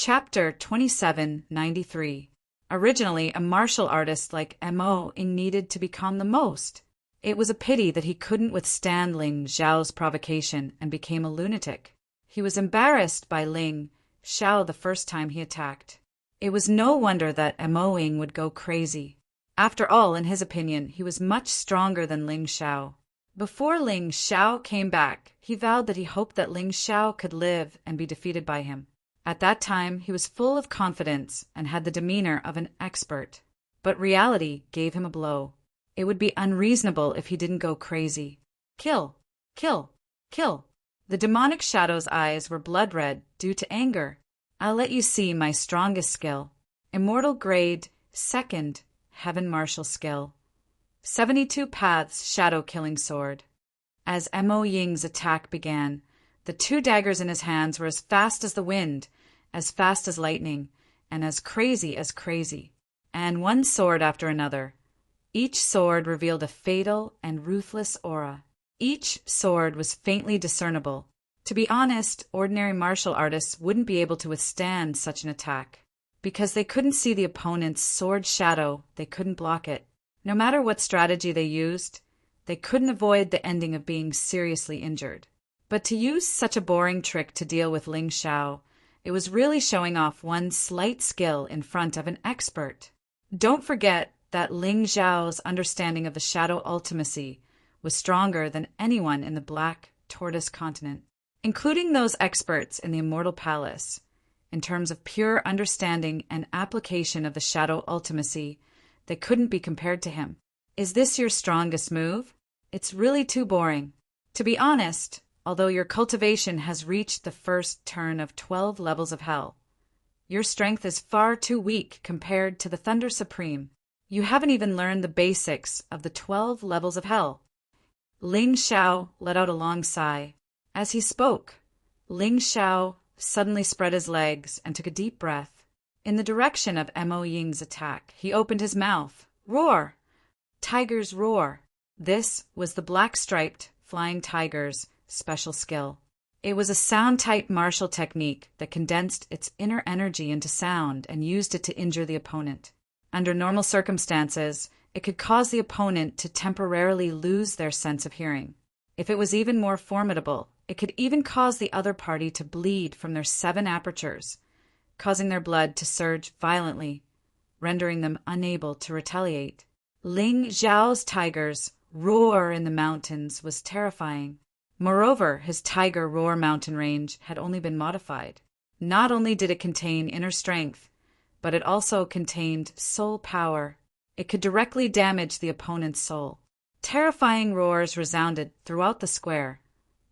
Chapter 2793. Originally a martial artist like Mo Ying needed to become the most. It was a pity that he couldn't withstand Ling Xiao's provocation and became a lunatic. He was embarrassed by Ling Xiao the first time he attacked. It was no wonder that Mo Ying would go crazy. After all, in his opinion, he was much stronger than Ling Xiao. Before Ling Xiao came back, he vowed that he hoped that Ling Xiao could live and be defeated by him. At that time, he was full of confidence and had the demeanor of an expert. But reality gave him a blow. It would be unreasonable if he didn't go crazy. Kill! Kill! Kill! The demonic shadow's eyes were blood red due to anger. I'll let you see my strongest skill. Immortal grade, second, heaven martial skill. 72 paths shadow killing sword. As Mo Ying's attack began, the two daggers in his hands were as fast as the wind, as fast as lightning, and as crazy, and one sword after another. Each sword revealed a fatal and ruthless aura. Each sword was faintly discernible. To be honest, ordinary martial artists wouldn't be able to withstand such an attack. Because they couldn't see the opponent's sword shadow, they couldn't block it. No matter what strategy they used, they couldn't avoid the ending of being seriously injured. But to use such a boring trick to deal with Ling Xiao, it was really showing off one slight skill in front of an expert. Don't forget that Ling Xiao's understanding of the shadow ultimacy was stronger than anyone in the Black Tortoise continent, including those experts in the Immortal Palace. In terms of pure understanding and application of the shadow ultimacy, they couldn't be compared to him. Is this your strongest move? It's really too boring. To be honest, although your cultivation has reached the first turn of 12 levels of hell, your strength is far too weak compared to the Thunder Supreme. You haven't even learned the basics of the 12 levels of hell. Ling Xiao let out a long sigh. As he spoke, Ling Xiao suddenly spread his legs and took a deep breath. In the direction of Mo Ying's attack, he opened his mouth. Roar! Tigers roar. This was the black-striped flying tiger's special skill. It was a sound-type martial technique that condensed its inner energy into sound and used it to injure the opponent. Under normal circumstances, it could cause the opponent to temporarily lose their sense of hearing. If it was even more formidable, it could even cause the other party to bleed from their 7 apertures, causing their blood to surge violently, rendering them unable to retaliate. Ling Xiao's tiger's roar in the mountains was terrifying. Moreover, his Tiger Roar mountain range had only been modified. Not only did it contain inner strength, but it also contained soul power. It could directly damage the opponent's soul. Terrifying roars resounded throughout the square,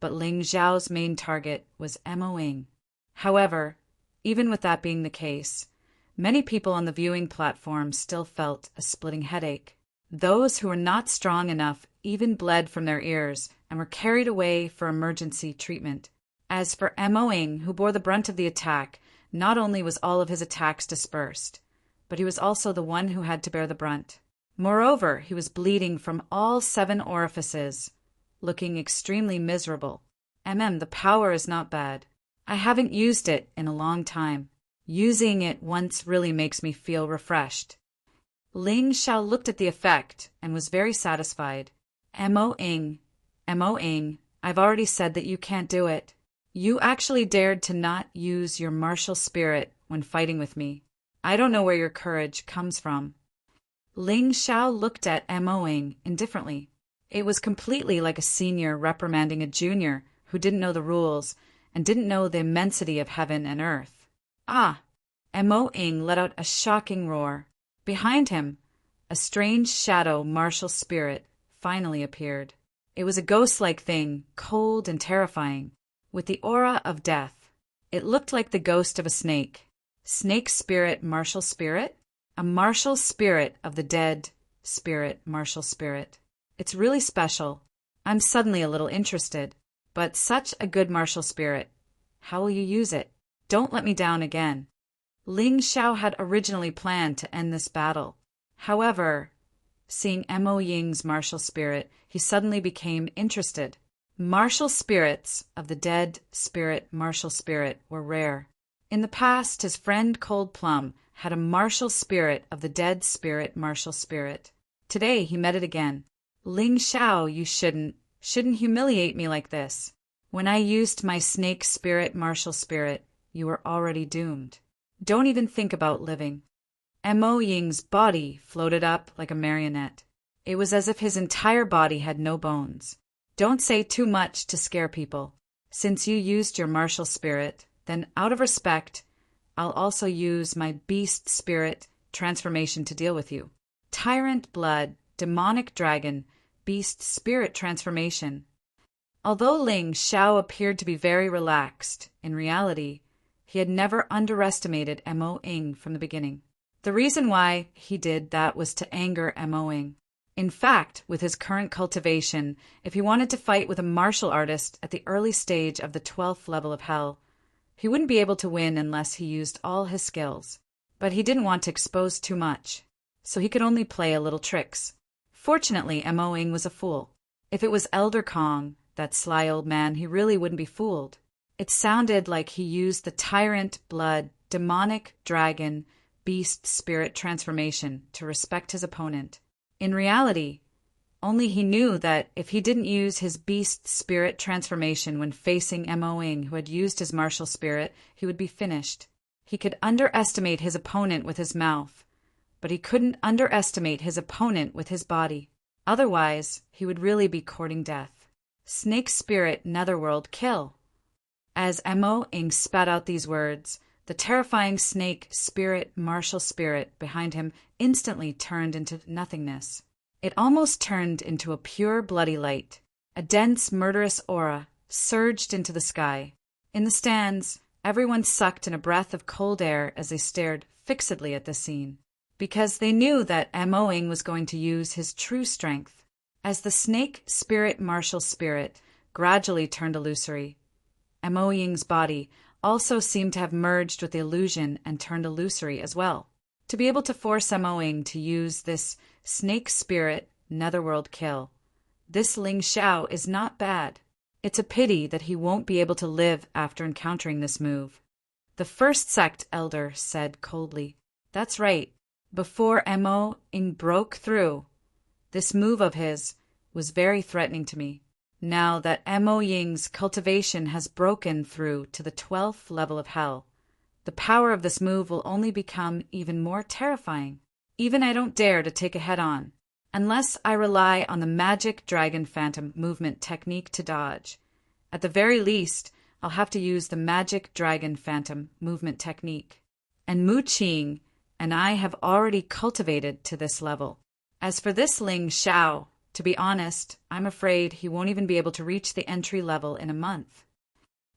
but Ling Xiao's main target was Mo Ying. However, even with that being the case, many people on the viewing platform still felt a splitting headache. Those who were not strong enough even bled from their ears and were carried away for emergency treatment. As for Mo Ying, who bore the brunt of the attack, not only was all of his attacks dispersed, but he was also the one who had to bear the brunt. Moreover, he was bleeding from all 7 orifices, looking extremely miserable. The power is not bad. I haven't used it in a long time. Using it once really makes me feel refreshed. Ling Xiao looked at the effect and was very satisfied. Mo Ying, I've already said that you can't do it. You actually dared to not use your martial spirit when fighting with me. I don't know where your courage comes from. Ling Xiao looked at Mo Ying indifferently. It was completely like a senior reprimanding a junior who didn't know the rules and didn't know the immensity of heaven and earth. Ah! Mo Ying let out a shocking roar. Behind him, a strange shadow martial spirit finally appeared. It was a ghost-like thing, cold and terrifying, with the aura of death. It looked like the ghost of a snake. Snake spirit, martial spirit? A martial spirit of the dead spirit, martial spirit. It's really special. I'm suddenly a little interested. But such a good martial spirit. How will you use it? Don't let me down again. Ling Xiao had originally planned to end this battle. However, seeing Mo Ying's martial spirit, he suddenly became interested. Martial spirits of the dead spirit, martial spirit, were rare. In the past, his friend Cold Plum had a martial spirit of the dead spirit martial spirit. Today he met it again. Ling Shao, you shouldn't humiliate me like this. When I used my snake spirit martial spirit, you were already doomed. Don't even think about living. Mo Ying's body floated up like a marionette. It was as if his entire body had no bones. Don't say too much to scare people. Since you used your martial spirit, then out of respect, I'll also use my beast spirit transformation to deal with you. Tyrant blood, demonic dragon, beast spirit transformation. Although Ling Shao appeared to be very relaxed, in reality, he had never underestimated Mo Ying from the beginning. The reason why he did that was to anger Mo Ying. In fact, with his current cultivation, if he wanted to fight with a martial artist at the early stage of the 12th level of hell, he wouldn't be able to win unless he used all his skills. But he didn't want to expose too much, so he could only play a little tricks. Fortunately, Mo Ying was a fool. If it was Elder Kong, that sly old man, he really wouldn't be fooled. It sounded like he used the tyrant blood, demonic dragon, beast spirit transformation to respect his opponent. In reality, only he knew that if he didn't use his beast spirit transformation when facing Mo Ying, who had used his martial spirit, he would be finished. He could underestimate his opponent with his mouth, but he couldn't underestimate his opponent with his body. Otherwise, he would really be courting death. Snake spirit, netherworld, kill. As Mo Ying spat out these words, the terrifying snake spirit martial spirit behind him instantly turned into nothingness. It almost turned into a pure bloody light. A dense, murderous aura surged into the sky. In the stands, everyone sucked in a breath of cold air as they stared fixedly at the scene, because they knew that Mo Ying was going to use his true strength. As the snake spirit martial spirit gradually turned illusory, Mo Ying's body also seemed to have merged with the illusion and turned illusory as well. To be able to force Mo Ying to use this snake spirit netherworld kill, this Ling Shao is not bad. It's a pity that he won't be able to live after encountering this move. The first sect elder said coldly, "That's right. Before Mo Ying broke through, this move of his was very threatening to me. Now that Mo Ying's cultivation has broken through to the 12th level of hell, the power of this move will only become even more terrifying. Even I don't dare to take a head-on, unless I rely on the magic dragon phantom movement technique to dodge. At the very least, I'll have to use the magic dragon phantom movement technique. And Mu Qing and I have already cultivated to this level. As for this Ling Shao, to be honest, I'm afraid he won't even be able to reach the entry level in a month."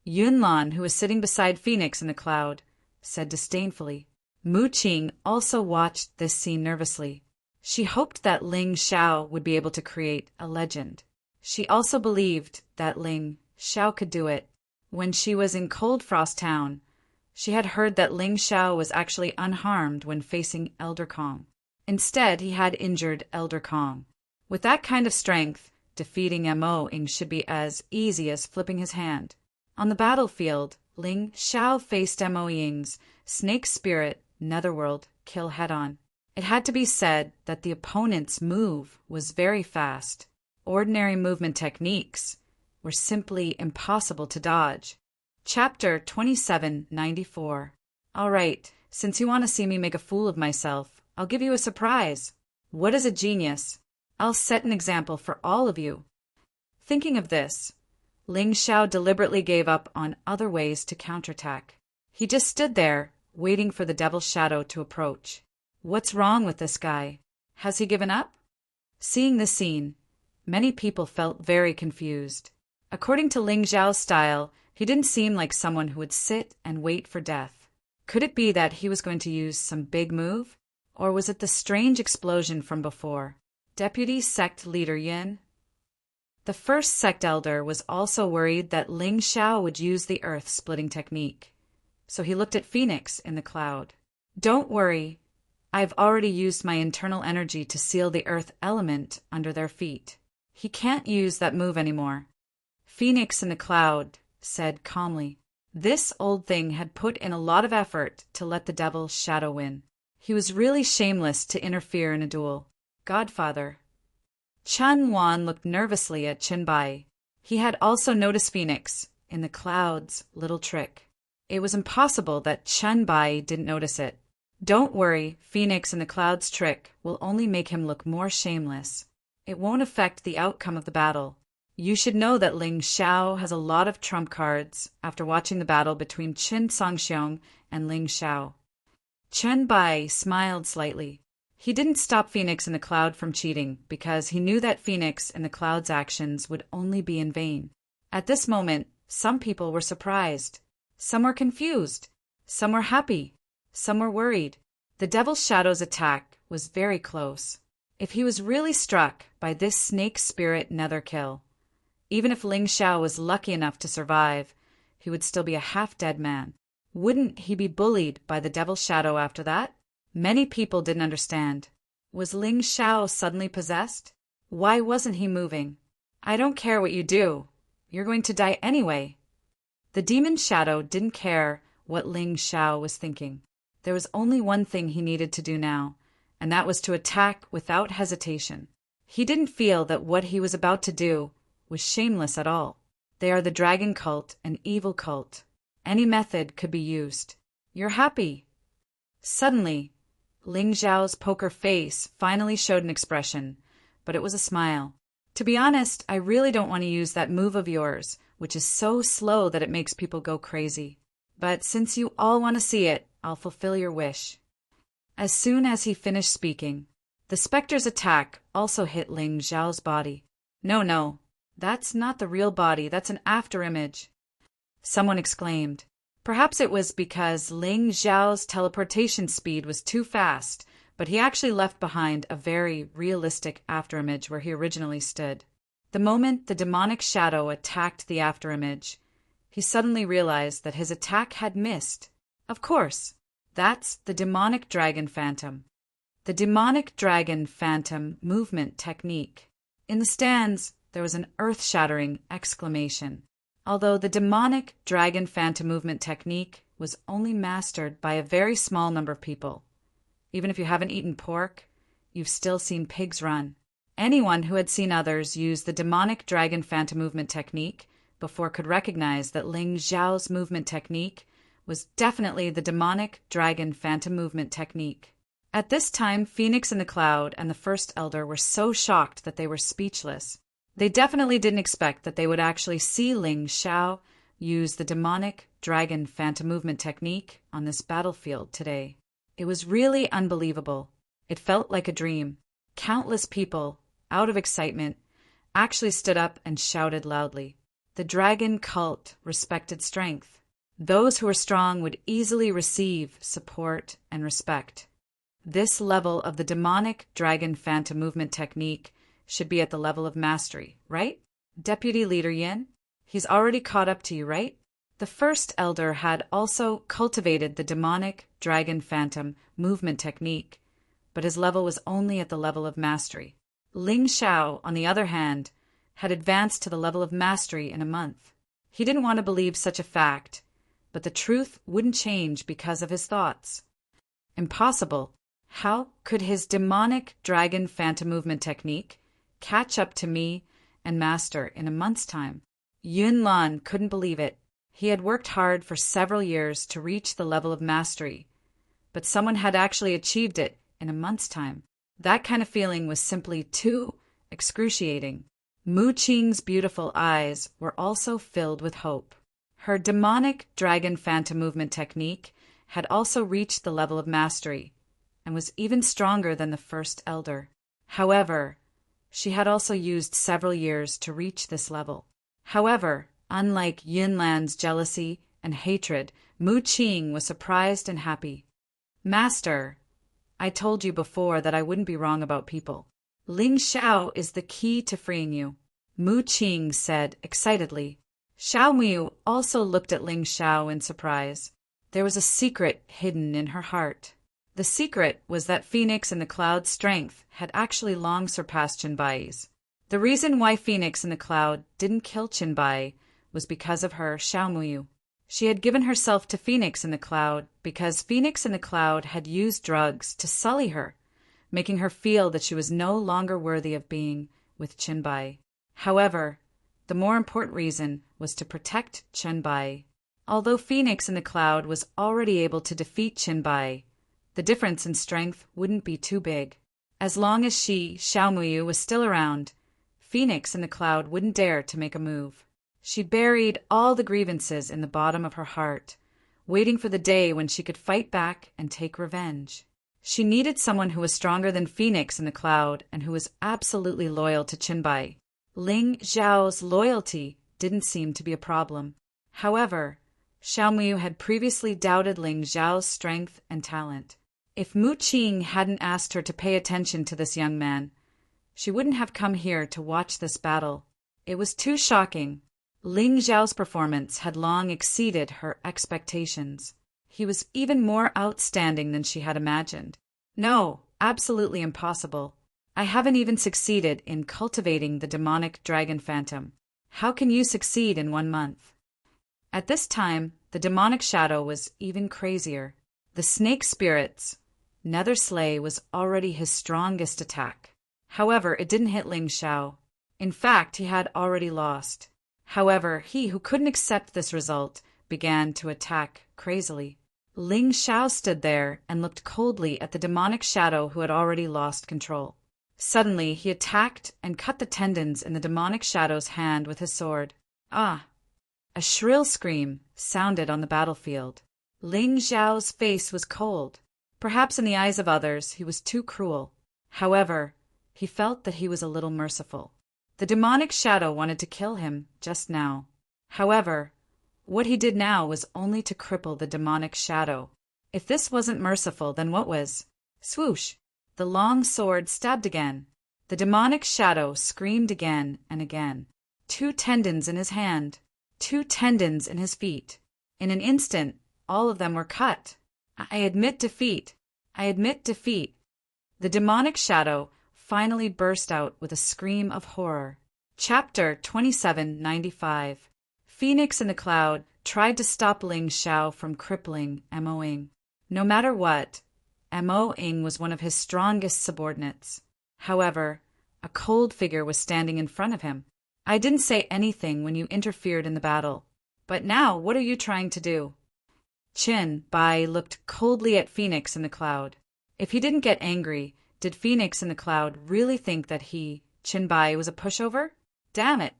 Yunlan, who was sitting beside Phoenix in the cloud, said disdainfully. Mu Qing also watched this scene nervously. She hoped that Ling Shao would be able to create a legend. She also believed that Ling Shao could do it. When she was in Cold Frost Town, she had heard that Ling Shao was actually unharmed when facing Elder Kong. Instead, he had injured Elder Kong. With that kind of strength, defeating Mo Ying should be as easy as flipping his hand. On the battlefield, Ling Shao faced Mo Ying's snake spirit netherworld kill head-on. It had to be said that the opponent's move was very fast. Ordinary movement techniques were simply impossible to dodge. Chapter 2794. All right, since you want to see me make a fool of myself, I'll give you a surprise. What is a genius? I'll set an example for all of you. Thinking of this, Ling Shao deliberately gave up on other ways to counterattack. He just stood there, waiting for the devil's shadow to approach. What's wrong with this guy? Has he given up? Seeing this scene, many people felt very confused. According to Ling Xiao's style, he didn't seem like someone who would sit and wait for death. Could it be that he was going to use some big move? Or was it the strange explosion from before? Deputy Sect Leader Yin. The first sect elder was also worried that Ling Shao would use the earth-splitting technique. So he looked at Phoenix in the cloud. Don't worry. I've already used my internal energy to seal the earth element under their feet. He can't use that move anymore. Phoenix in the cloud said calmly. This old thing had put in a lot of effort to let the devil's shadow win. He was really shameless to interfere in a duel. Godfather. Chun Wan looked nervously at Chin Bai. He had also noticed Phoenix in the cloud's little trick. It was impossible that Chun Bai didn't notice it. Don't worry, Phoenix in the cloud's trick will only make him look more shameless. It won't affect the outcome of the battle. You should know that Ling Xiao has a lot of trump cards after watching the battle between Qin Songxiong and Ling Xiao. Chen Bai smiled slightly. He didn't stop Phoenix in the cloud from cheating because he knew that Phoenix in the cloud's actions would only be in vain. At this moment, some people were surprised. Some were confused. Some were happy. Some were worried. The Devil's Shadow's attack was very close. If he was really struck by this snake spirit nether kill, even if Ling Xiao was lucky enough to survive, he would still be a half-dead man. Wouldn't he be bullied by the Devil's Shadow after that? Many people didn't understand. Was Ling Xiao suddenly possessed? Why wasn't he moving? I don't care what you do. You're going to die anyway. The Demon Shadow didn't care what Ling Xiao was thinking. There was only one thing he needed to do now, and that was to attack without hesitation. He didn't feel that what he was about to do was shameless at all. They are the dragon cult, an evil cult. Any method could be used. You're happy. Suddenly, Ling Xiao's poker face finally showed an expression, but it was a smile. To be honest, I really don't want to use that move of yours, which is so slow that it makes people go crazy. But since you all want to see it, I'll fulfill your wish. As soon as he finished speaking, the specter's attack also hit Ling Xiao's body. No, that's not the real body, that's an afterimage. Someone exclaimed. Perhaps it was because Ling Xiao's teleportation speed was too fast, but he actually left behind a very realistic afterimage where he originally stood. The moment the demonic shadow attacked the afterimage, he suddenly realized that his attack had missed. Of course, that's the demonic dragon phantom. The demonic dragon phantom movement technique. In the stands, there was an earth-shattering exclamation. Although the demonic dragon phantom movement technique was only mastered by a very small number of people. Even if you haven't eaten pork, you've still seen pigs run. Anyone who had seen others use the demonic dragon phantom movement technique before could recognize that Ling Xiao's movement technique was definitely the demonic dragon phantom movement technique. At this time, Phoenix in the Cloud and the First Elder were so shocked that they were speechless. They definitely didn't expect that they would actually see Ling Xiao use the demonic dragon phantom movement technique on this battlefield today. It was really unbelievable. It felt like a dream. Countless people, out of excitement, actually stood up and shouted loudly. The dragon cult respected strength. Those who were strong would easily receive support and respect. This level of the demonic dragon phantom movement technique should be at the level of mastery, right? Deputy Leader Yin, he's already caught up to you, right? The First Elder had also cultivated the demonic dragon phantom movement technique, but his level was only at the level of mastery. Ling Xiao, on the other hand, had advanced to the level of mastery in a month. He didn't want to believe such a fact, but the truth wouldn't change because of his thoughts. Impossible. How could his demonic dragon phantom movement technique catch up to me and master in a month's time? Yun Lan couldn't believe it. He had worked hard for several years to reach the level of mastery, but someone had actually achieved it in a month's time. That kind of feeling was simply too excruciating. Mu Qing's beautiful eyes were also filled with hope. Her demonic dragon phantom movement technique had also reached the level of mastery and was even stronger than the First Elder. However, she had also used several years to reach this level. However, unlike Yunlan's jealousy and hatred, Mu Qing was surprised and happy. Master, I told you before that I wouldn't be wrong about people. Ling Xiao is the key to freeing you, Mu Qing said excitedly. Xiao Mu also looked at Ling Xiao in surprise. There was a secret hidden in her heart. The secret was that Phoenix in the Cloud's strength had actually long surpassed Qinbai's. The reason why Phoenix in the Cloud didn't kill Qinbai was because of her Xiao Mu. She had given herself to Phoenix in the Cloud because Phoenix in the Cloud had used drugs to sully her, making her feel that she was no longer worthy of being with Chinbai. However, the more important reason was to protect Chinbai. Although Phoenix in the Cloud was already able to defeat Chinbai, the difference in strength wouldn't be too big. As long as she, Xiaomuyu, was still around, Phoenix in the Cloud wouldn't dare to make a move. She buried all the grievances in the bottom of her heart, waiting for the day when she could fight back and take revenge. She needed someone who was stronger than Phoenix in the Cloud and who was absolutely loyal to Chinbai. Ling Zhao's loyalty didn't seem to be a problem. However, Xiaomuyu had previously doubted Ling Zhao's strength and talent. If Mu Qing hadn't asked her to pay attention to this young man, she wouldn't have come here to watch this battle. It was too shocking. Ling Zhao's performance had long exceeded her expectations. He was even more outstanding than she had imagined. No, absolutely impossible. I haven't even succeeded in cultivating the demonic dragon phantom. How can you succeed in 1 month? At this time, the demonic shadow was even crazier. The snake spirits, Nether Slay was already his strongest attack. However, it didn't hit Ling Zhao. In fact, he had already lost. However, he who couldn't accept this result began to attack crazily. Ling Zhao stood there and looked coldly at the demonic shadow who had already lost control. Suddenly, he attacked and cut the tendons in the demonic shadow's hand with his sword. Ah! A shrill scream sounded on the battlefield. Ling Zhao's face was cold. Perhaps in the eyes of others he was too cruel. However, he felt that he was a little merciful. The demonic shadow wanted to kill him just now. However, what he did now was only to cripple the demonic shadow. If this wasn't merciful, then what was? Swoosh! The long sword stabbed again. The demonic shadow screamed again and again. 2 tendons in his hand. 2 tendons in his feet. In an instant, all of them were cut. I admit defeat. I admit defeat. The demonic shadow finally burst out with a scream of horror. Chapter 2795. Phoenix in the Cloud tried to stop Ling Zhao from crippling Mo Ying. No matter what, Mo Ying was one of his strongest subordinates. However, a cold figure was standing in front of him. I didn't say anything when you interfered in the battle. But now, what are you trying to do? Qin Bai looked coldly at Phoenix in the Cloud. If he didn't get angry, did Phoenix in the Cloud really think that he, Qin Bai, was a pushover? Damn it!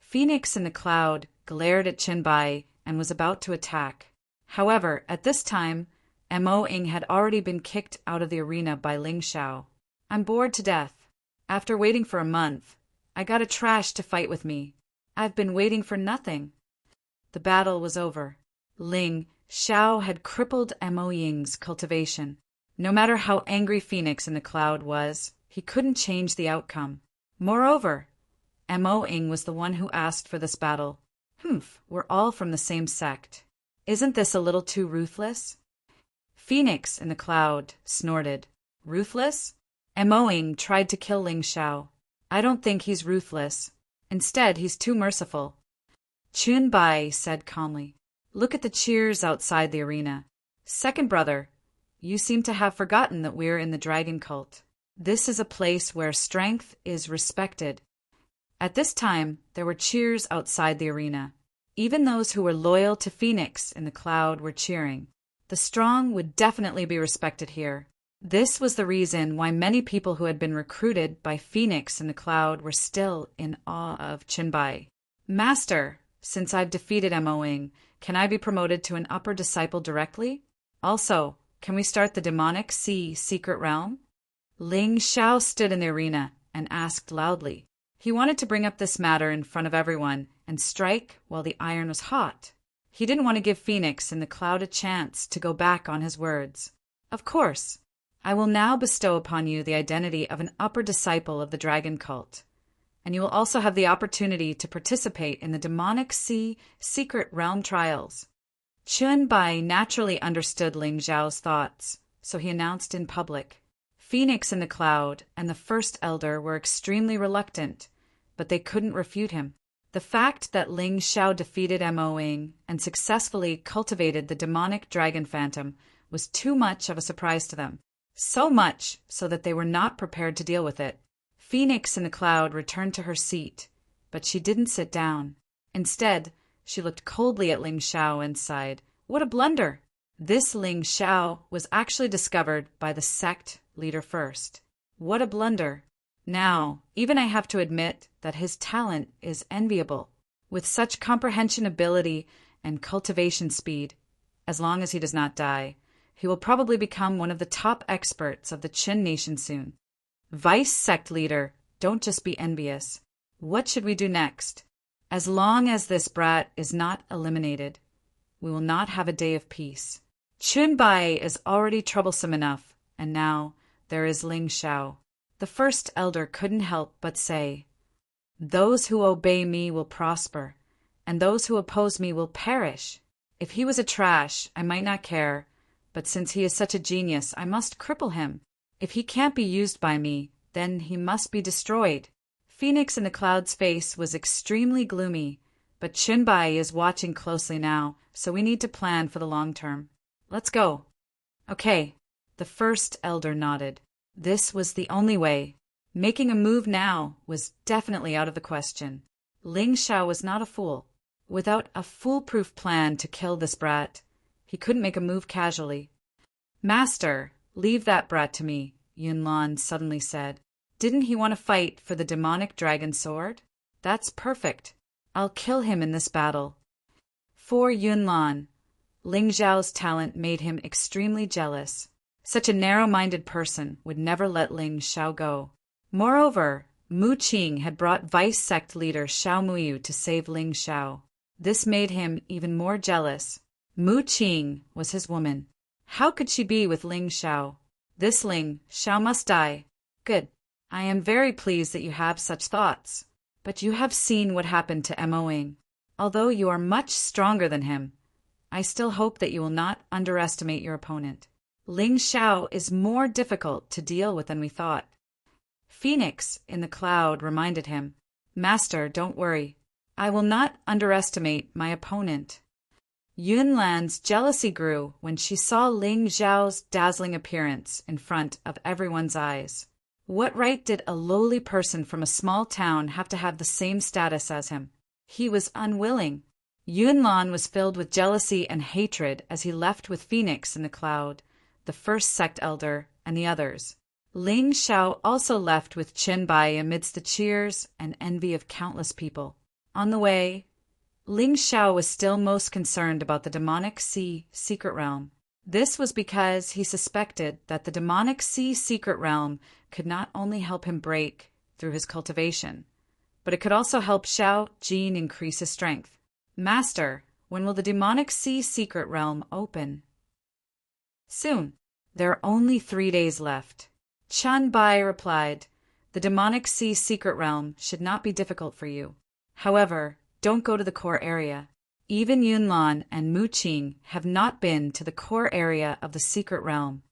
Phoenix in the Cloud glared at Qin Bai and was about to attack. However, at this time, Mo Ying had already been kicked out of the arena by Ling Zhao. I'm bored to death. After waiting for a month, I got a trash to fight with me. I've been waiting for nothing. The battle was over. Ling Zhao had crippled Mo Ying's cultivation. No matter how angry Phoenix in the Cloud was, he couldn't change the outcome. Moreover, Mo Ying was the one who asked for this battle. We're all from the same sect. Isn't this a little too ruthless? Phoenix in the Cloud snorted. Ruthless? Mo Ying tried to kill Ling Zhao. I don't think he's ruthless. Instead, he's too merciful. Qin Bai said calmly. Look at the cheers outside the arena. Second brother, you seem to have forgotten that we're in the dragon cult. This is a place where strength is respected. At this time, there were cheers outside the arena. Even those who were loyal to Phoenix in the Cloud were cheering. The strong would definitely be respected here. This was the reason why many people who had been recruited by Phoenix in the Cloud were still in awe of Qin Bai. Master, since I've defeated Mo Ying, can I be promoted to an upper disciple directly? Also, can we start the demonic sea secret realm? Ling Zhao stood in the arena and asked loudly. He wanted to bring up this matter in front of everyone and strike while the iron was hot. He didn't want to give Phoenix in the Cloud a chance to go back on his words. Of course, I will now bestow upon you the identity of an upper disciple of the dragon cult, and you will also have the opportunity to participate in the demonic sea secret realm trials. Qin Bai naturally understood Ling Zhao's thoughts, so he announced in public. Phoenix in the Cloud and the First Elder were extremely reluctant, but they couldn't refute him. The fact that Ling Xiao defeated Mo Ying and successfully cultivated the demonic dragon phantom was too much of a surprise to them. So much so that they were not prepared to deal with it. Phoenix in the cloud returned to her seat, but she didn't sit down. Instead, she looked coldly at Ling Xiao and sighed, "What a blunder!" This Ling Xiao was actually discovered by the sect leader first. What a blunder! Now, even I have to admit that his talent is enviable. With such comprehension ability and cultivation speed, as long as he does not die, he will probably become one of the top experts of the Qin nation soon. Vice sect leader, don't just be envious. What should we do next? As long as this brat is not eliminated, we will not have a day of peace. Chunbai is already troublesome enough, and now there is Ling Xiao. The first elder couldn't help but say, "Those who obey me will prosper, and those who oppose me will perish. If he was a trash, I might not care, but since he is such a genius, I must cripple him. If he can't be used by me, then he must be destroyed." Phoenix in the cloud's face was extremely gloomy, but Chunbai is watching closely now, so we need to plan for the long term. Let's go. Okay, the first elder nodded. This was the only way. Making a move now was definitely out of the question. Ling Xiao was not a fool. Without a foolproof plan to kill this brat, he couldn't make a move casually. "Master, leave that brat to me," Yunlan suddenly said. "Didn't he want to fight for the demonic dragon sword? That's perfect. I'll kill him in this battle." For Yunlan, Ling Xiao's talent made him extremely jealous. Such a narrow-minded person would never let Ling Xiao go. Moreover, Mu Qing had brought vice sect leader Xiao Muyu to save Ling Xiao. This made him even more jealous. Mu Qing was his woman. How could she be with Ling Xiao? This Ling Xiao must die. Good. I am very pleased that you have such thoughts. But you have seen what happened to Mo Ying. Although you are much stronger than him, I still hope that you will not underestimate your opponent. Ling Xiao is more difficult to deal with than we thought. Phoenix in the cloud reminded him, "Master, don't worry. I will not underestimate my opponent." Yunlan's jealousy grew when she saw Ling Xiao's dazzling appearance in front of everyone's eyes. What right did a lowly person from a small town have to have the same status as him? He was unwilling. Yunlan was filled with jealousy and hatred as he left with Phoenix in the cloud, the first sect elder, and the others. Ling Xiao also left with Chunbai amidst the cheers and envy of countless people. On the way, Ling Xiao was still most concerned about the demonic sea secret realm. This was because he suspected that the demonic sea secret realm could not only help him break through his cultivation, but it could also help Xiao Jin increase his strength. "Master, when will the demonic sea secret realm open?" "Soon. There are only 3 days left." Chunbai replied, "The demonic sea secret realm should not be difficult for you. However, don't go to the core area. Even Yunlan and Mu Qing have not been to the core area of the secret realm."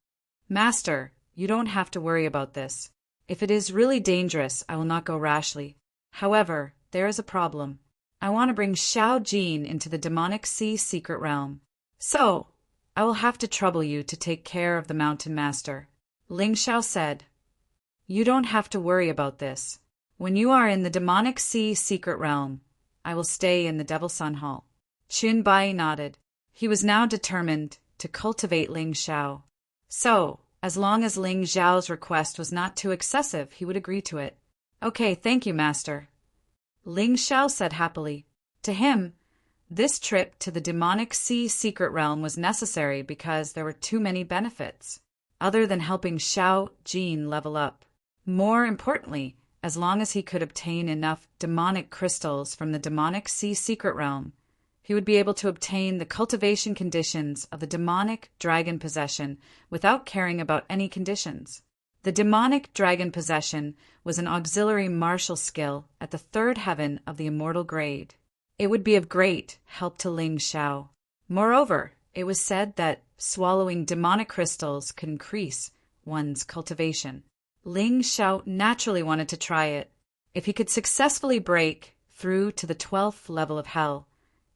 "Master, you don't have to worry about this. If it is really dangerous, I will not go rashly. However, there is a problem. I want to bring Xiao Jin into the demonic sea secret realm. So, I will have to trouble you to take care of the mountain master." Ling Xiao said, "You don't have to worry about this. When you are in the demonic sea secret realm, I will stay in the Devil Sun Hall." Chunbai nodded. He was now determined to cultivate Ling Xiao. So, as long as Ling Xiao's request was not too excessive, he would agree to it. "Okay, thank you, master," Ling Xiao said happily. To him, this trip to the demonic sea secret realm was necessary because there were too many benefits, other than helping Xiao Jin level up. More importantly, as long as he could obtain enough demonic crystals from the demonic sea secret realm, he would be able to obtain the cultivation conditions of the demonic dragon possession without caring about any conditions. The demonic dragon possession was an auxiliary martial skill at the third heaven of the immortal grade. It would be of great help to Ling Xiao. Moreover, it was said that swallowing demonic crystals could increase one's cultivation. Ling Xiao naturally wanted to try it. If he could successfully break through to the 12th level of hell.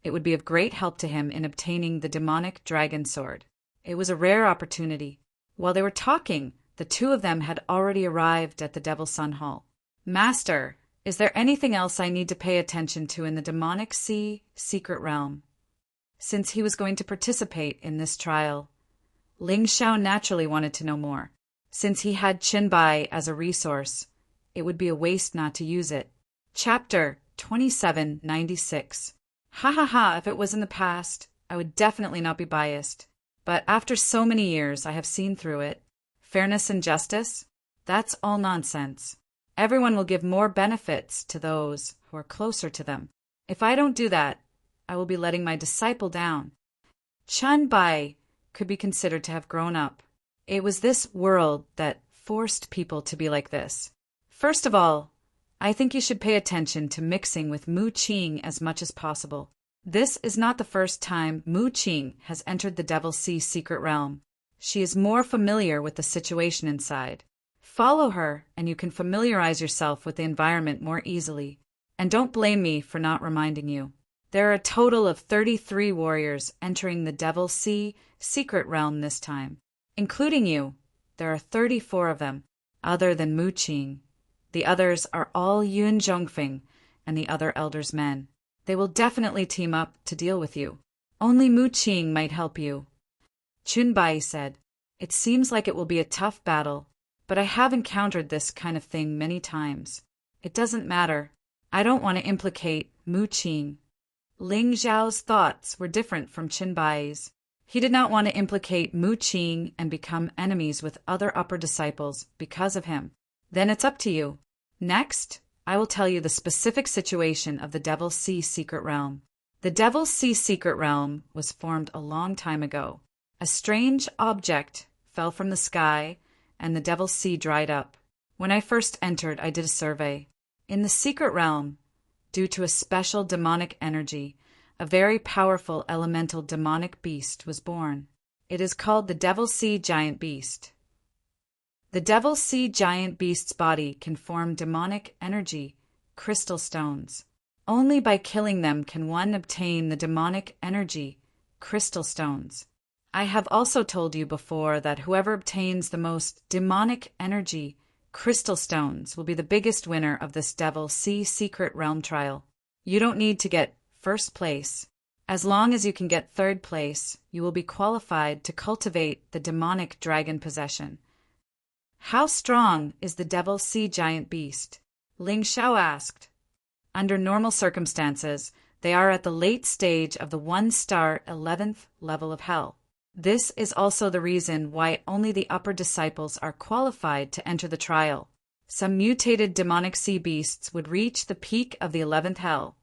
It would be of great help to him in obtaining the demonic dragon sword. It was a rare opportunity. While they were talking, the two of them had already arrived at the Devil's Sun Hall. "Master, is there anything else I need to pay attention to in the demonic sea secret realm?" Since he was going to participate in this trial, Ling Xiao naturally wanted to know more. Since he had Qinbai as a resource, it would be a waste not to use it. Chapter 2796. Ha ha ha, if it was in the past, I would definitely not be biased. But after so many years, I have seen through it. Fairness and justice? That's all nonsense. Everyone will give more benefits to those who are closer to them. If I don't do that, I will be letting my disciple down. Chun Bai could be considered to have grown up. It was this world that forced people to be like this. First of all, I think you should pay attention to mixing with Mu Qing as much as possible. This is not the first time Mu Qing has entered the Devil's Sea secret realm. She is more familiar with the situation inside. Follow her, and you can familiarize yourself with the environment more easily. And don't blame me for not reminding you. There are a total of 33 warriors entering the Devil's Sea secret realm this time. Including you, there are 34 of them, other than Mu Qing. The others are all Yun Zhongfeng and the other elders' men. They will definitely team up to deal with you. Only Mu Qing might help you. Chun Bai said, "It seems like it will be a tough battle, but I have encountered this kind of thing many times. It doesn't matter. I don't want to implicate Mu Qing." Ling Xiao's thoughts were different from Chun Bai's. He did not want to implicate Mu Qing and become enemies with other upper disciples because of him. Then it's up to you. Next, I will tell you the specific situation of the Devil's Sea secret realm. The Devil's Sea secret realm was formed a long time ago. A strange object fell from the sky, and the Devil's Sea dried up. When I first entered, I did a survey. In the secret realm, due to a special demonic energy, a very powerful elemental demonic beast was born. It is called the Devil's Sea giant beast. The Devil's Sea giant beast's body can form demonic energy, crystal stones. Only by killing them can one obtain the demonic energy, crystal stones. I have also told you before that whoever obtains the most demonic energy, crystal stones, will be the biggest winner of this Devil's Sea secret realm trial. You don't need to get first place. As long as you can get third place, you will be qualified to cultivate the demonic dragon possession. How strong is the Devil's Sea giant beast? Ling Xiao asked. Under normal circumstances, they are at the late stage of the 1-star 11th level of hell. This is also the reason why only the upper disciples are qualified to enter the trial. Some mutated demonic sea beasts would reach the peak of the 11th hell,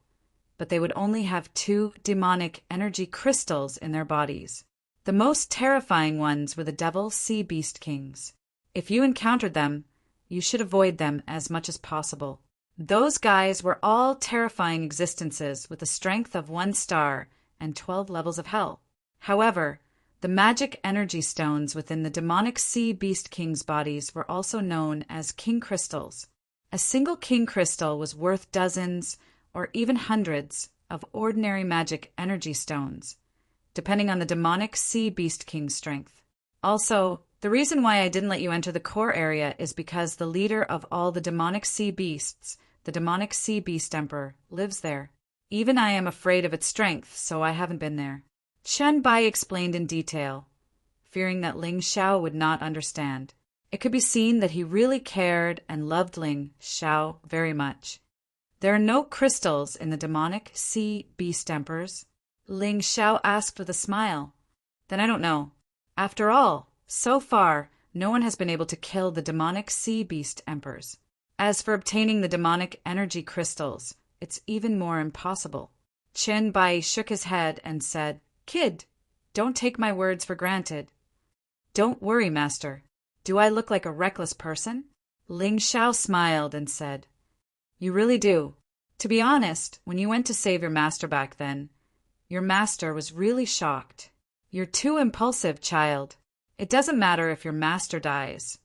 but they would only have 2 demonic energy crystals in their bodies. The most terrifying ones were the Devil's Sea beast kings. If you encountered them, you should avoid them as much as possible. Those guys were all terrifying existences with a strength of 1 star and 12 levels of hell. However, the magic energy stones within the demonic sea beast king's bodies were also known as king crystals. A single king crystal was worth dozens or even hundreds of ordinary magic energy stones, depending on the demonic sea beast king's strength. Also, the reason why I didn't let you enter the core area is because the leader of all the demonic sea beasts, the demonic sea beast emperor, lives there. Even I am afraid of its strength, so I haven't been there. Chun Bai explained in detail, fearing that Ling Xiao would not understand. It could be seen that he really cared and loved Ling Xiao very much. There are no crystals in the demonic sea beast emperors? Ling Xiao asked with a smile. Then I don't know. After all, so far, no one has been able to kill the demonic sea beast emperors. As for obtaining the demonic energy crystals, it's even more impossible. Chun Bai shook his head and said, "Kid, don't take my words for granted." "Don't worry, Master. Do I look like a reckless person?" Ling Xiao smiled and said, "You really do. To be honest, when you went to save your master back then, your master was really shocked. You're too impulsive, child. It doesn't matter if your master dies,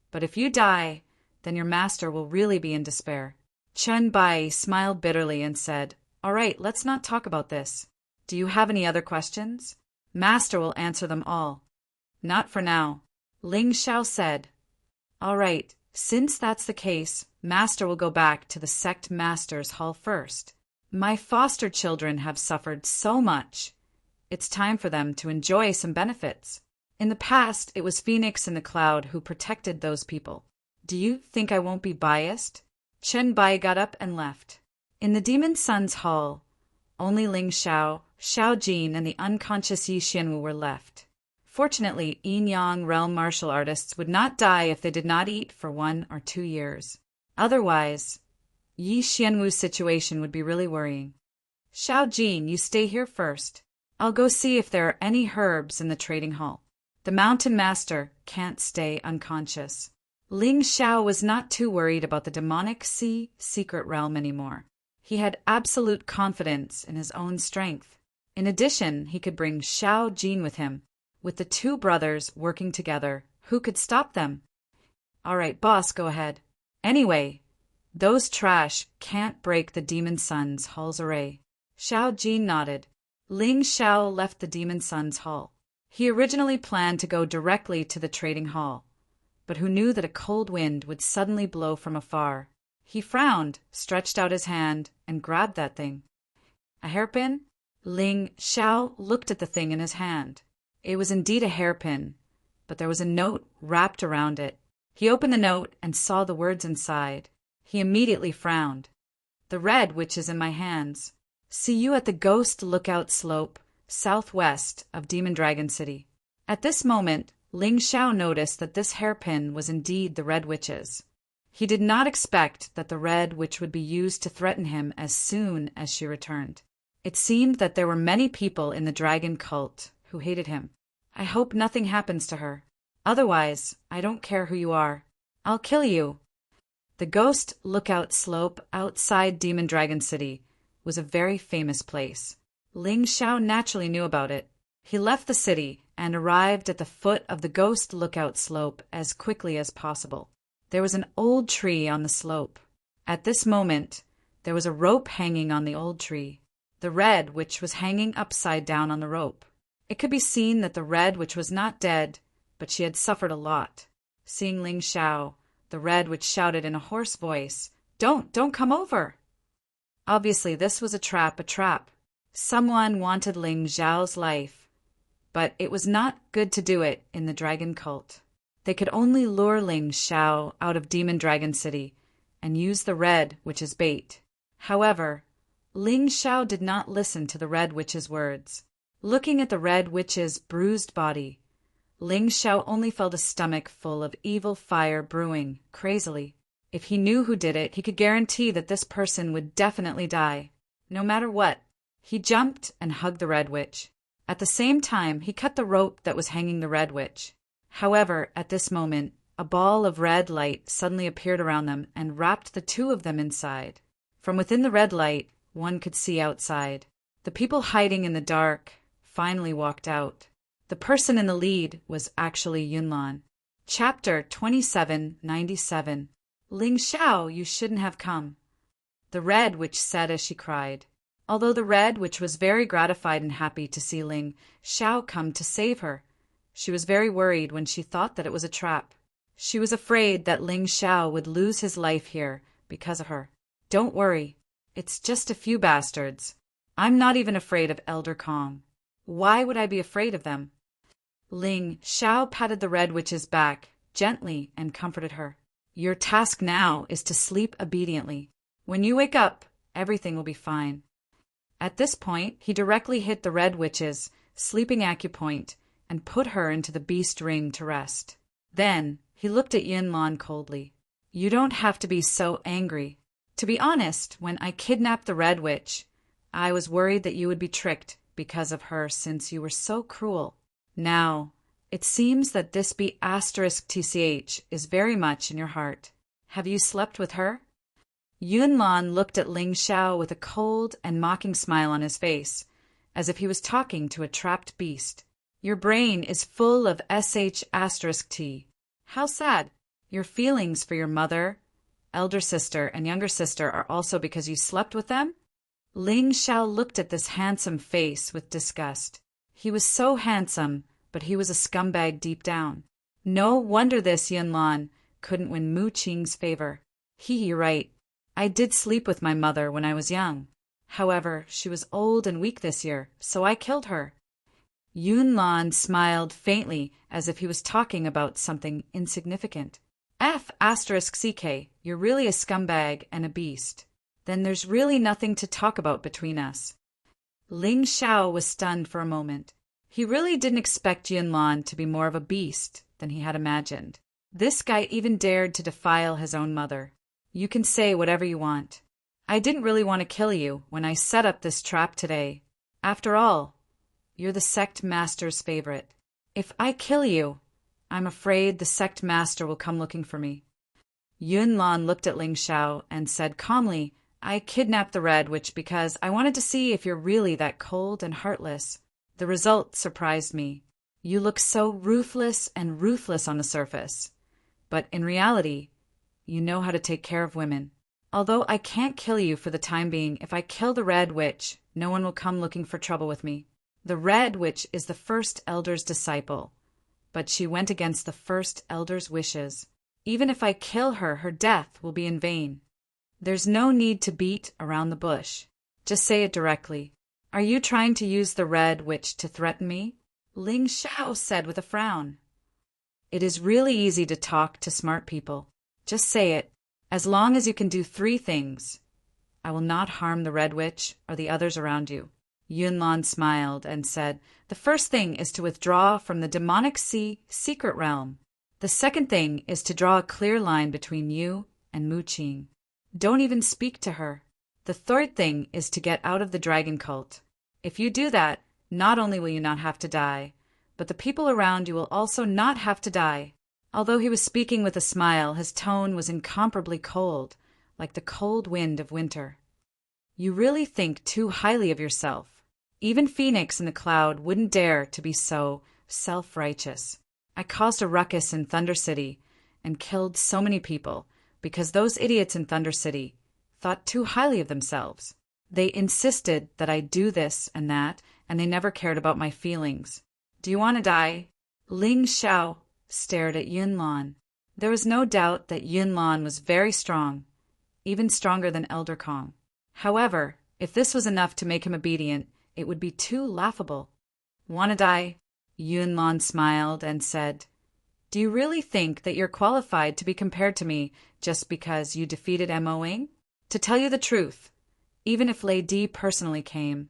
but if you die, then your master will really be in despair. Chen Bai smiled bitterly and said, "All right, let's not talk about this. Do you have any other questions? Master will answer them all." "Not for now," Ling Xiao said. "All right, since that's the case, Master will go back to the sect Master's Hall first. My foster children have suffered so much. It's time for them to enjoy some benefits. In the past, it was Phoenix in the Cloud who protected those people. Do you think I won't be biased?" Chen Bai got up and left. In the Demon Sun's hall, only Ling Xiao, Xiao Jin, and the unconscious Yi Xianwu were left. Fortunately, Yin Yang realm martial artists would not die if they did not eat for 1 or 2 years. Otherwise, Yi Xianwu's situation would be really worrying. "Xiao Jin, you stay here first. I'll go see if there are any herbs in the trading hall. The mountain master can't stay unconscious." Ling Xiao was not too worried about the demonic sea secret realm anymore. He had absolute confidence in his own strength. In addition, he could bring Xiao Jin with him. With the two brothers working together, who could stop them? "All right, boss, go ahead. Anyway, those trash can't break the Demon Sun's hall's array." Xiao Jin nodded. Ling Xiao left the Demon Sun's hall. He originally planned to go directly to the trading hall, but who knew that a cold wind would suddenly blow from afar. He frowned, stretched out his hand, and grabbed that thing. A hairpin? Ling Xiao looked at the thing in his hand. It was indeed a hairpin, but there was a note wrapped around it. He opened the note and saw the words inside. He immediately frowned. "The red which is in my hands. See you at the Ghost Lookout Slope, southwest of Demon Dragon City." At this moment, Ling Xiao noticed that this hairpin was indeed the Red Witch's. He did not expect that the Red Witch would be used to threaten him as soon as she returned. It seemed that there were many people in the dragon cult who hated him. "I hope nothing happens to her. Otherwise, I don't care who you are. I'll kill you." The Ghost Lookout Slope outside Demon Dragon City was a very famous place. Ling Xiao naturally knew about it. He left the city and arrived at the foot of the Ghost Lookout Slope as quickly as possible. There was an old tree on the slope. At this moment, there was a rope hanging on the old tree. The Red Witch was hanging upside down on the rope. It could be seen that the Red Witch was not dead, but she had suffered a lot. Seeing Ling Xiao, the Red Witch shouted in a hoarse voice, Don't come over!" Obviously, this was a trap. Someone wanted Ling Xiao's life, but it was not good to do it in the dragon cult. They could only lure Ling Xiao out of Demon Dragon City and use the Red Witch's bait. However, Ling Xiao did not listen to the Red Witch's words. Looking at the Red Witch's bruised body, Ling Xiao only felt a stomach full of evil fire brewing crazily. If he knew who did it, he could guarantee that this person would definitely die, no matter what. He jumped and hugged the Red Witch. At the same time, he cut the rope that was hanging the Red Witch. However, at this moment, a ball of red light suddenly appeared around them and wrapped the two of them inside. From within the red light, one could see outside. The people hiding in the dark finally walked out. The person in the lead was actually Yunlan. Chapter 2797. "Ling Xiao, you shouldn't have come," the Red Witch said as she cried. Although the Red Witch was very gratified and happy to see Ling Xiao come to save her, she was very worried when she thought that it was a trap. She was afraid that Ling Xiao would lose his life here because of her. "Don't worry. It's just a few bastards. I'm not even afraid of Elder Kong. Why would I be afraid of them?" Ling Xiao patted the Red Witch's back gently and comforted her. "Your task now is to sleep obediently. When you wake up, everything will be fine." At this point, he directly hit the Red Witch's sleeping acupoint and put her into the beast ring to rest. Then, he looked at Yunlan coldly. "You don't have to be so angry. To be honest, when I kidnapped the Red Witch, I was worried that you would be tricked because of her since you were so cruel. Now, it seems that this B*TCH is very much in your heart. Have you slept with her?" Yunlan looked at Ling Xiao with a cold and mocking smile on his face, as if he was talking to a trapped beast. "Your brain is full of SH*T. How sad. Your feelings for your mother elder sister and younger sister are also because you slept with them? Ling Xiao looked at this handsome face with disgust. He was so handsome, but he was a scumbag deep down. No wonder this Yunlan couldn't win Mu Qing's favor. You're right. I did sleep with my mother when I was young. However, she was old and weak this year, so I killed her. Yunlan smiled faintly as if he was talking about something insignificant. F***CK, you're really a scumbag and a beast. Then there's really nothing to talk about between us. Ling Xiao was stunned for a moment. He really didn't expect Yunlan to be more of a beast than he had imagined. This guy even dared to defile his own mother. You can say whatever you want. I didn't really want to kill you when I set up this trap today. After all, you're the sect master's favorite. If I kill you, I'm afraid the sect master will come looking for me. Yunlan looked at Ling Xiao and said calmly, I kidnapped the Red Witch because I wanted to see if you're really that cold and heartless. The result surprised me. You look so ruthless on the surface. But in reality, you know how to take care of women. Although I can't kill you for the time being, if I kill the Red Witch, no one will come looking for trouble with me. The Red Witch is the first elder's disciple, but she went against the first elder's wishes. Even if I kill her, her death will be in vain. There's no need to beat around the bush. Just say it directly. Are you trying to use the Red Witch to threaten me? Ling Xiao said with a frown. It is really easy to talk to smart people. Just say it. As long as you can do 3 things, I will not harm the Red Witch or the others around you. Yunlan smiled and said, the first thing is to withdraw from the demonic sea secret realm. The second thing is to draw a clear line between you and Mu Qing. Don't even speak to her. The third thing is to get out of the dragon cult. If you do that, not only will you not have to die, but the people around you will also not have to die. Although he was speaking with a smile, his tone was incomparably cold, like the cold wind of winter. You really think too highly of yourself. Even Phoenix in the cloud wouldn't dare to be so self-righteous. I caused a ruckus in Thunder City and killed so many people because those idiots in Thunder City thought too highly of themselves. They insisted that I do this and that, and they never cared about my feelings. Do you want to die? Ling Xiao stared at Yunlan. There was no doubt that Yunlan was very strong, even stronger than Elder Kong. However, if this was enough to make him obedient, it would be too laughable. Want to die? Yunlan smiled and said, do you really think that you're qualified to be compared to me just because you defeated Mo Ying? To tell you the truth, even if Lei Di personally came,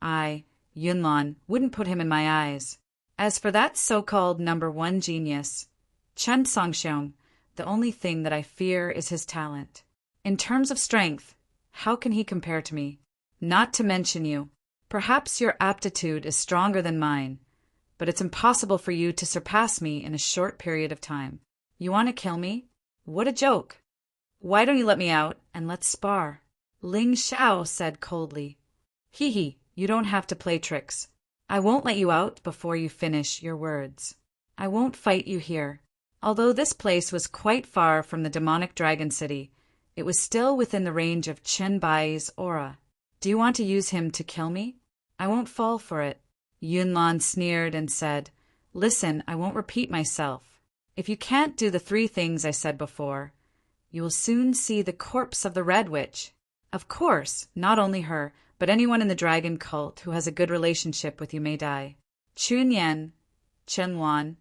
I, Yunlan, wouldn't put him in my eyes. As for that so-called number 1 genius, Chen Songxiong, the only thing that I fear is his talent. In terms of strength, how can he compare to me? Not to mention you. Perhaps your aptitude is stronger than mine, but it's impossible for you to surpass me in a short period of time. You want to kill me? What a joke. Why don't you let me out and let's spar? Ling Xiao said coldly. You don't have to play tricks. I won't let you out before you finish your words. I won't fight you here. Although this place was quite far from the demonic dragon city, it was still within the range of Chen Bai's aura. Do you want to use him to kill me? I won't fall for it. Yunlan sneered and said, listen, I won't repeat myself. If you can't do the 3 things I said before, you will soon see the corpse of the Red Witch. Of course, not only her, but anyone in the dragon cult who has a good relationship with you may die. Chun Yan, Chen Wan,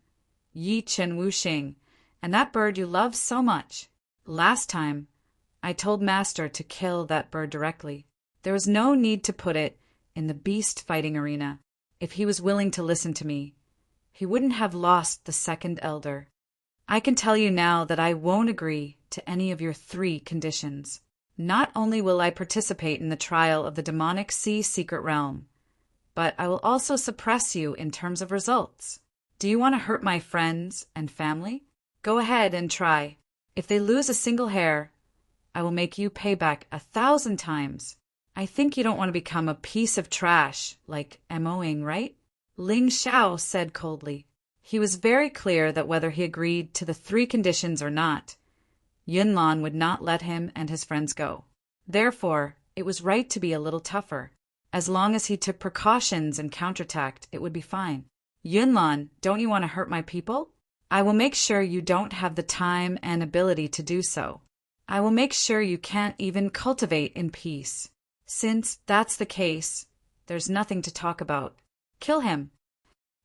Yi Chen Wuxing, and that bird you love so much. Last time, I told Master to kill that bird directly. There was no need to put it in the beast fighting arena. If he was willing to listen to me, he wouldn't have lost the second elder. I can tell you now that I won't agree to any of your 3 conditions. Not only will I participate in the trial of the demonic sea secret realm, but I will also suppress you in terms of results. Do you want to hurt my friends and family? Go ahead and try. If they lose a single hair, I will make you pay back 1,000 times. I think you don't want to become a piece of trash like Mo Ying, right? Ling Xiao said coldly. He was very clear that whether he agreed to the 3 conditions or not, Yunlan would not let him and his friends go. Therefore, it was right to be a little tougher. As long as he took precautions and counterattacked, it would be fine. Yunlan, don't you want to hurt my people? I will make sure you don't have the time and ability to do so. I will make sure you can't even cultivate in peace. Since that's the case, there's nothing to talk about. Kill him.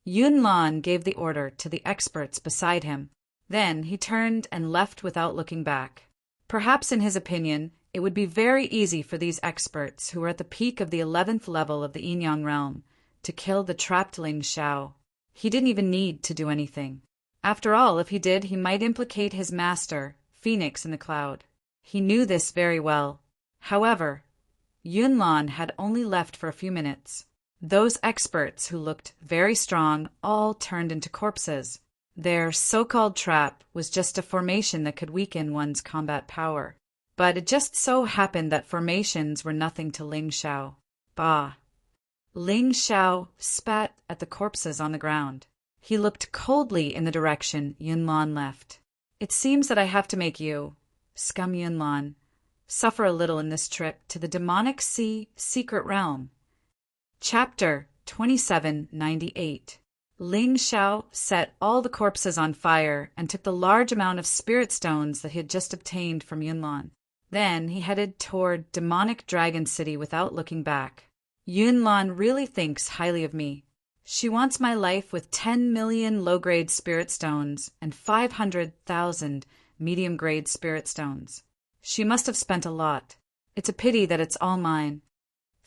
Yunlan gave the order to the experts beside him. Then he turned and left without looking back. Perhaps in his opinion, it would be very easy for these experts who were at the peak of the 11th level of the Yin-Yang realm to kill the trapped Ling Xiao. He didn't even need to do anything. After all, if he did, he might implicate his master, Phoenix, in the cloud. He knew this very well. However, Yunlan had only left for a few minutes. Those experts who looked very strong all turned into corpses. Their so-called trap was just a formation that could weaken one's combat power. But it just so happened that formations were nothing to Ling Xiao. Bah! Ling Xiao spat at the corpses on the ground. He looked coldly in the direction Yunlan left. It seems that I have to make you, scum Yunlan, suffer a little in this trip to the demonic sea secret realm. Chapter 2798. Ling Xiao set all the corpses on fire and took the large amount of spirit stones that he had just obtained from Yunlan. Then he headed toward demonic dragon city without looking back. Yunlan really thinks highly of me. She wants my life with 10 million low-grade spirit stones and 500,000 medium-grade spirit stones. She must have spent a lot. It's a pity that it's all mine.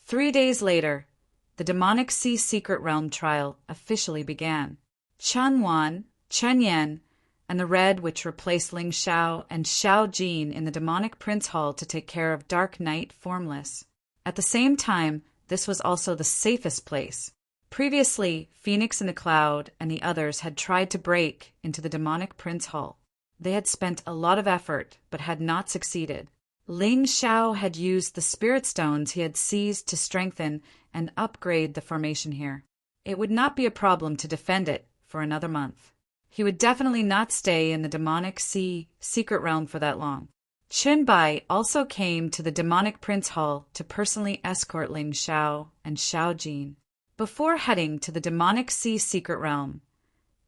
3 days later, the demonic sea secret realm trial officially began. Chen Wan, Chen Yan, and the Red Witch replaced Ling Xiao and Xiao Jin in the demonic prince hall to take care of Dark Knight Formless. At the same time, this was also the safest place. Previously, Phoenix in the Cloud and the others had tried to break into the demonic prince hall. They had spent a lot of effort, but had not succeeded. Ling Xiao had used the spirit stones he had seized to strengthen and upgrade the formation here. It would not be a problem to defend it for another month. He would definitely not stay in the demonic sea secret realm for that long. Qin Bai also came to the demonic prince hall to personally escort Ling Xiao and Xiao Jin. Before heading to the demonic sea secret realm,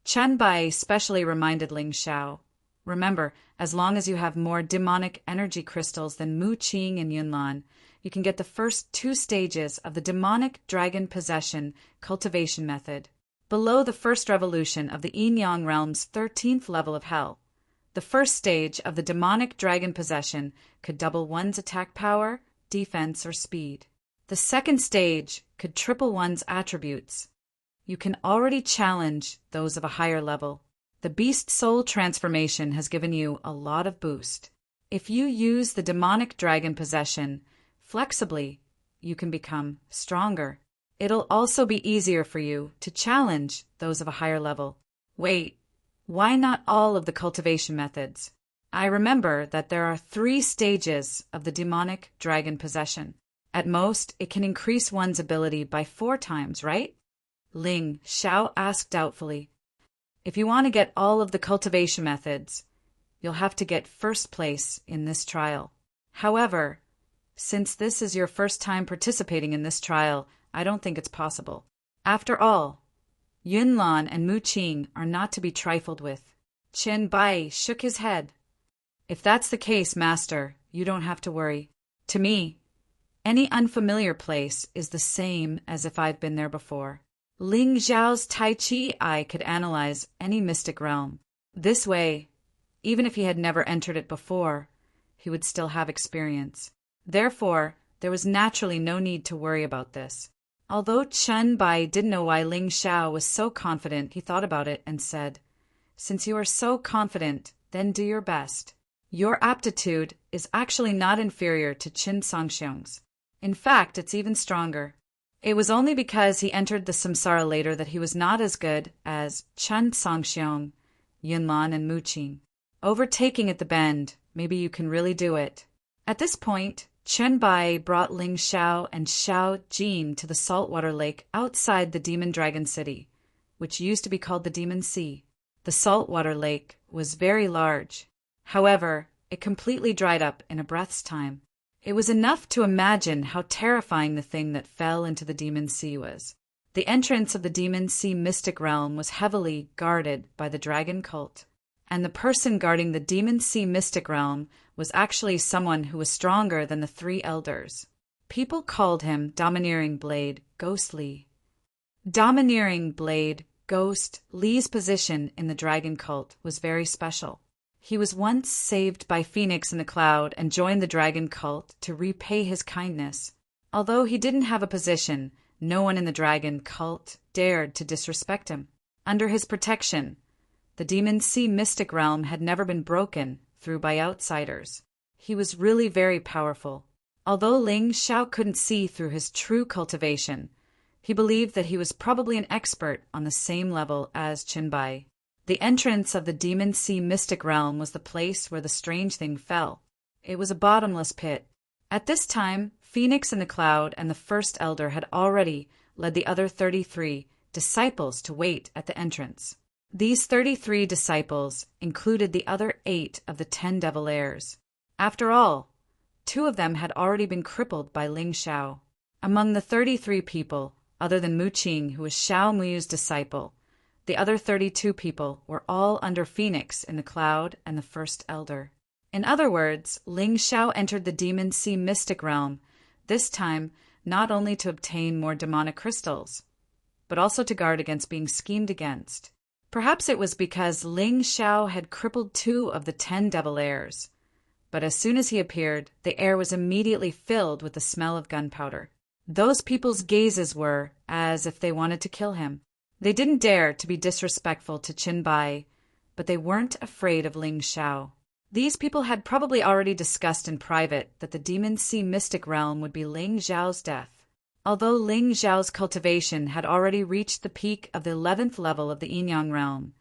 Chen Bai specially reminded Ling Xiao, remember, as long as you have more demonic energy crystals than Mu Qing and Yunlan, you can get the first 2 stages of the demonic dragon possession cultivation method. Below the first revolution of the Yin-Yang realm's 13th level of hell, the first stage of the demonic dragon possession could double one's attack power, defense, or speed. The second stage could triple one's attributes. You can already challenge those of a higher level. The beast soul transformation has given you a lot of boost. If you use the demonic dragon possession flexibly, you can become stronger. It'll also be easier for you to challenge those of a higher level. Wait, why not all of the cultivation methods? I remember that there are 3 stages of the demonic dragon possession. At most, it can increase one's ability by 4 times, right? Ling Xiao asked doubtfully. If you want to get all of the cultivation methods, you'll have to get first place in this trial. However, since this is your first time participating in this trial, I don't think it's possible. After all, Yunlan and Mu Qing are not to be trifled with. Qin Bai shook his head. If that's the case, Master, you don't have to worry. To me, any unfamiliar place is the same as if I've been there before. Ling Xiao's Tai Chi eye could analyze any mystic realm. This way, even if he had never entered it before, he would still have experience. Therefore, there was naturally no need to worry about this. Although Chen Bai didn't know why Ling Xiao was so confident, he thought about it and said, "Since you are so confident, then do your best. Your aptitude is actually not inferior to Qin Songxiong's. In fact, it's even stronger." It was only because he entered the samsara later that he was not as good as Chen Songxiong, Yunlan, and Mu Qing. Overtaking at the bend, maybe you can really do it. At this point, Chen Bai brought Ling Xiao and Xiao Jin to the saltwater lake outside the Demon Dragon City, which used to be called the Demon Sea. The saltwater lake was very large. However, It completely dried up in a breath's time. It was enough to imagine how terrifying the thing that fell into the demon sea was. The entrance of the demon sea mystic realm was heavily guarded by the dragon cult, and the person guarding the demon sea mystic realm was actually someone who was stronger than the three elders. People called him Domineering Blade Ghost Lee. Domineering Blade Ghost Lee's position in the dragon cult was very special. He was once saved by Phoenix in the Cloud and joined the dragon cult to repay his kindness. Although he didn't have a position, no one in the dragon cult dared to disrespect him. Under his protection, the demon sea mystic realm had never been broken through by outsiders. He was really very powerful. Although Ling Xiao couldn't see through his true cultivation, he believed that he was probably an expert on the same level as Qinbai. The entrance of the demon sea mystic realm was the place where the strange thing fell. It was a bottomless pit. At this time, Phoenix in the Cloud and the First Elder had already led the other 33 disciples to wait at the entrance. These 33 disciples included the other 8 of the 10 devil heirs. After all, 2 of them had already been crippled by Ling Xiao. Among the 33 people, other than Mu Qing, who was Xiao Mu's disciple, the other 32 people were all under Phoenix in the Cloud and the First Elder. In other words, Ling Xiao entered the demon sea mystic realm, this time not only to obtain more demonic crystals, but also to guard against being schemed against. Perhaps it was because Ling Xiao had crippled 2 of the 10 devil heirs, but as soon as he appeared, the air was immediately filled with the smell of gunpowder. Those people's gazes were as if they wanted to kill him. They didn't dare to be disrespectful to Qinbai, but they weren't afraid of Ling Xiao. These people had probably already discussed in private that the demon sea mystic realm would be Ling Xiao's death. Although Ling Xiao's cultivation had already reached the peak of the 11th level of the Yin-Yang realm,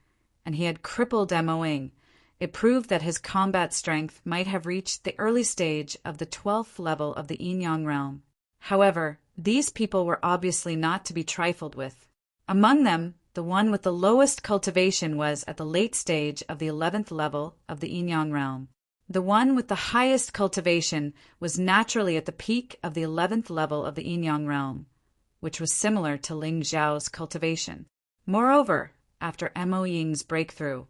and he had crippled Mo-Ying, it proved that his combat strength might have reached the early stage of the 12th level of the Yin-Yang realm. However, these people were obviously not to be trifled with. Among them, the one with the lowest cultivation was at the late stage of the 11th level of the Yin-Yang realm. The one with the highest cultivation was naturally at the peak of the 11th level of the Yin-Yang realm, which was similar to Ling Xiao's cultivation. Moreover, after Mo-Ying's breakthrough,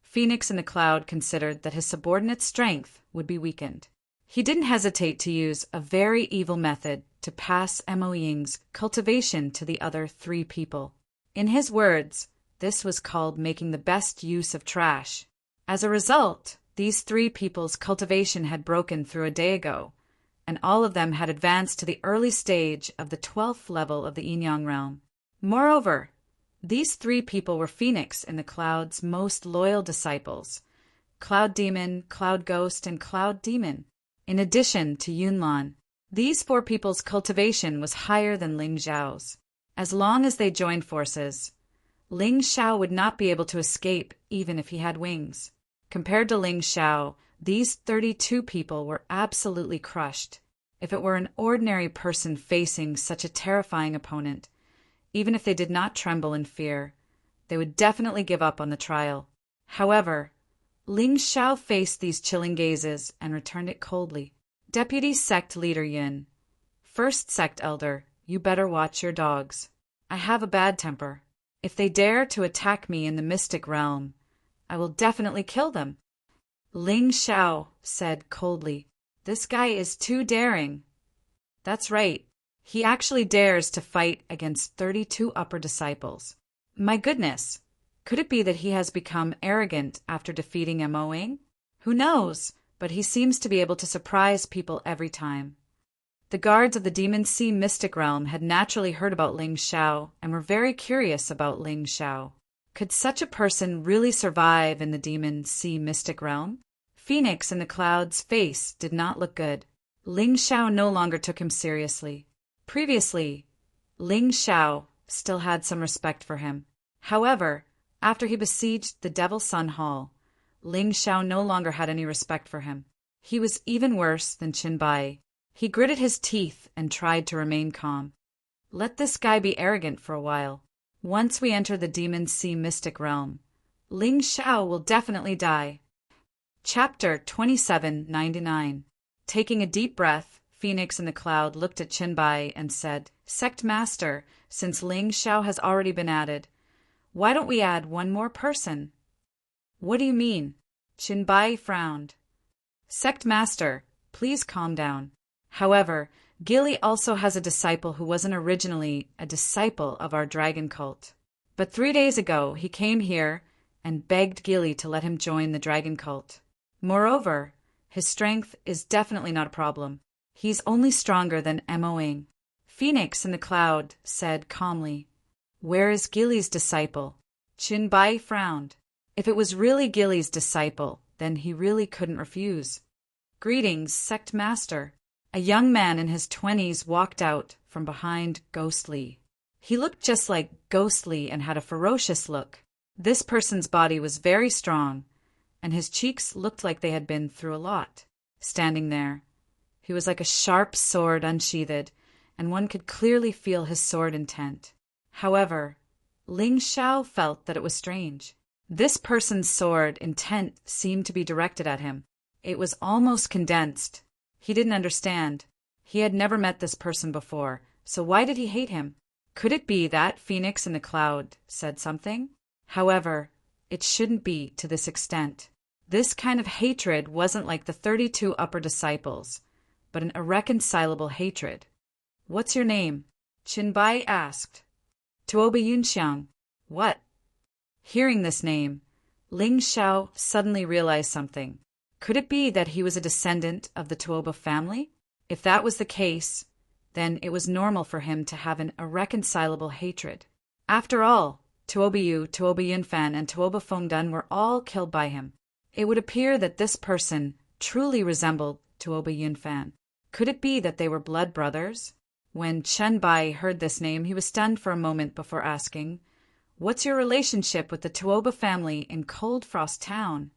Phoenix in the Cloud considered that his subordinate's strength would be weakened. He didn't hesitate to use a very evil method to pass Mo-Ying's cultivation to the other 3 people. In his words, this was called making the best use of trash. As a result, these 3 people's cultivation had broken through a day ago, and all of them had advanced to the early stage of the 12th level of the Yin-Yang realm. Moreover, these 3 people were Phoenix in the Cloud's most loyal disciples, Cloud Demon, Cloud Ghost, and Cloud Demon. In addition to Yunlan, these 4 people's cultivation was higher than Ling Xiao's. As long as they joined forces, Ling Xiao would not be able to escape even if he had wings. Compared to Ling Xiao, these 32 people were absolutely crushed. If it were an ordinary person facing such a terrifying opponent, even if they did not tremble in fear, they would definitely give up on the trial. However, Ling Xiao faced these chilling gazes and returned it coldly. Deputy Sect Leader Yin. First Sect Elder, you better watch your dogs. I have a bad temper. If they dare to attack me in the mystic realm, I will definitely kill them. Ling Xiao said coldly, this guy is too daring. That's right. He actually dares to fight against 32 upper disciples. My goodness, could it be that he has become arrogant after defeating Mo-Ying? Who knows, but he seems to be able to surprise people every time. The guards of the Demon Sea Mystic Realm had naturally heard about Ling Xiao and were very curious about Ling Xiao. Could such a person really survive in the Demon Sea Mystic Realm? Phoenix in the Cloud's face did not look good. Ling Xiao no longer took him seriously. Previously, Ling Xiao still had some respect for him. However, after he besieged the Devil Sun Hall, Ling Xiao no longer had any respect for him. He was even worse than Qinbai. He gritted his teeth and tried to remain calm. Let this guy be arrogant for a while. Once we enter the Demon Sea Mystic Realm, Ling Xiao will definitely die. Chapter 2799. Taking a deep breath, Phoenix in the Cloud looked at Qinbai and said, Sect Master, since Ling Xiao has already been added, why don't we add one more person? What do you mean? Qinbai frowned. Sect Master, please calm down. However, Gili also has a disciple who wasn't originally a disciple of our dragon cult. But 3 days ago he came here and begged Gili to let him join the dragon cult. Moreover, his strength is definitely not a problem. He's only stronger than Moing. Phoenix in the Cloud said calmly, Where is Gili's disciple? Qinbai frowned. If it was really Gili's disciple, then he really couldn't refuse. Greetings, Sect Master. A young man in his 20s walked out from behind Ghostly. He looked just like Ghostly and had a ferocious look. This person's body was very strong, and his cheeks looked like they had been through a lot. Standing there, he was like a sharp sword unsheathed, and one could clearly feel his sword intent. However, Ling Xiao felt that it was strange. This person's sword intent seemed to be directed at him. It was almost condensed. He didn't understand. He had never met this person before, so why did he hate him? Could it be that Phoenix in the Cloud said something? However, it shouldn't be to this extent. This kind of hatred wasn't like the 32 upper disciples, but an irreconcilable hatred. What's your name? Qinbai asked. Tuoba Yunxiang. What? Hearing this name, Ling Xiao suddenly realized something. Could it be that he was a descendant of the Tuoba family? If that was the case, then it was normal for him to have an irreconcilable hatred. After all, Tuoba Yu, Tuoba Yunfan, and Tuoba Fengdun were all killed by him. It would appear that this person truly resembled Tuoba Yunfan. Could it be that they were blood brothers? When Chen Bai heard this name, he was stunned for a moment before asking, What's your relationship with the Tuoba family in Cold Frost Town?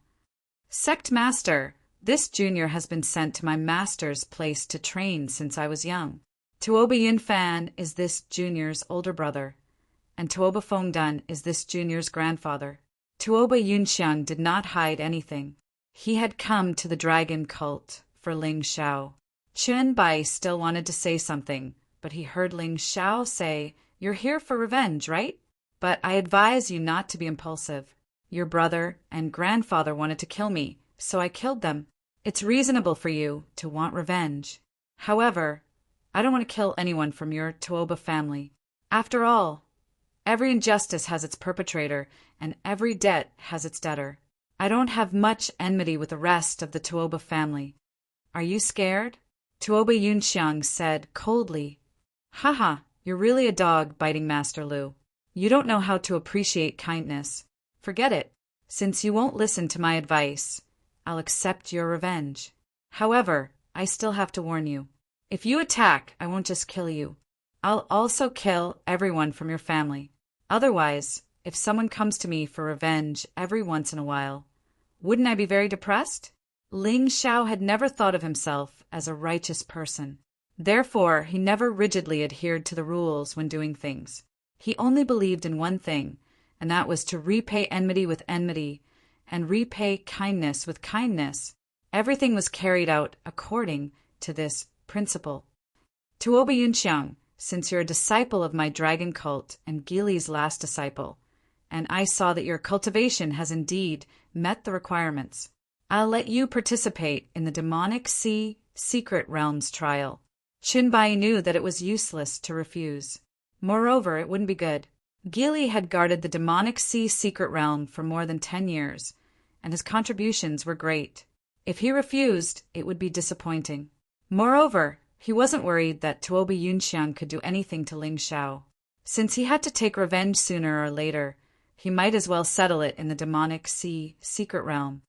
Sect Master, this junior has been sent to my master's place to train since I was young. Tuoba Yunfan is this junior's older brother, and Tuoba Fengdun is this junior's grandfather. Tuoba Yunxiang did not hide anything. He had come to the dragon cult for Ling Xiao. Chen Bai still wanted to say something, but he heard Ling Xiao say, You're here for revenge, right? But I advise you not to be impulsive. Your brother and grandfather wanted to kill me, so I killed them. It's reasonable for you to want revenge. However, I don't want to kill anyone from your Tuoba family. After all, every injustice has its perpetrator, and every debt has its debtor. I don't have much enmity with the rest of the Tuoba family. Are you scared? Tuoba Yunxiang said coldly. Haha, you're really a dog, biting Master Lu. You don't know how to appreciate kindness. Forget it. Since you won't listen to my advice, I'll accept your revenge. However, I still have to warn you. If you attack, I won't just kill you. I'll also kill everyone from your family. Otherwise, if someone comes to me for revenge every once in a while, wouldn't I be very depressed? Ling Xiao had never thought of himself as a righteous person. Therefore, he never rigidly adhered to the rules when doing things. He only believed in one thing, and that was to repay enmity with enmity and repay kindness with kindness. Everything was carried out according to this principle. Tuoba Yunxiang, since you're a disciple of my dragon cult and Gili's last disciple, and I saw that your cultivation has indeed met the requirements, I'll let you participate in the demonic sea secret realms trial. Qinbai knew that it was useless to refuse. Moreover, it wouldn't be good. Gili had guarded the demonic sea secret realm for more than 10 years, and his contributions were great. If he refused, it would be disappointing. Moreover, he wasn't worried that Tuoba Yunxiang could do anything to Ling Xiao. Since he had to take revenge sooner or later, he might as well settle it in the demonic sea secret realm.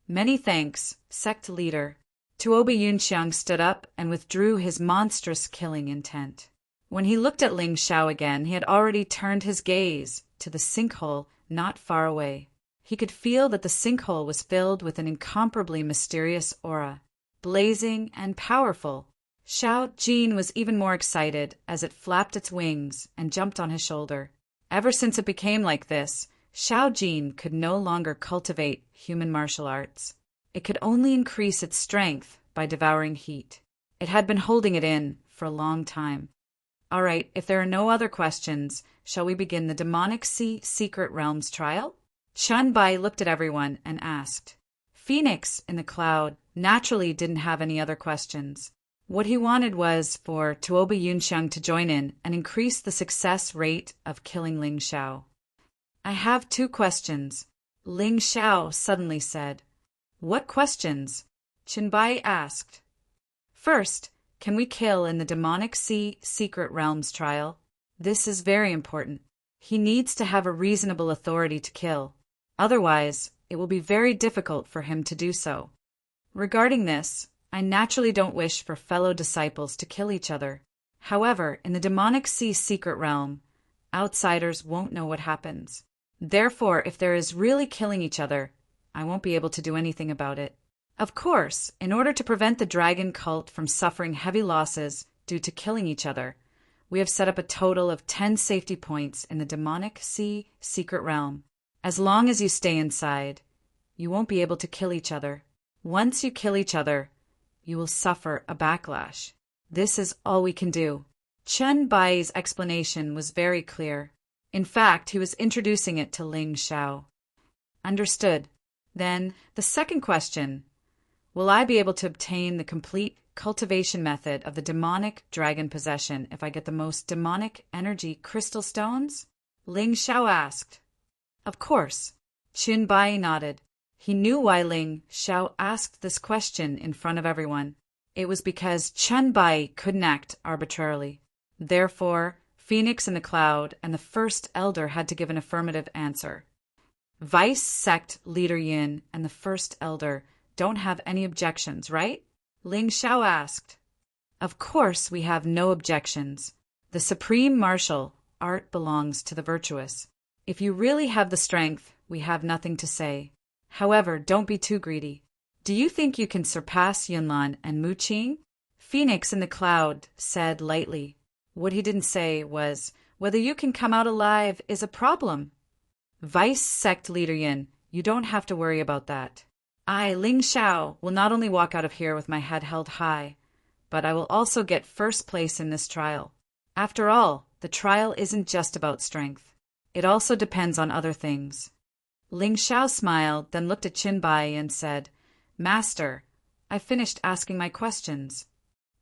Many thanks, sect leader. Tuoba Yunxiang stood up and withdrew his monstrous killing intent. When he looked at Ling Xiao again, he had already turned his gaze to the sinkhole not far away. He could feel that the sinkhole was filled with an incomparably mysterious aura, blazing and powerful. Xiao Jin was even more excited as it flapped its wings and jumped on his shoulder. Ever since it became like this, Xiao Jin could no longer cultivate human martial arts. It could only increase its strength by devouring heat. It had been holding it in for a long time. All right, if there are no other questions, shall we begin the Demonic Sea Secret Realms trial? Chun Bai looked at everyone and asked. Phoenix in the cloud naturally didn't have any other questions. What he wanted was for Tuoba Yunxiang to join in and increase the success rate of killing Ling Xiao. I have 2 questions, Ling Xiao suddenly said. What questions? Chun Bai asked. First, can we kill in the Demonic Sea Secret Realms trial? This is very important. He needs to have a reasonable authority to kill. Otherwise, it will be very difficult for him to do so. Regarding this, I naturally don't wish for fellow disciples to kill each other. However, in the Demonic Sea Secret Realm, outsiders won't know what happens. Therefore, if there is really killing each other, I won't be able to do anything about it. Of course, in order to prevent the dragon cult from suffering heavy losses due to killing each other, we have set up a total of 10 safety points in the Demonic Sea Secret Realm. As long as you stay inside, you won't be able to kill each other. Once you kill each other, you will suffer a backlash. This is all we can do. Chun Bai's explanation was very clear. In fact, he was introducing it to Ling Xiao. Understood. Then, the second question. Will I be able to obtain the complete cultivation method of the demonic dragon possession if I get the most demonic energy crystal stones? Ling Xiao asked. Of course. Chun Bai nodded. He knew why Ling Xiao asked this question in front of everyone. It was because Chun Bai couldn't act arbitrarily. Therefore, Phoenix in the Cloud and the First Elder had to give an affirmative answer. Vice Sect Leader Yin and the First Elder don't have any objections, right? Ling Xiao asked. Of course we have no objections. The supreme martial art belongs to the virtuous. If you really have the strength, we have nothing to say. However, don't be too greedy. Do you think you can surpass Yunlan and Mu Qing? Phoenix in the Cloud said lightly. What he didn't say was, whether you can come out alive is a problem. Vice Sect Leader Yin, you don't have to worry about that. I, Ling Xiao, will not only walk out of here with my head held high, but I will also get first place in this trial. After all, the trial isn't just about strength. It also depends on other things. Ling Xiao smiled, then looked at Chun Bai and said, Master, I finished asking my questions.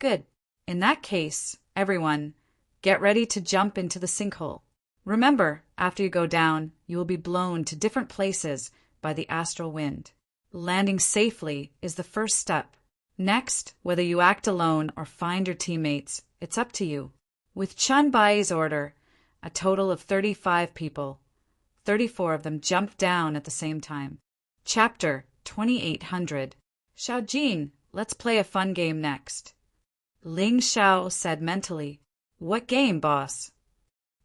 Good. In that case, everyone, get ready to jump into the sinkhole. Remember, after you go down, you will be blown to different places by the astral wind. Landing safely is the first step. Next, whether you act alone or find your teammates, it's up to you. With Chun Bai's order, a total of 35 people, 34 of them jumped down at the same time. Chapter 2800. Xiao Jin, let's play a fun game next. Ling Xiao said mentally. What game, boss?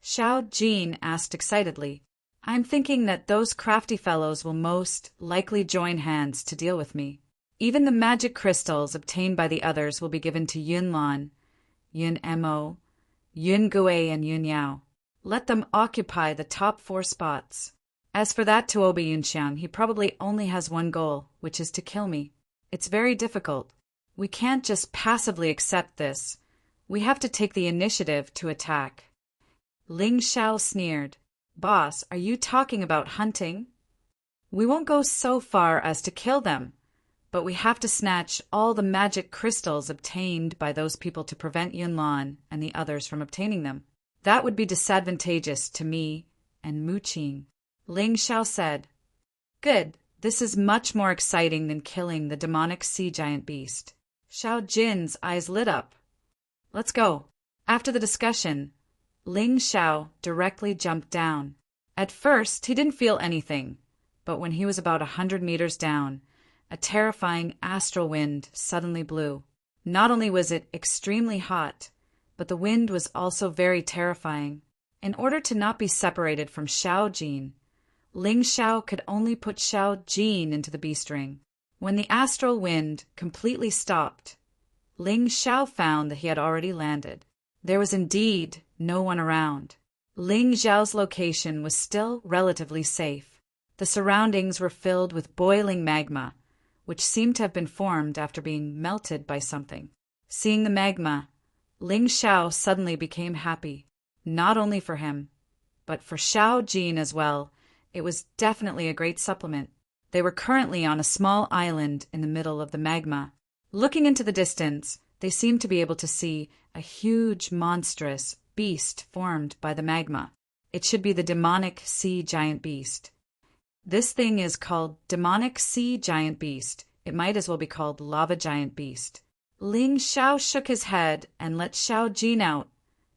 Xiao Jin asked excitedly. I'm thinking that those crafty fellows will most likely join hands to deal with me. Even the magic crystals obtained by the others will be given to Yunlan, Yun Mo, Yun Gui, and Yun Yao. Let them occupy the top 4 spots. As for that Tuoba Yunxiang, he probably only has one goal, which is to kill me. It's very difficult. We can't just passively accept this. We have to take the initiative to attack. Ling Xiao sneered. Boss, are you talking about hunting? We won't go so far as to kill them, but we have to snatch all the magic crystals obtained by those people to prevent Yunlan and the others from obtaining them. That would be disadvantageous to me and Mu Qing. Ling Xiao said. Good, this is much more exciting than killing the demonic sea giant beast. Xiao Jin's eyes lit up. Let's go. After the discussion, Ling Xiao directly jumped down. At first, he didn't feel anything, but when he was about 100 meters down, a terrifying astral wind suddenly blew. Not only was it extremely hot, but the wind was also very terrifying. In order to not be separated from Xiao Jin, Ling Xiao could only put Xiao Jin into the beast ring. When the astral wind completely stopped, Ling Xiao found that he had already landed. There was indeed no one around. Ling Xiao's location was still relatively safe. The surroundings were filled with boiling magma, which seemed to have been formed after being melted by something. Seeing the magma, Ling Xiao suddenly became happy, not only for him, but for Xiao Jin as well. It was definitely a great supplement. They were currently on a small island in the middle of the magma. Looking into the distance, they seemed to be able to see a huge, monstrous beast formed by the magma. It should be the demonic sea giant beast. This thing is called demonic sea giant beast. It might as well be called lava giant beast. Ling Xiao shook his head and let Xiao Jin out,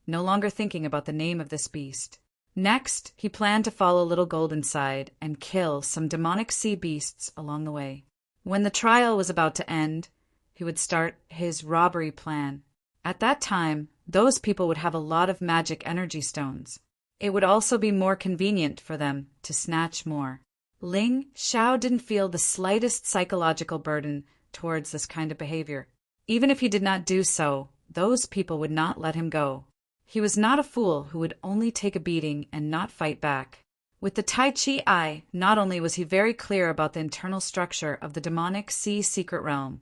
no longer thinking about the name of this beast. Next, he planned to follow Little Gold inside and kill some demonic sea beasts along the way. When the trial was about to end, he would start his robbery plan. At that time, those people would have a lot of magic energy stones. It would also be more convenient for them to snatch more. Ling Xiao didn't feel the slightest psychological burden towards this kind of behavior. Even if he did not do so, those people would not let him go. He was not a fool who would only take a beating and not fight back. With the Tai Chi eye, not only was he very clear about the internal structure of the demonic sea secret realm,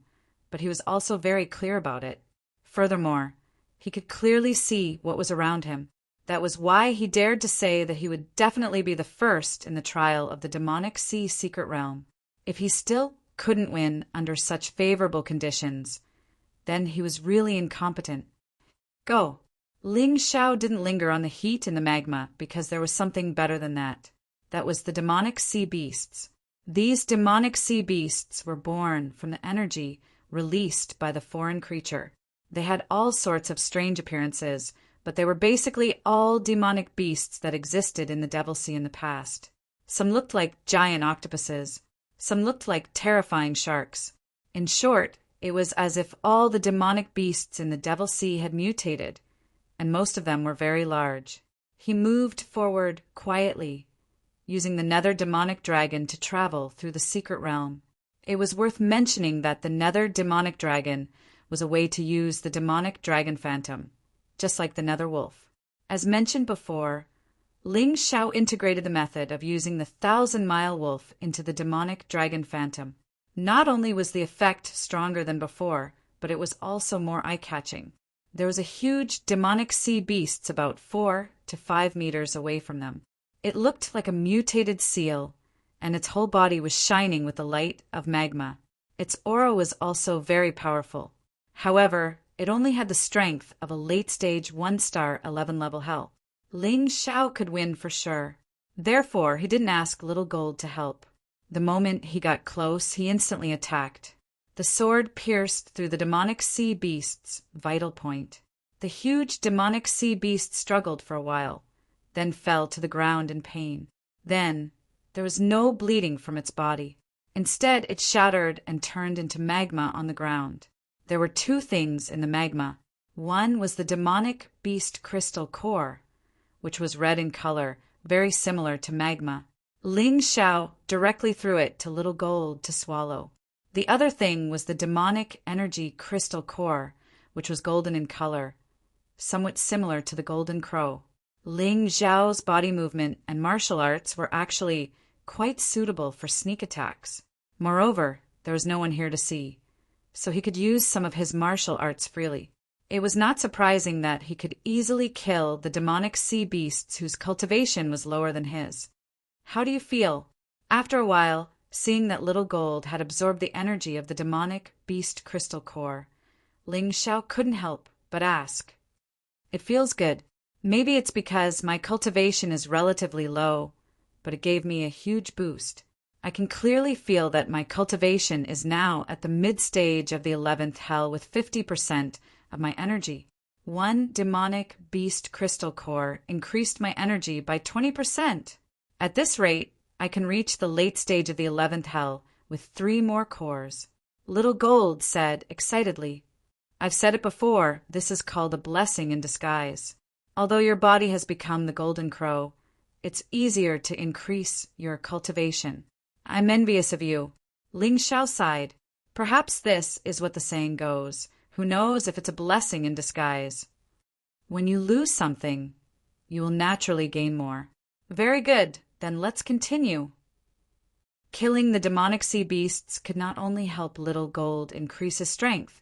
but he was also very clear about it. Furthermore, he could clearly see what was around him. That was why he dared to say that he would definitely be the first in the trial of the demonic sea secret realm. If he still couldn't win under such favorable conditions, then he was really incompetent. Go! Ling Xiao didn't linger on the heat in the magma because there was something better than that. That was the demonic sea beasts. These demonic sea beasts were born from the energy released by the foreign creature. They had all sorts of strange appearances, but they were basically all demonic beasts that existed in the Devil Sea in the past. Some looked like giant octopuses. Some looked like terrifying sharks. In short, it was as if all the demonic beasts in the Devil Sea had mutated, and most of them were very large. He moved forward quietly, using the nether demonic dragon to travel through the secret realm. It was worth mentioning that the nether demonic dragon was a way to use the demonic dragon phantom, just like the nether wolf. As mentioned before, Ling Xiao integrated the method of using the 1,000-mile wolf into the demonic dragon phantom. Not only was the effect stronger than before, but it was also more eye-catching. There was a huge demonic sea beast about 4 to 5 meters away from them. It looked like a mutated seal, and its whole body was shining with the light of magma. Its aura was also very powerful. However, it only had the strength of a late-stage 1-star 11-level hell. Ling Xiao could win for sure. Therefore, he didn't ask Little Gold to help. The moment he got close, he instantly attacked. The sword pierced through the demonic sea beast's vital point. The huge demonic sea beast struggled for a while, then fell to the ground in pain. Then, there was no bleeding from its body. Instead, it shattered and turned into magma on the ground. There were 2 things in the magma. One was the demonic beast crystal core, which was red in color, very similar to magma. Ling Xiao directly threw it to Little Gold to swallow. The other thing was the demonic energy crystal core, which was golden in color, somewhat similar to the golden crow. Ling Xiao's body movement and martial arts were actually quite suitable for sneak attacks. Moreover, there was no one here to see, so he could use some of his martial arts freely. It was not surprising that he could easily kill the demonic sea beasts whose cultivation was lower than his. How do you feel? After a while, seeing that Little Gold had absorbed the energy of the demonic beast crystal core, Ling Xiao couldn't help but ask. It feels good. Maybe it's because my cultivation is relatively low, but it gave me a huge boost. I can clearly feel that my cultivation is now at the mid-stage of the 11th hell with 50% of my energy. One demonic beast crystal core increased my energy by 20%. At this rate, I can reach the late stage of the 11th hell with 3 more cores. Little Gold said excitedly, I've said it before, this is called a blessing in disguise. Although your body has become the golden crow, it's easier to increase your cultivation. I'm envious of you. Ling Xiao sighed. Perhaps this is what the saying goes. Who knows if it's a blessing in disguise? When you lose something, you will naturally gain more. Very good. Then let's continue. Killing the demonic sea beasts could not only help Little Gold increase his strength,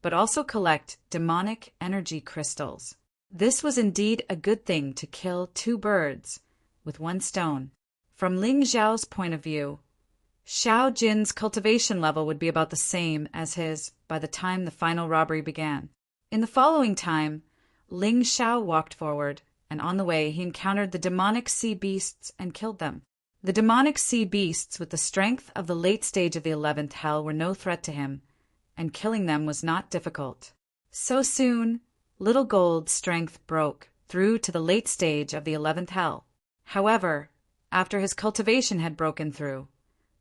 but also collect demonic energy crystals. This was indeed a good thing to kill two birds with one stone. From Ling Xiao's point of view, Xiao Jin's cultivation level would be about the same as his by the time the final robbery began. In the following time, Ling Xiao walked forward, and on the way he encountered the demonic sea beasts and killed them. The demonic sea beasts with the strength of the late stage of the 11th hell were no threat to him, and killing them was not difficult. So soon, Little Gold's strength broke through to the late stage of the 11th hell. However, after his cultivation had broken through,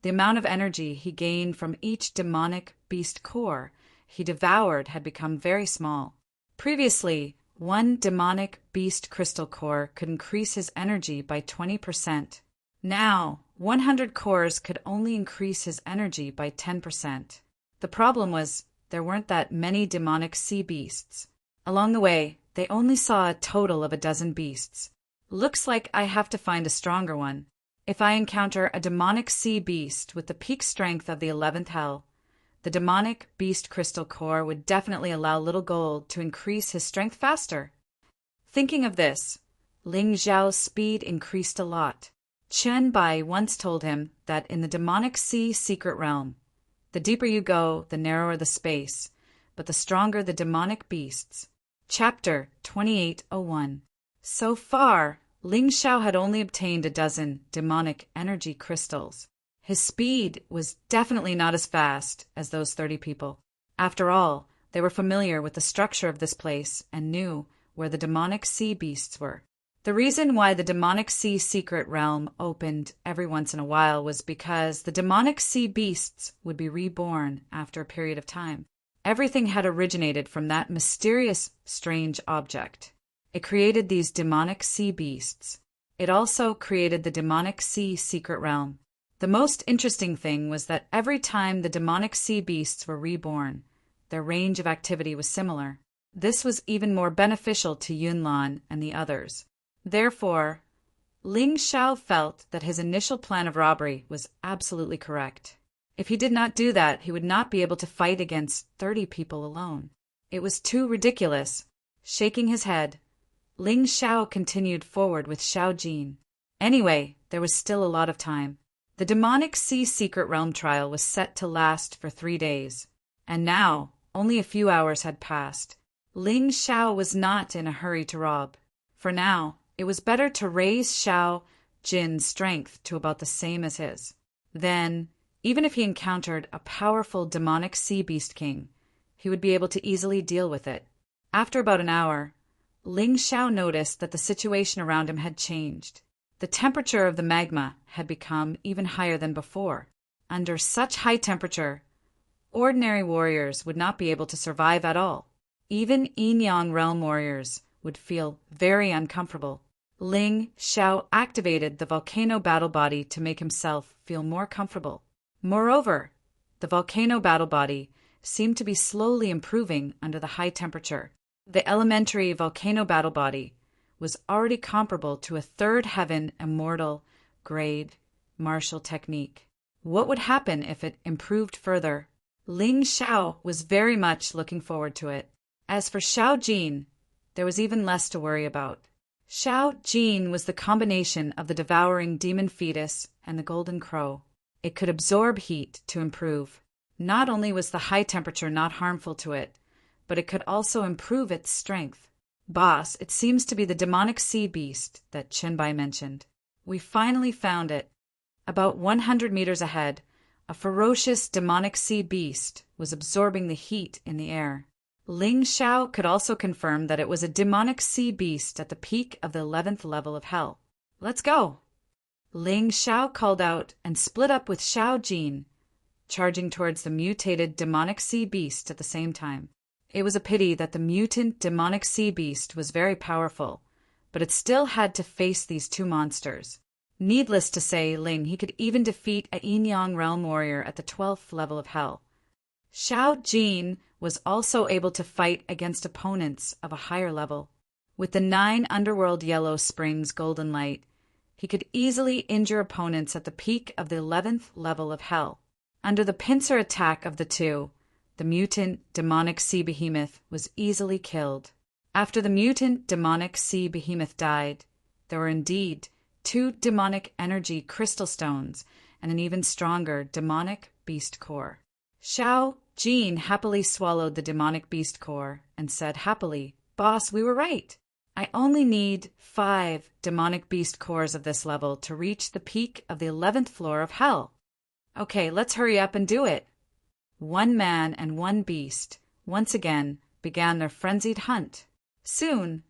the amount of energy he gained from each demonic beast core he devoured had become very small. Previously, one demonic beast crystal core could increase his energy by 20%. Now, 100 cores could only increase his energy by 10%. The problem was there weren't that many demonic sea beasts. Along the way, they only saw a total of 12 beasts. Looks like I have to find a stronger one. If I encounter a demonic sea beast with the peak strength of the 11th hell, the demonic beast crystal core would definitely allow Little Gold to increase his strength faster. Thinking of this, Ling Xiao's speed increased a lot. Chen Bai once told him that in the demonic sea secret realm, the deeper you go, the narrower the space, but the stronger the demonic beasts. Chapter 2801. So far, Ling Xiao had only obtained 12 demonic energy crystals. His speed was definitely not as fast as those 30 people. After all, they were familiar with the structure of this place and knew where the demonic sea beasts were. The reason why the demonic sea secret realm opened every once in a while was because the demonic sea beasts would be reborn after a period of time. Everything had originated from that mysterious, strange object. It created these demonic sea beasts. It also created the demonic sea secret realm. The most interesting thing was that every time the demonic sea beasts were reborn, their range of activity was similar. This was even more beneficial to Yunlan and the others. Therefore, Ling Xiao felt that his initial plan of robbery was absolutely correct. If he did not do that, he would not be able to fight against 30 people alone. It was too ridiculous. Shaking his head, Ling Xiao continued forward with Xiao Jin. Anyway, there was still a lot of time. The demonic sea secret realm trial was set to last for 3 days, and now only a few hours had passed. Ling Xiao was not in a hurry to rob. For now, it was better to raise Xiao Jin's strength to about the same as his. Then, even if he encountered a powerful demonic sea beast king, he would be able to easily deal with it. After about an hour, Ling Xiao noticed that the situation around him had changed. The temperature of the magma had become even higher than before. Under such high temperature, ordinary warriors would not be able to survive at all. Even Yin-Yang realm warriors would feel very uncomfortable. Ling Xiao activated the volcano battle body to make himself feel more comfortable. Moreover, the volcano battle body seemed to be slowly improving under the high temperature. The elementary volcano battle body was already comparable to a third heaven immortal grade martial technique. What would happen if it improved further? Ling Xiao was very much looking forward to it. As for Xiao Jin, there was even less to worry about. Xiao Jin was the combination of the devouring demon fetus and the golden crow. It could absorb heat to improve. Not only was the high temperature not harmful to it, but it could also improve its strength. Boss, it seems to be the demonic sea beast that Chenbai mentioned. We finally found it. About 100 meters ahead, a ferocious demonic sea beast was absorbing the heat in the air. Ling Xiao could also confirm that it was a demonic sea beast at the peak of the 11th level of hell. Let's go! Ling Xiao called out and split up with Xiao Jin, charging towards the mutated demonic sea beast at the same time. It was a pity that the mutant demonic sea beast was very powerful, but it still had to face these two monsters. Needless to say, he could even defeat a Yin-Yang realm warrior at the 12th level of hell. Xiao Jin was also able to fight against opponents of a higher level. With the 9 underworld yellow springs golden light, He could easily injure opponents at the peak of the 11th level of hell. Under the pincer attack of the two, the mutant demonic sea behemoth was easily killed. After the mutant demonic sea behemoth died, there were indeed 2 demonic energy crystal stones and an even stronger demonic beast core. Xiao Jin happily swallowed the demonic beast core and said happily, "Boss, we were right. I only need 5 demonic beast cores of this level to reach the peak of the 11th floor of hell. Okay, let's hurry up and do it." One man and one beast once again began their frenzied hunt. Soon,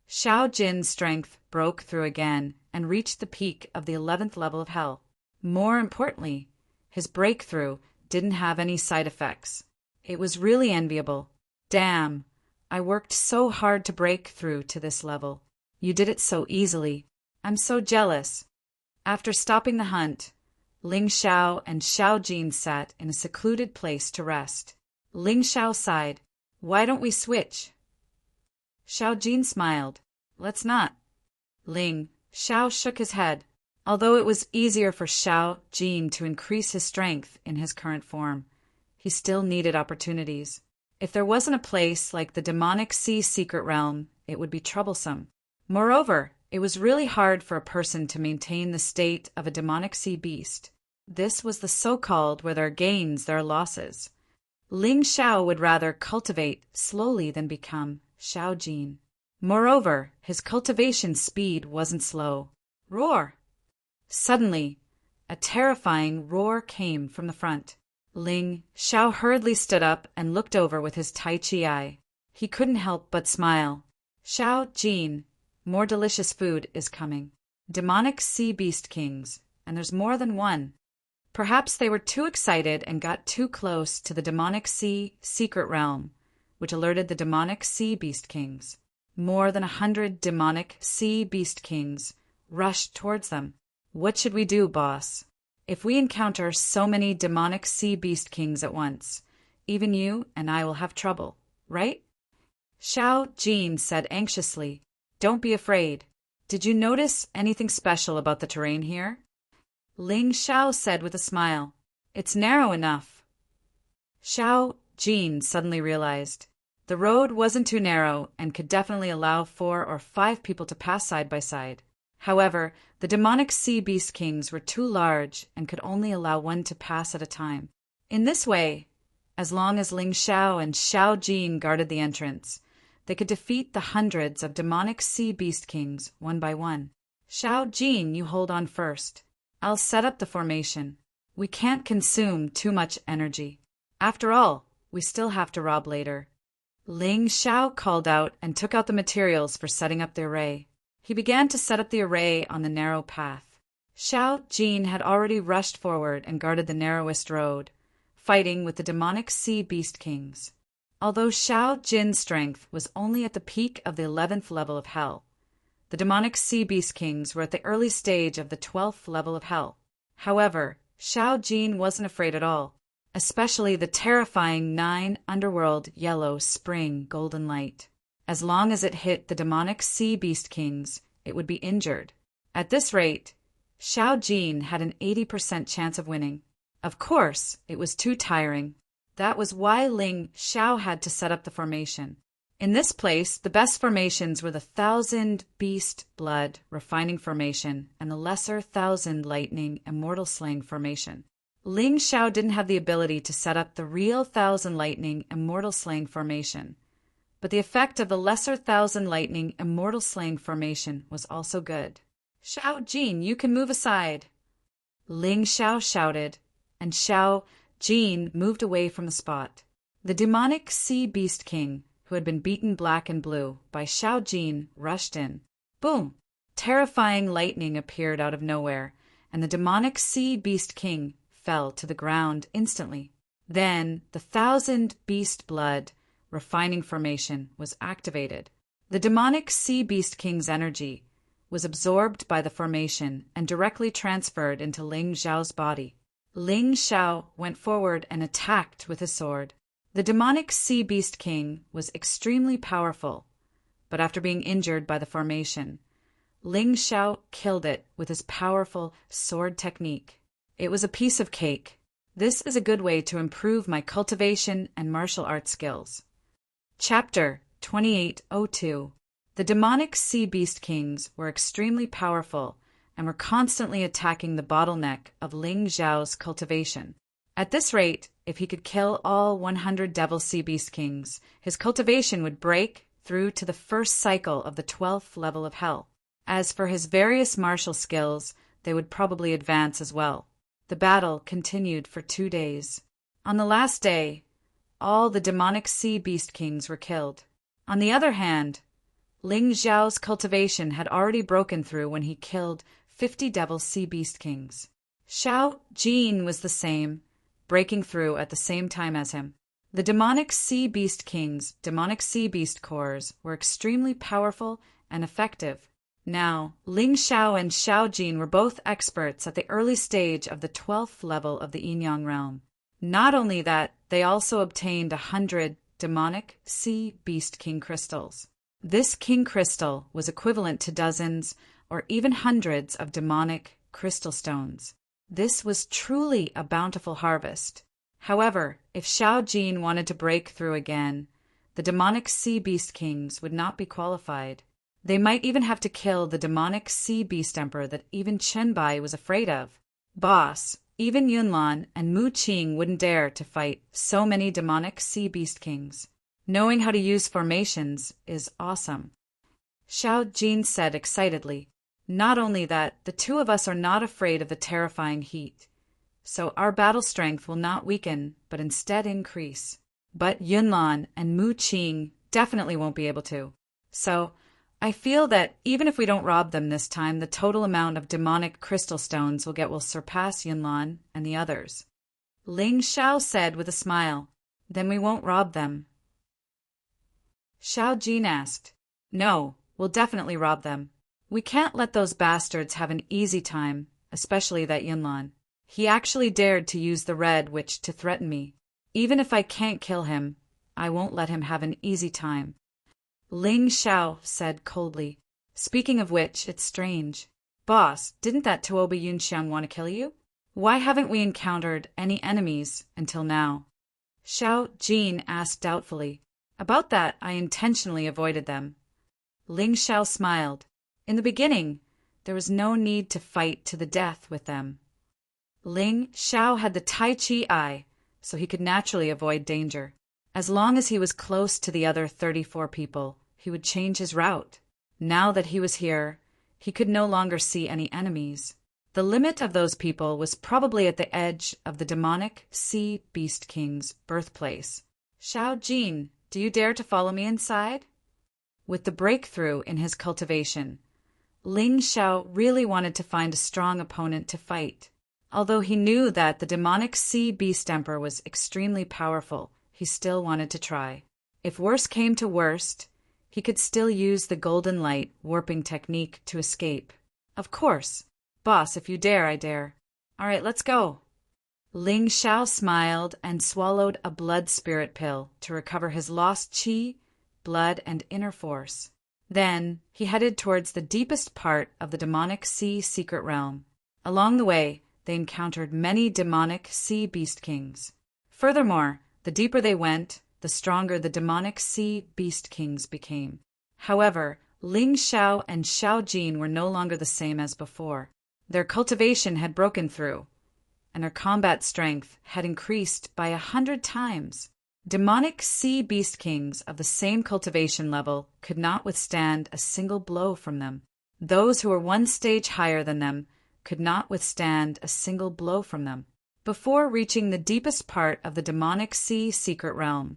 Xiao Jin's strength broke through again and reached the peak of the 11th level of hell. More importantly, his breakthrough didn't have any side effects. It was really enviable. "Damn, I worked so hard to break through to this level. You did it so easily. I'm so jealous." After stopping the hunt, Ling Xiao and Xiao Jin sat in a secluded place to rest. Ling Xiao sighed. "Why don't we switch?" Xiao Jin smiled. "Let's not." Ling Xiao shook his head. Although it was easier for Xiao Jin to increase his strength in his current form, he still needed opportunities. If there wasn't a place like the demonic sea secret realm, it would be troublesome. Moreover, it was really hard for a person to maintain the state of a demonic sea beast. This was the so-called where there are gains, there are losses. Ling Xiao would rather cultivate slowly than become Xiao Jin. Moreover, his cultivation speed wasn't slow. Roar! Suddenly, a terrifying roar came from the front. Ling Xiao hurriedly stood up and looked over with his Tai Chi eye. He couldn't help but smile. "Xiao Jin, more delicious food is coming. Demonic sea beast kings, and there's more than one." Perhaps they were too excited and got too close to the demonic sea secret realm, which alerted the demonic sea beast kings. More than 100 demonic sea beast kings rushed towards them. "What should we do, boss? If we encounter so many demonic sea beast kings at once, even you and I will have trouble, right?" Xiao Jin said anxiously. "Don't be afraid. Did you notice anything special about the terrain here?" Ling Xiao said with a smile. "It's narrow enough." Xiao Jin suddenly realized the road wasn't too narrow and could definitely allow 4 or 5 people to pass side by side. However, the demonic sea beast kings were too large and could only allow one to pass at a time. In this way, as long as Ling Xiao and Xiao Jin guarded the entrance, they could defeat the hundreds of demonic sea beast kings one by one. "Xiao Jin, you hold on first. I'll set up the formation. We can't consume too much energy. After all, we still have to rob later." Ling Xiao called out and took out the materials for setting up the array. He began to set up the array on the narrow path. Xiao Jin had already rushed forward and guarded the narrowest road, fighting with the demonic sea beast kings. Although Xiao Jin's strength was only at the peak of the 11th level of hell, the demonic sea beast kings were at the early stage of the 12th level of hell. However, Xiao Jin wasn't afraid at all, especially the terrifying 9 underworld yellow spring golden light. As long as it hit the demonic sea beast kings, it would be injured. At this rate, Xiao Jin had an 80% chance of winning. Of course, it was too tiring. That was why Ling Xiao had to set up the formation. In this place, the best formations were the 1,000 Beast Blood Refining Formation and the lesser 1,000 Lightning Immortal Slaying Formation. Ling Xiao didn't have the ability to set up the real 1,000 Lightning Immortal Slaying Formation, but the effect of the lesser 1,000 Lightning Immortal Slaying Formation was also good. "Xiao Jin, you can move aside!" Ling Xiao shouted, and Xiao Jin moved away from the spot. The demonic sea beast king, who had been beaten black and blue by Xiao Jin, rushed in. Boom! Terrifying lightning appeared out of nowhere, and the demonic sea beast king fell to the ground instantly. Then the 1,000 Beast Blood Refining Formation was activated. The demonic sea beast king's energy was absorbed by the formation and directly transferred into Ling Xiao's body. Ling Xiao went forward and attacked with his sword. The demonic sea beast king was extremely powerful, but after being injured by the formation, Ling Xiao killed it with his powerful sword technique. It was a piece of cake. This is a good way to improve my cultivation and martial arts skills. Chapter 2802. The demonic sea beast kings were extremely powerful and were constantly attacking the bottleneck of Ling Xiao's cultivation. At this rate, if he could kill all 100 devil sea beast kings, his cultivation would break through to the first cycle of the 12th level of hell. As for his various martial skills, they would probably advance as well. The battle continued for 2 days. On the last day, all the demonic sea beast kings were killed. On the other hand, Ling Xiao's cultivation had already broken through when he killed 50 devil sea beast kings. Xiao Jin was the same, breaking through at the same time as him. The demonic sea beast kings, demonic sea beast cores, were extremely powerful and effective. Now, Ling Xiao and Xiao Jin were both experts at the early stage of the 12th level of the Yin-Yang realm. Not only that, they also obtained 100 demonic sea beast king crystals. This king crystal was equivalent to dozens or even hundreds of demonic crystal stones. This was truly a bountiful harvest. However, if Xiao Jin wanted to break through again, the demonic sea beast kings would not be qualified. They might even have to kill the demonic sea beast emperor that even Chen Bai was afraid of. Boss, even Yunlan and Mu Qing wouldn't dare to fight so many demonic sea beast kings. Knowing how to use formations is awesome. Xiao Jin said excitedly. Not only that, the two of us are not afraid of the terrifying heat. So our battle strength will not weaken, but instead increase. But Yunlan and Mu Qing definitely won't be able to. So, I feel that even if we don't rob them this time, the total amount of demonic crystal stones we'll get will surpass Yunlan and the others. Ling Xiao said with a smile. Then we won't rob them. Xiao Jin asked. No, we'll definitely rob them. We can't let those bastards have an easy time, especially that Yunlan. He actually dared to use the Red Witch to threaten me. Even if I can't kill him, I won't let him have an easy time. Ling Xiao said coldly. Speaking of which, it's strange. Boss, didn't that Tuoba Yunxiang want to kill you? Why haven't we encountered any enemies until now? Xiao Jin asked doubtfully. About that, I intentionally avoided them. Ling Xiao smiled. In the beginning, there was no need to fight to the death with them. Ling Xiao had the Tai Chi eye, so he could naturally avoid danger. As long as he was close to the other 34 people, he would change his route. Now that he was here, he could no longer see any enemies. The limit of those people was probably at the edge of the demonic Sea Beast King's birthplace. Xiao Jin, do you dare to follow me inside? With the breakthrough in his cultivation, Ling Xiao really wanted to find a strong opponent to fight. Although he knew that the demonic Sea Beast Emperor was extremely powerful, he still wanted to try. If worse came to worst, he could still use the golden light warping technique to escape. Of course. Boss, if you dare, I dare. All right, let's go. Ling Xiao smiled and swallowed a blood spirit pill to recover his lost qi, blood, and inner force. Then he headed towards the deepest part of the demonic sea secret realm. Along the way, they encountered many demonic sea beast kings. Furthermore, the deeper they went, the stronger the demonic sea beast kings became. However, Ling Xiao and Xiao Jin were no longer the same as before. Their cultivation had broken through, and their combat strength had increased by 100 times. Demonic sea beast kings of the same cultivation level could not withstand a single blow from them. Those who were one stage higher than them could not withstand a single blow from them. Before reaching the deepest part of the demonic sea secret realm,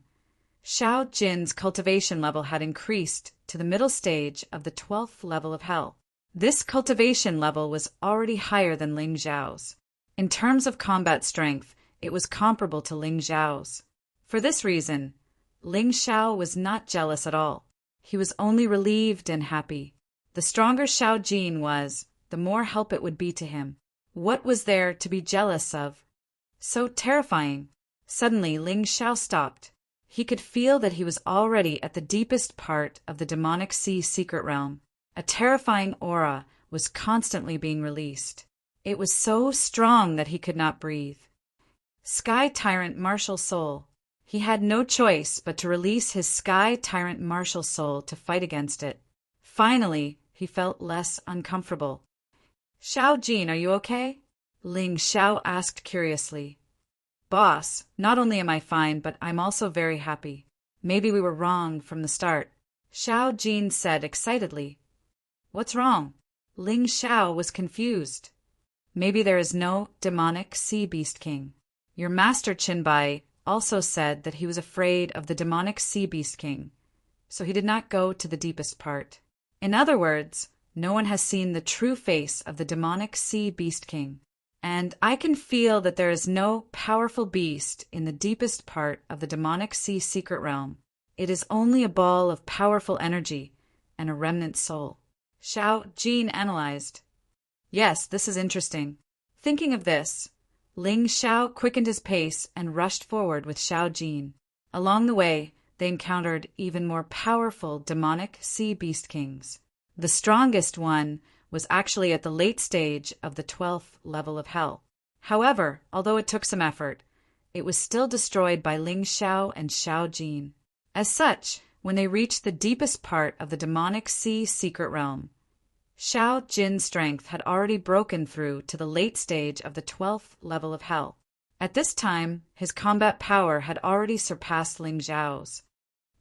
Xiao Jin's cultivation level had increased to the middle stage of the 12th level of hell. This cultivation level was already higher than Ling Xiao's. In terms of combat strength, it was comparable to Ling Xiao's. For this reason, Ling Xiao was not jealous at all. He was only relieved and happy. The stronger Xiao Jin was, the more help it would be to him. What was there to be jealous of? So terrifying. Suddenly, Ling Xiao stopped. He could feel that he was already at the deepest part of the demonic sea secret realm. A terrifying aura was constantly being released. It was so strong that he could not breathe. Sky Tyrant Martial Soul. He had no choice but to release his Sky Tyrant Martial Soul to fight against it. Finally, he felt less uncomfortable. Xiao Jin, are you okay? Ling Xiao asked curiously. Boss, not only am I fine, but I'm also very happy. Maybe we were wrong from the start, Xiao Jin said excitedly. What's wrong? Ling Xiao was confused. Maybe there is no demonic sea beast king. Your master Qinbai also said that he was afraid of the demonic sea beast king, so he did not go to the deepest part. In other words, no one has seen the true face of the demonic sea beast king, and I can feel that there is no powerful beast in the deepest part of the demonic sea secret realm. It is only a ball of powerful energy and a remnant soul. Xiao Jin analyzed. Yes, this is interesting. Thinking of this, Ling Xiao quickened his pace and rushed forward with Xiao Jin. Along the way, they encountered even more powerful demonic sea beast kings. The strongest one was actually at the late stage of the 12th level of hell. However, although it took some effort, it was still destroyed by Ling Xiao and Xiao Jin. As such, when they reached the deepest part of the demonic sea secret realm, Xiao Jin's strength had already broken through to the late stage of the 12th level of hell. At this time, his combat power had already surpassed Ling Xiao's.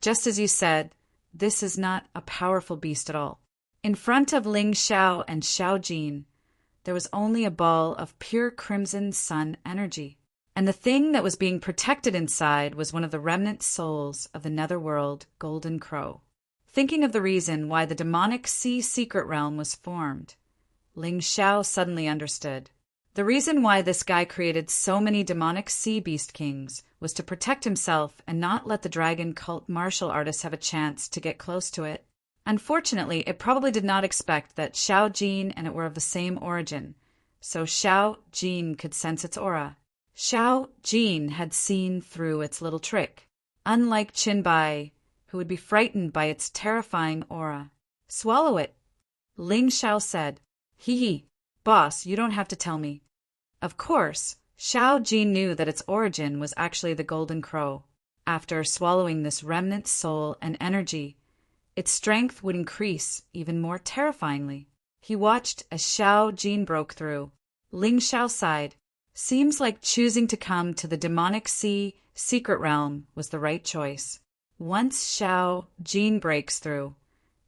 Just as you said, this is not a powerful beast at all. In front of Ling Xiao and Xiao Jin, there was only a ball of pure crimson sun energy, and the thing that was being protected inside was one of the remnant souls of the netherworld Golden Crow. Thinking of the reason why the demonic sea secret realm was formed, Ling Xiao suddenly understood. The reason why this guy created so many demonic sea beast kings was to protect himself and not let the dragon cult martial artists have a chance to get close to it. Unfortunately, it probably did not expect that Xiao Jin and it were of the same origin, so Xiao Jin could sense its aura. Xiao Jin had seen through its little trick, unlike Qinbai, who would be frightened by its terrifying aura. Swallow it, Ling Xiao said. Hee, boss, you don't have to tell me. Of course, Xiao Jin knew that its origin was actually the Golden Crow. After swallowing this remnant soul and energy, its strength would increase even more terrifyingly. He watched as Xiao Jin broke through. Ling Xiao sighed. Seems like choosing to come to the demonic sea secret realm was the right choice. Once Xiao Jin breaks through,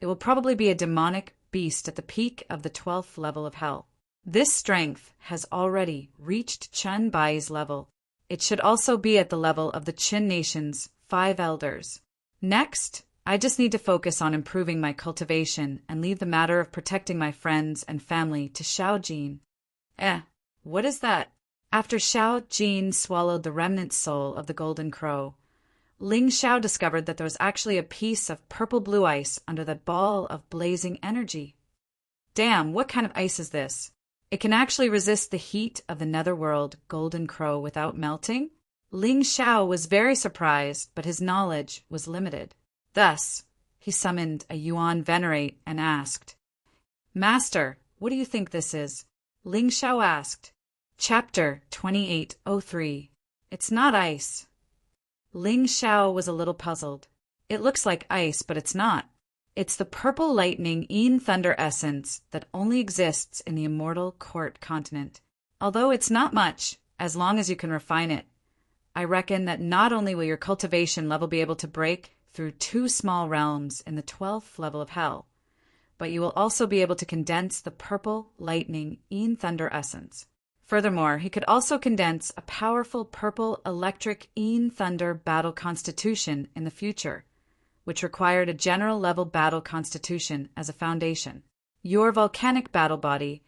it will probably be a demonic beast at the peak of the 12th level of hell. This strength has already reached Chen Bai's level. It should also be at the level of the Qin Nation's 5 elders. Next, I just need to focus on improving my cultivation and leave the matter of protecting my friends and family to Xiao Jin. What is that? After Xiao Jin swallowed the remnant soul of the Golden Crow, Ling Xiao discovered that there was actually a piece of purple-blue ice under that ball of blazing energy. Damn, what kind of ice is this? It can actually resist the heat of the netherworld Golden Crow without melting? Ling Xiao was very surprised, but his knowledge was limited. Thus, he summoned a Yuan Venerate and asked, Master, what do you think this is? Ling Xiao asked. Chapter 2803. It's not ice. Ling Xiao was a little puzzled. It looks like ice, but it's not. It's the purple lightning Yin Thunder essence that only exists in the immortal Court continent. Although it's not much, as long as you can refine it. I reckon that not only will your cultivation level be able to break through 2 small realms in the 12th level of hell, but you will also be able to condense the purple lightning Yin Thunder essence. Furthermore, he could also condense a powerful purple electric Yin Thunder battle constitution in the future, which required a general level battle constitution as a foundation. Your volcanic battle body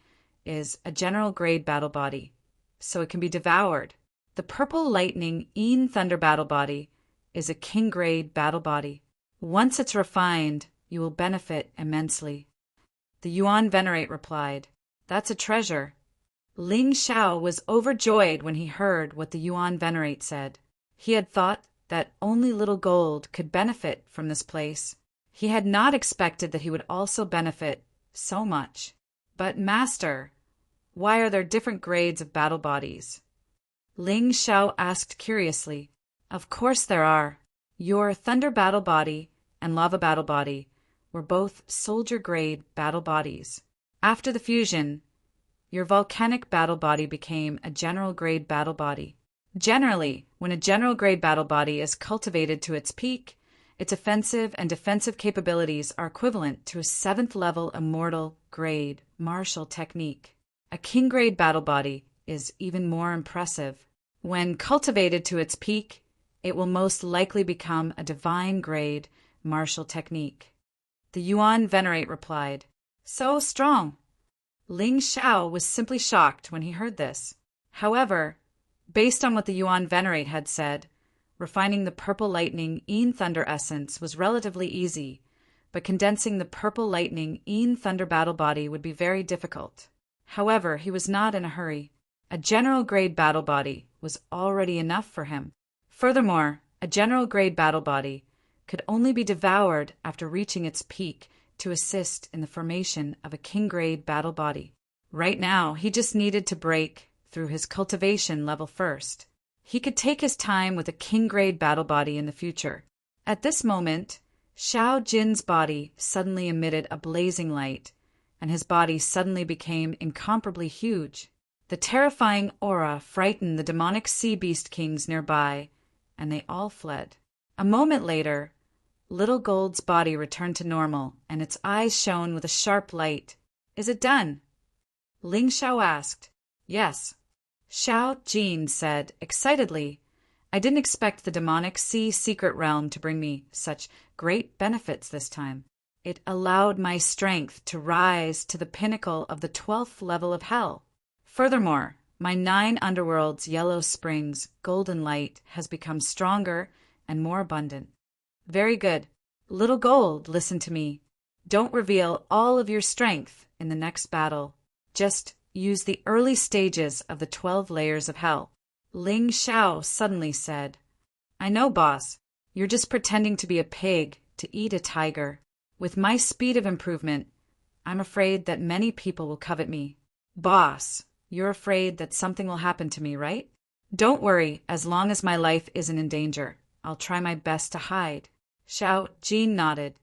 is a general grade battle body, so it can be devoured. The purple lightning Yin Thunder battle body is a king grade battle body. Once it's refined, you will benefit immensely. The Yuan Venerate replied, That's a treasure. Ling Xiao was overjoyed when he heard what the Yuan Venerate said. He had thought that only little gold could benefit from this place. He had not expected that he would also benefit so much. But Master, why are there different grades of battle bodies? Ling Xiao asked curiously. Of course there are. Your Thunder Battle Body and Lava Battle Body were both soldier-grade battle bodies. After the fusion, your Volcanic Battle Body became a general-grade battle body. Generally, when a general-grade battle body is cultivated to its peak, its offensive and defensive capabilities are equivalent to a 7th-level Immortal grade martial technique. A King-grade battle body is even more impressive. When cultivated to its peak, it will most likely become a divine-grade martial technique. The Yuan Venerate replied, So strong! Ling Xiao was simply shocked when he heard this. However, based on what the Yuan Venerate had said, refining the Purple Lightning Yin Thunder essence was relatively easy, but condensing the Purple Lightning Yin Thunder battle body would be very difficult. However, he was not in a hurry. A general-grade battle body was already enough for him. Furthermore, a general-grade battle body could only be devoured after reaching its peak to assist in the formation of a King-grade battle body. Right now, he just needed to break through his cultivation level first. He could take his time with a King-grade battle body in the future. At this moment, Xiao Jin's body suddenly emitted a blazing light, and his body suddenly became incomparably huge. The terrifying aura frightened the demonic sea beast kings nearby, and they all fled. A moment later, Little Gold's body returned to normal, and its eyes shone with a sharp light. Is it done? Ling Xiao asked. Yes. Xiao Jin said excitedly, I didn't expect the demonic sea secret realm to bring me such great benefits this time. It allowed my strength to rise to the pinnacle of the 12th level of hell. Furthermore, my 9 underworlds' yellow springs' golden light has become stronger and more abundant. Very good. Little Gold, listen to me. Don't reveal all of your strength in the next battle. Just use the early stages of the 12 layers of hell. Ling Xiao suddenly said, I know, boss. You're just pretending to be a pig to eat a tiger. With my speed of improvement, I'm afraid that many people will covet me. Boss, you're afraid that something will happen to me, right? Don't worry, as long as my life isn't in danger. I'll try my best to hide. Xiao Jin nodded.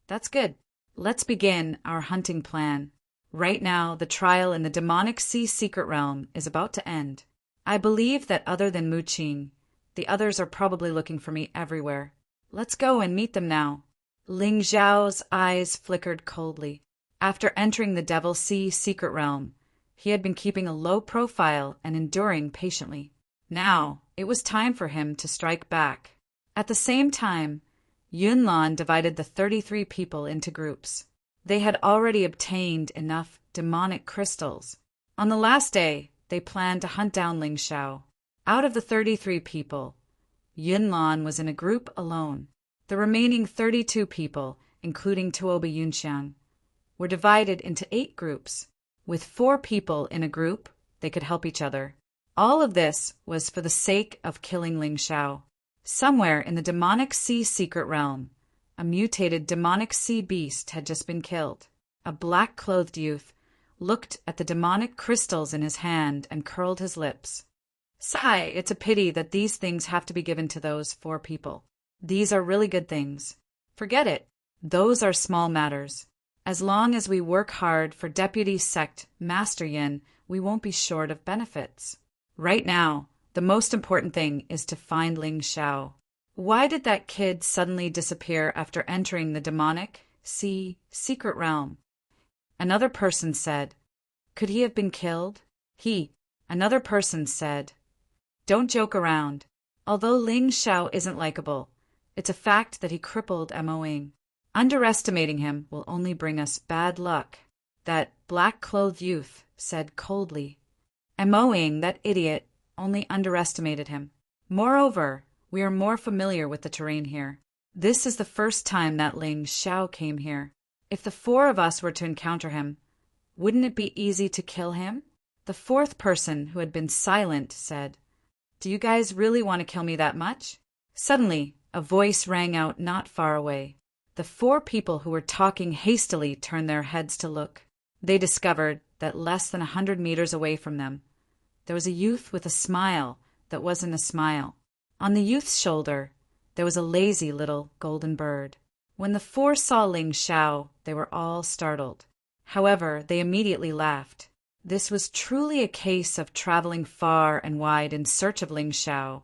That's good. Let's begin our hunting plan. Right now, the trial in the demonic sea secret realm is about to end. I believe that other than Mu Qing, the others are probably looking for me everywhere. Let's go and meet them now. Ling Xiao's eyes flickered coldly. After entering the Devil Sea secret realm, he had been keeping a low profile and enduring patiently. Now, it was time for him to strike back. At the same time, Yunlan divided the 33 people into groups. They had already obtained enough demonic crystals. On the last day, they planned to hunt down Ling Xiao. Out of the 33 people, Yunlan was in a group alone. The remaining 32 people, including Tuoba Yunxiang, were divided into 8 groups. With 4 people in a group, they could help each other. All of this was for the sake of killing Ling Xiao. Somewhere in the demonic sea secret realm, a mutated demonic sea beast had just been killed. A black-clothed youth looked at the demonic crystals in his hand and curled his lips. Sigh, it's a pity that these things have to be given to those 4 people. These are really good things. Forget it. Those are small matters. As long as we work hard for Deputy Sect Master Yin, we won't be short of benefits. Right now, the most important thing is to find Ling Xiao. Why did that kid suddenly disappear after entering the demonic sea secret realm? Another person said, Could he have been killed? Another person said, Don't joke around. Although Ling Xiao isn't likable, it's a fact that he crippled Moing. Underestimating him will only bring us bad luck. That black-clothed youth said coldly. Moing, that idiot, only underestimated him. Moreover, we are more familiar with the terrain here. This is the first time that Ling Xiao came here. If the 4 of us were to encounter him, wouldn't it be easy to kill him? The 4th person, who had been silent, said, Do you guys really want to kill me that much? Suddenly, a voice rang out not far away. The four people who were talking hastily turned their heads to look. They discovered that less than 100 meters away from them, there was a youth with a smile that wasn't a smile. On the youth's shoulder, there was a lazy little golden bird. When the four saw Ling Xiao, they were all startled. However, they immediately laughed. This was truly a case of traveling far and wide in search of Ling Xiao,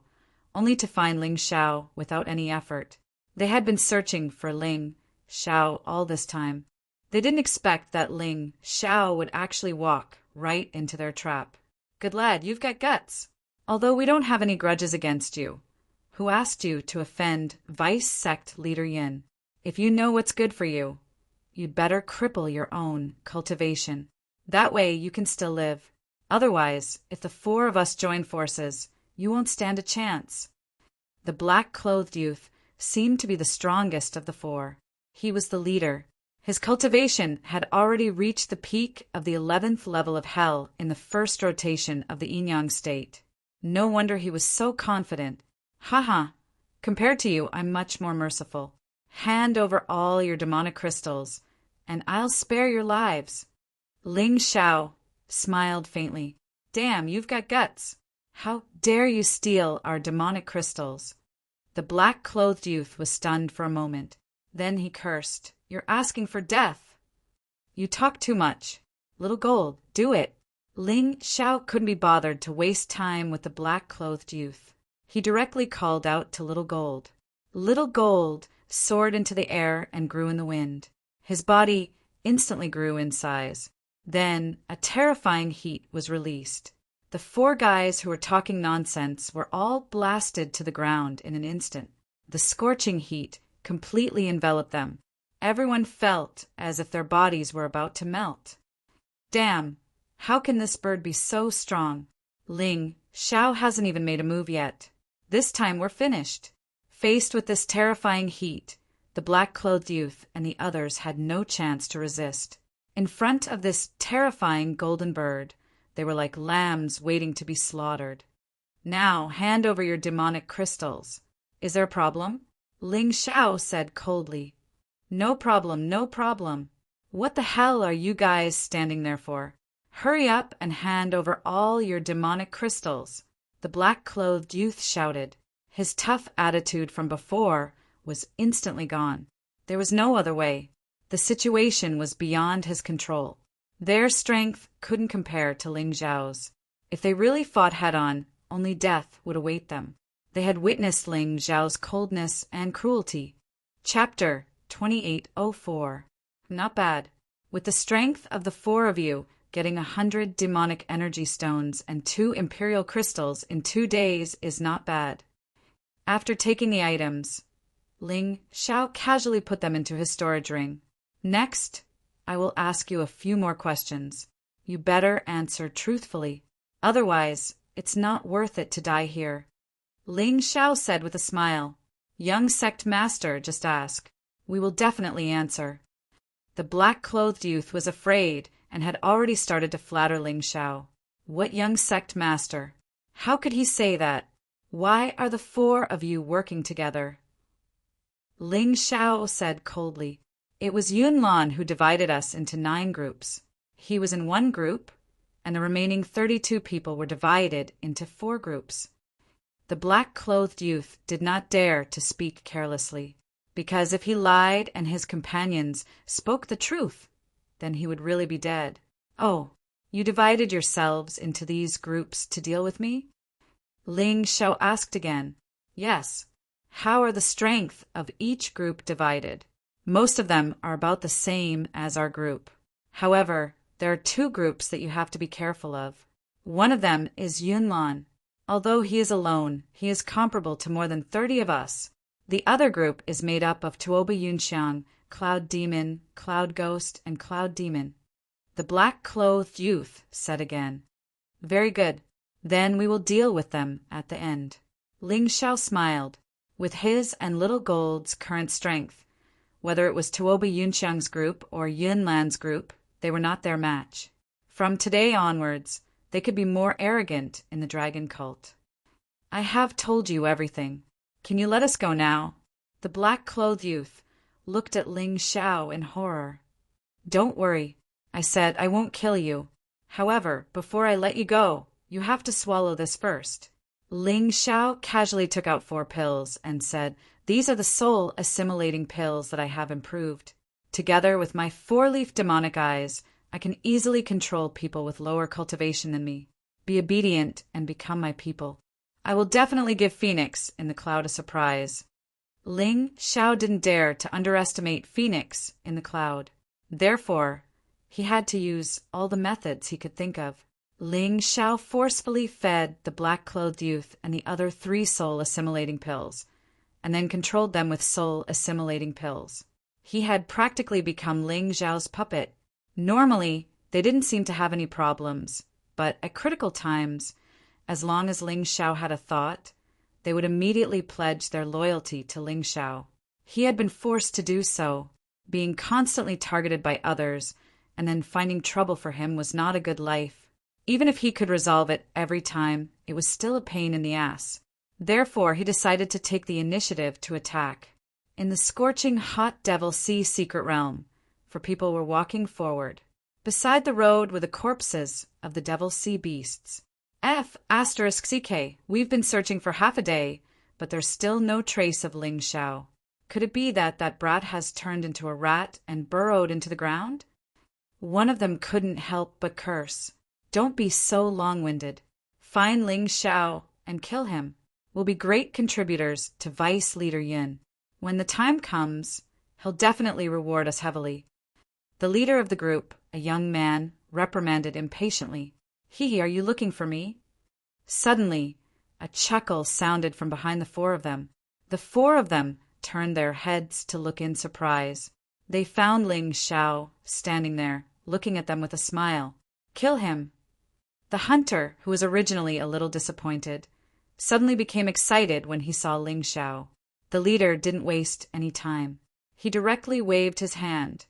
only to find Ling Xiao without any effort. They had been searching for Ling Xiao all this time. They didn't expect that Ling Xiao would actually walk right into their trap. Good lad, you've got guts. Although we don't have any grudges against you. Who asked you to offend Vice Sect Leader Yin? If you know what's good for you, you'd better cripple your own cultivation. That way you can still live. Otherwise, if the four of us join forces, you won't stand a chance. The black-clothed youth seemed to be the strongest of the four. He was the leader. His cultivation had already reached the peak of the 11th level of hell in the first rotation of the yin-yang state. No wonder he was so confident. Haha, compared to you, I'm much more merciful. Hand over all your demonic crystals, and I'll spare your lives. Ling Xiao smiled faintly. Damn, you've got guts. How dare you steal our demonic crystals? The black-clothed youth was stunned for a moment. Then he cursed. You're asking for death. You talk too much. Little Gold, do it. Ling Xiao couldn't be bothered to waste time with the black-clothed youth. He directly called out to Little Gold. Little Gold soared into the air and grew in the wind. His body instantly grew in size. Then a terrifying heat was released. The four guys who were talking nonsense were all blasted to the ground in an instant. The scorching heat completely enveloped them. Everyone felt as if their bodies were about to melt. Damn, how can this bird be so strong? Ling Xiao hasn't even made a move yet. This time we're finished. Faced with this terrifying heat, the black-clothed youth and the others had no chance to resist. In front of this terrifying golden bird, they were like lambs waiting to be slaughtered. Now, hand over your demonic crystals. Is there a problem? Ling Xiao said coldly. No problem, no problem. What the hell are you guys standing there for? Hurry up and hand over all your demonic crystals. The black-clothed youth shouted. His tough attitude from before was instantly gone. There was no other way. The situation was beyond his control. Their strength couldn't compare to Ling Xiao's. If they really fought head-on, only death would await them. They had witnessed Ling Xiao's coldness and cruelty. Chapter 2804. Not bad. With the strength of the four of you, getting 100 demonic energy stones and 2 imperial crystals in 2 days is not bad. After taking the items, Ling Xiao casually put them into his storage ring. Next, I will ask you a few more questions. You better answer truthfully. Otherwise, it's not worth it to die here. Ling Xiao said with a smile. Young sect master, just ask. We will definitely answer. The black-clothed youth was afraid and had already started to flatter Ling Xiao. What young sect master? How could he say that? Why are the 4 of you working together? Ling Xiao said coldly. It was Yunlan who divided us into 9 groups. He was in one group, and the remaining 32 people were divided into 4 groups. The black-clothed youth did not dare to speak carelessly, because if he lied and his companions spoke the truth, then he would really be dead. Oh, you divided yourselves into these groups to deal with me? Ling Xiao asked again. Yes. How are the strength of each group divided? Most of them are about the same as our group. However, there are 2 groups that you have to be careful of. One of them is Yunlan. Although he is alone, he is comparable to more than 30 of us. The other group is made up of Tuoba Yunxiang, Cloud Demon, Cloud Ghost, and Cloud Demon. The black-clothed youth said again. Very good. Then we will deal with them at the end. Ling Xiao smiled. With his and Little Gold's current strength, whether it was Tuoba Yunxiang's group or Yunlan's group, they were not their match. From today onwards, they could be more arrogant in the dragon cult. I have told you everything. Can you let us go now? The black-clothed youth looked at Ling Xiao in horror. "Don't worry," I said, "I won't kill you. However, before I let you go, you have to swallow this first." Ling Xiao casually took out 4 pills and said, "These are the soul assimilating pills that I have improved. Together with my 4-leaf demonic eyes, I can easily control people with lower cultivation than me. Be obedient and become my people. I will definitely give Phoenix in the cloud a surprise." Ling Xiao didn't dare to underestimate Phoenix in the cloud. Therefore, he had to use all the methods he could think of. Ling Xiao forcefully fed the black-clothed youth and the other 3 soul-assimilating pills, and then controlled them with soul-assimilating pills. He had practically become Ling Xiao's puppet. Normally, they didn't seem to have any problems, but at critical times, as long as Ling Xiao had a thought, they would immediately pledge their loyalty to Ling Xiao. He had been forced to do so. Being constantly targeted by others and then finding trouble for him was not a good life. Even if he could resolve it every time, it was still a pain in the ass. Therefore, he decided to take the initiative to attack. In the scorching hot Devil Sea secret realm, for people were walking forward. Beside the road were the corpses of the Devil Sea beasts. F***CK, we've been searching for half a day, but there's still no trace of Ling Xiao. Could it be that brat has turned into a rat and burrowed into the ground? One of them couldn't help but curse. "Don't be so long-winded. Find Ling Xiao and kill him. We'll be great contributors to Vice Leader Yin. When the time comes, he'll definitely reward us heavily." The leader of the group, a young man, reprimanded impatiently. "Hee, are you looking for me?" Suddenly, a chuckle sounded from behind the 4 of them. The 4 of them turned their heads to look in surprise. They found Ling Xiao standing there, looking at them with a smile. "Kill him." The hunter, who was originally a little disappointed, suddenly became excited when he saw Ling Xiao. The leader didn't waste any time. He directly waved his hand,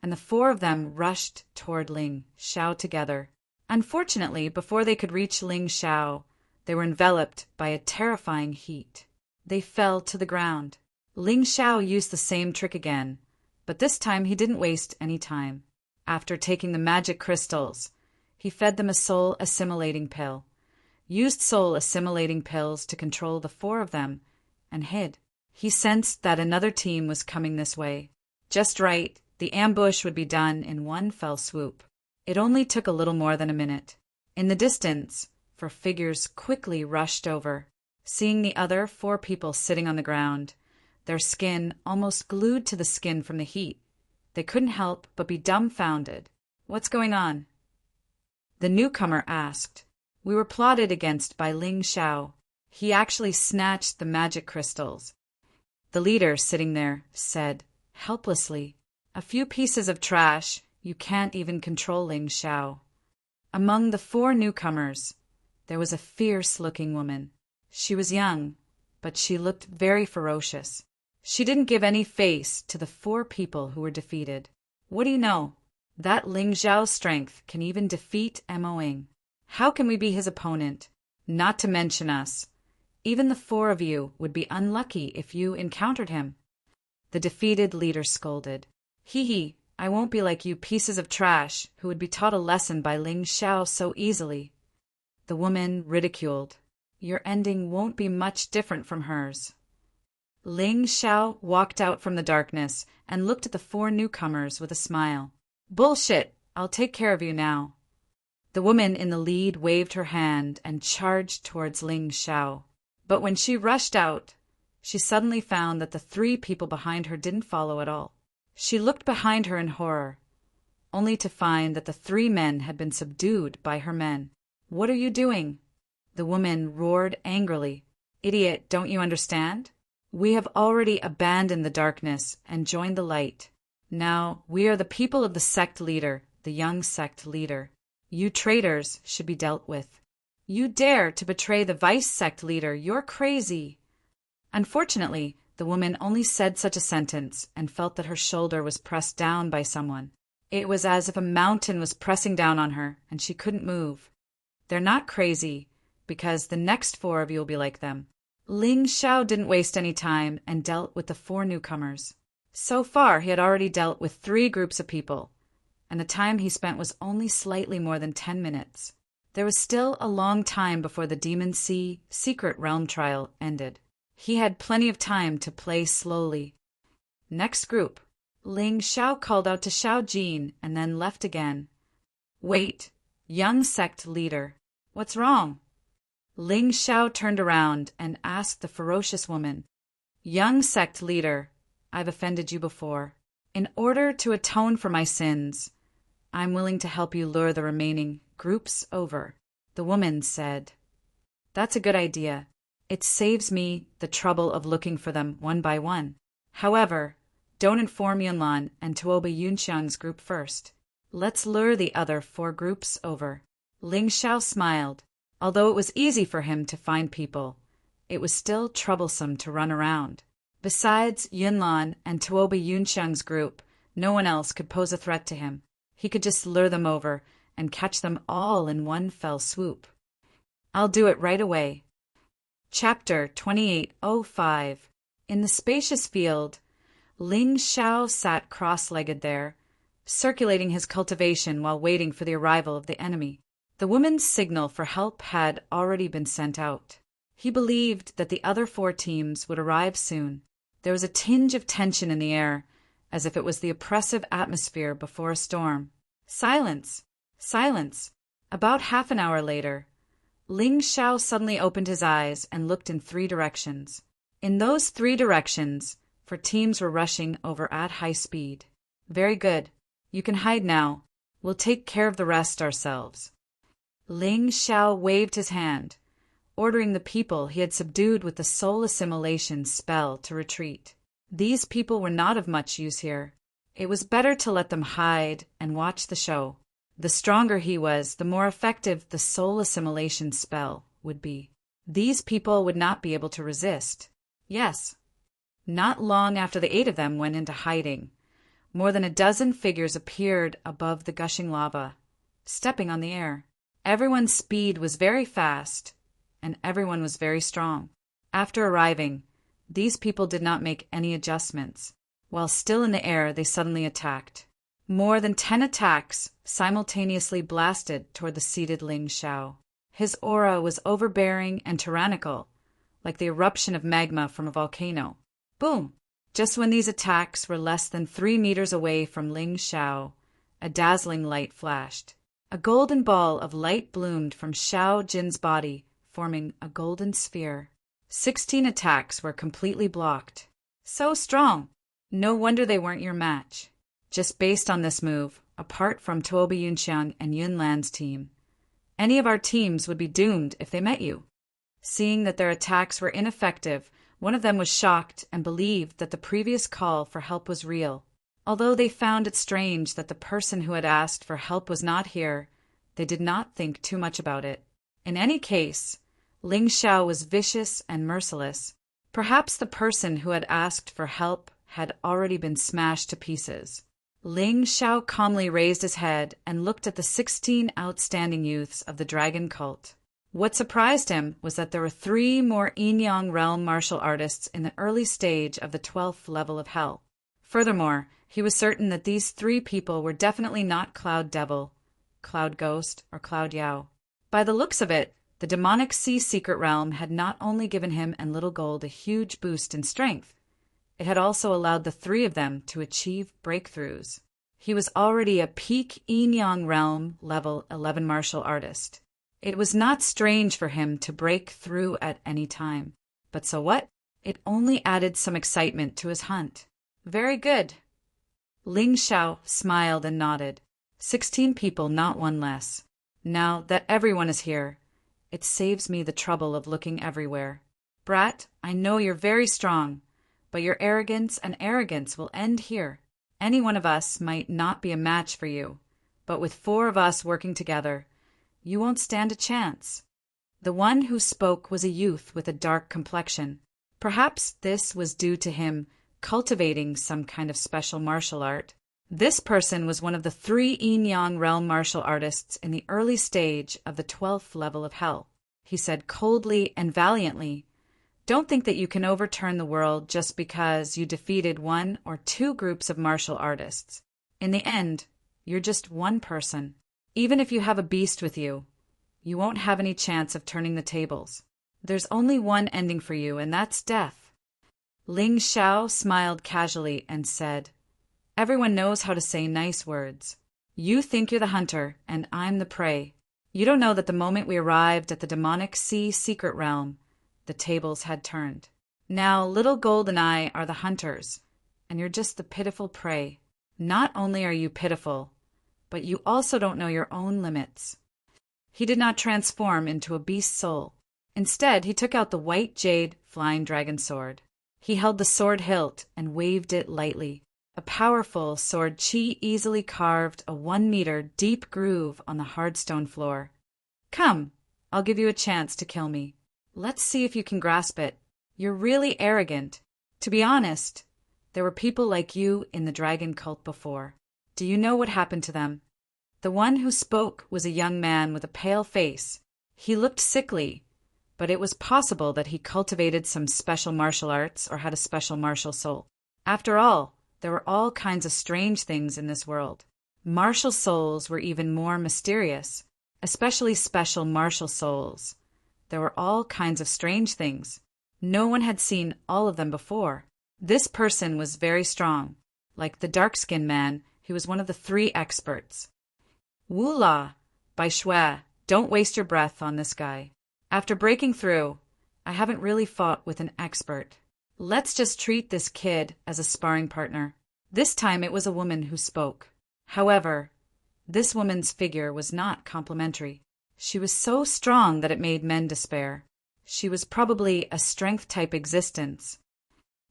and the 4 of them rushed toward Ling Xiao together. Unfortunately, before they could reach Ling Xiao, they were enveloped by a terrifying heat. They fell to the ground. Ling Xiao used the same trick again, but this time he didn't waste any time. After taking the magic crystals, he fed them a soul-assimilating pill, used soul-assimilating pills to control the 4 of them, and hid. He sensed that another team was coming this way. Just right, the ambush would be done in one fell swoop. It only took a little more than a minute. In the distance, 4 figures quickly rushed over. Seeing the other 4 people sitting on the ground, their skin almost glued to the skin from the heat, they couldn't help but be dumbfounded. "What's going on?" The newcomer asked. "We were plotted against by Ling Xiao. He actually snatched the magic crystals." The leader, sitting there, said, helplessly, "A few pieces of trash. You can't even control Ling Xiao." Among the 4 newcomers, there was a fierce-looking woman. She was young, but she looked very ferocious. She didn't give any face to the 4 people who were defeated. "What do you know? That Ling Xiao's strength can even defeat Moing. How can we be his opponent? Not to mention us. Even the 4 of you would be unlucky if you encountered him." The defeated leader scolded. "Hee, I won't be like you pieces of trash who would be taught a lesson by Ling Xiao so easily." The woman ridiculed. "Your ending won't be much different from hers." Ling Xiao walked out from the darkness and looked at the 4 newcomers with a smile. "Bullshit! I'll take care of you now." The woman in the lead waved her hand and charged towards Ling Xiao. But when she rushed out, she suddenly found that the 3 people behind her didn't follow at all. She looked behind her in horror, only to find that the 3 men had been subdued by her men. "What are you doing?" The woman roared angrily. "Idiot, don't you understand? We have already abandoned the darkness and joined the light. Now we are the people of the sect leader, the young sect leader. You traitors should be dealt with. You dare to betray the vice sect leader, you're crazy." Unfortunately, the woman only said such a sentence and felt that her shoulder was pressed down by someone. It was as if a mountain was pressing down on her and she couldn't move. "They're not crazy, because the next 4 of you will be like them." Ling Xiao didn't waste any time and dealt with the 4 newcomers. So far, he had already dealt with 3 groups of people, and the time he spent was only slightly more than 10 minutes. There was still a long time before the Demon Sea Secret Realm trial ended. He had plenty of time to play slowly. Next group. Ling Xiao called out to Xiao Jin and then left again. Wait, young sect leader. What's wrong? Ling Xiao turned around and asked the ferocious woman. Young sect leader, I've offended you before. In order to atone for my sins, I'm willing to help you lure the remaining groups over. The woman said, That's a good idea. It saves me the trouble of looking for them one by one. However, don't inform Yunlan and Tuoba Yunxiang's group first. Let's lure the other 4 groups over. Ling Xiao smiled. Although it was easy for him to find people, it was still troublesome to run around. Besides Yunlan and Tuoba Yunxiang's group, no one else could pose a threat to him. He could just lure them over and catch them all in one fell swoop. I'll do it right away. Chapter 2805. In the spacious field, Ling Xiao sat cross-legged there, circulating his cultivation while waiting for the arrival of the enemy. The woman's signal for help had already been sent out. He believed that the other 4 teams would arrive soon. There was a tinge of tension in the air, as if it was the oppressive atmosphere before a storm. Silence! Silence! About half an hour later, Ling Xiao suddenly opened his eyes and looked in 3 directions. In those 3 directions, 4 teams were rushing over at high speed. Very good. You can hide now. We'll take care of the rest ourselves. Ling Xiao waved his hand, ordering the people he had subdued with the soul assimilation spell to retreat. These people were not of much use here. It was better to let them hide and watch the show. The stronger he was, the more effective the soul assimilation spell would be. These people would not be able to resist. Yes. Not long after the 8 of them went into hiding, more than a dozen figures appeared above the gushing lava, stepping on the air. Everyone's speed was very fast, and everyone was very strong. After arriving, these people did not make any adjustments. While still in the air, they suddenly attacked. More than 10 attacks simultaneously blasted toward the seated Ling Xiao. His aura was overbearing and tyrannical, like the eruption of magma from a volcano. Boom! Just when these attacks were less than 3 meters away from Ling Xiao, a dazzling light flashed. A golden ball of light bloomed from Xiao Jin's body, forming a golden sphere. 16 attacks were completely blocked. So strong! No wonder they weren't your match. Just based on this move, apart from Tuoba Yunxiang and Yunlan's team, any of our teams would be doomed if they met you. Seeing that their attacks were ineffective, one of them was shocked and believed that the previous call for help was real. Although they found it strange that the person who had asked for help was not here, they did not think too much about it. In any case, Ling Xiao was vicious and merciless. Perhaps the person who had asked for help had already been smashed to pieces. Ling Xiao calmly raised his head and looked at the 16 outstanding youths of the dragon cult. What surprised him was that there were 3 more Yin-Yang realm martial artists in the early stage of the 12th level of hell. Furthermore, he was certain that these 3 people were definitely not Cloud Devil, Cloud Ghost, or Cloud Yao. By the looks of it, the demonic sea secret realm had not only given him and Little Gold a huge boost in strength, it had also allowed the 3 of them to achieve breakthroughs. He was already a peak Yin-Yang realm level 11 martial artist. It was not strange for him to break through at any time. But so what? It only added some excitement to his hunt. Very good. Ling Xiao smiled and nodded. 16 people, not 1 less. Now that everyone is here, it saves me the trouble of looking everywhere. Brat, I know you're very strong, but your arrogance will end here. Any one of us might not be a match for you, but with 4 of us working together, you won't stand a chance. The one who spoke was a youth with a dark complexion. Perhaps this was due to him cultivating some kind of special martial art. This person was one of the 3 Yin-Yang realm martial artists in the early stage of the 12th level of hell. He said coldly and valiantly, Don't think that you can overturn the world just because you defeated one or two groups of martial artists. In the end, you're just one person. Even if you have a beast with you, you won't have any chance of turning the tables. There's only one ending for you, and that's death. Ling Xiao smiled casually and said, "Everyone knows how to say nice words. You think you're the hunter, and I'm the prey. You don't know that the moment we arrived at the demonic sea secret realm, the tables had turned. Now Little Gold and I are the hunters, and you're just the pitiful prey. Not only are you pitiful, but you also don't know your own limits." He did not transform into a beast soul. Instead, he took out the white jade flying dragon sword. He held the sword hilt and waved it lightly. A powerful sword chi easily carved a 1-meter deep groove on the hard stone floor. "Come, I'll give you a chance to kill me. Let's see if you can grasp it. You're really arrogant. To be honest, there were people like you in the dragon cult before. Do you know what happened to them?" The one who spoke was a young man with a pale face. He looked sickly, but it was possible that he cultivated some special martial arts or had a special martial soul. After all, there were all kinds of strange things in this world. Martial souls were even more mysterious, especially special martial souls. There were all kinds of strange things. No one had seen all of them before. This person was very strong. Like the dark-skinned man, he was one of the 3 experts. "Wu La, Bai Shui, don't waste your breath on this guy. After breaking through, I haven't really fought with an expert. Let's just treat this kid as a sparring partner." This time it was a woman who spoke. However, this woman's figure was not complimentary. She was so strong that it made men despair. She was probably a strength-type existence.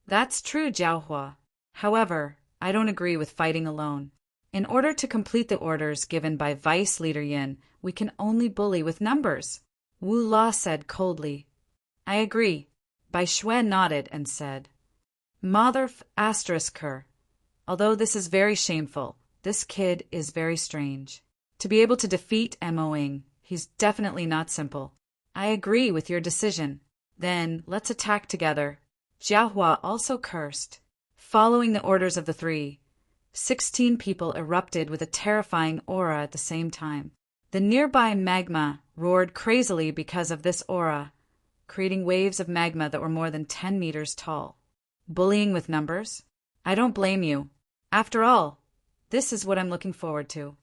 "That's true, Jiaohua. However, I don't agree with fighting alone. In order to complete the orders given by Vice Leader Yin, we can only bully with numbers," Wu La said coldly. "I agree." Bai Shui nodded and said, "Mother asterisk her. Although this is very shameful, this kid is very strange. To be able to defeat Mo Ying, he's definitely not simple. I agree with your decision. Then let's attack together." Jiahua also cursed. Following the orders of the 3, 16 people erupted with a terrifying aura at the same time. The nearby magma roared crazily because of this aura, creating waves of magma that were more than 10 meters tall. Bullying with numbers? I don't blame you. After all, this is what I'm looking forward to.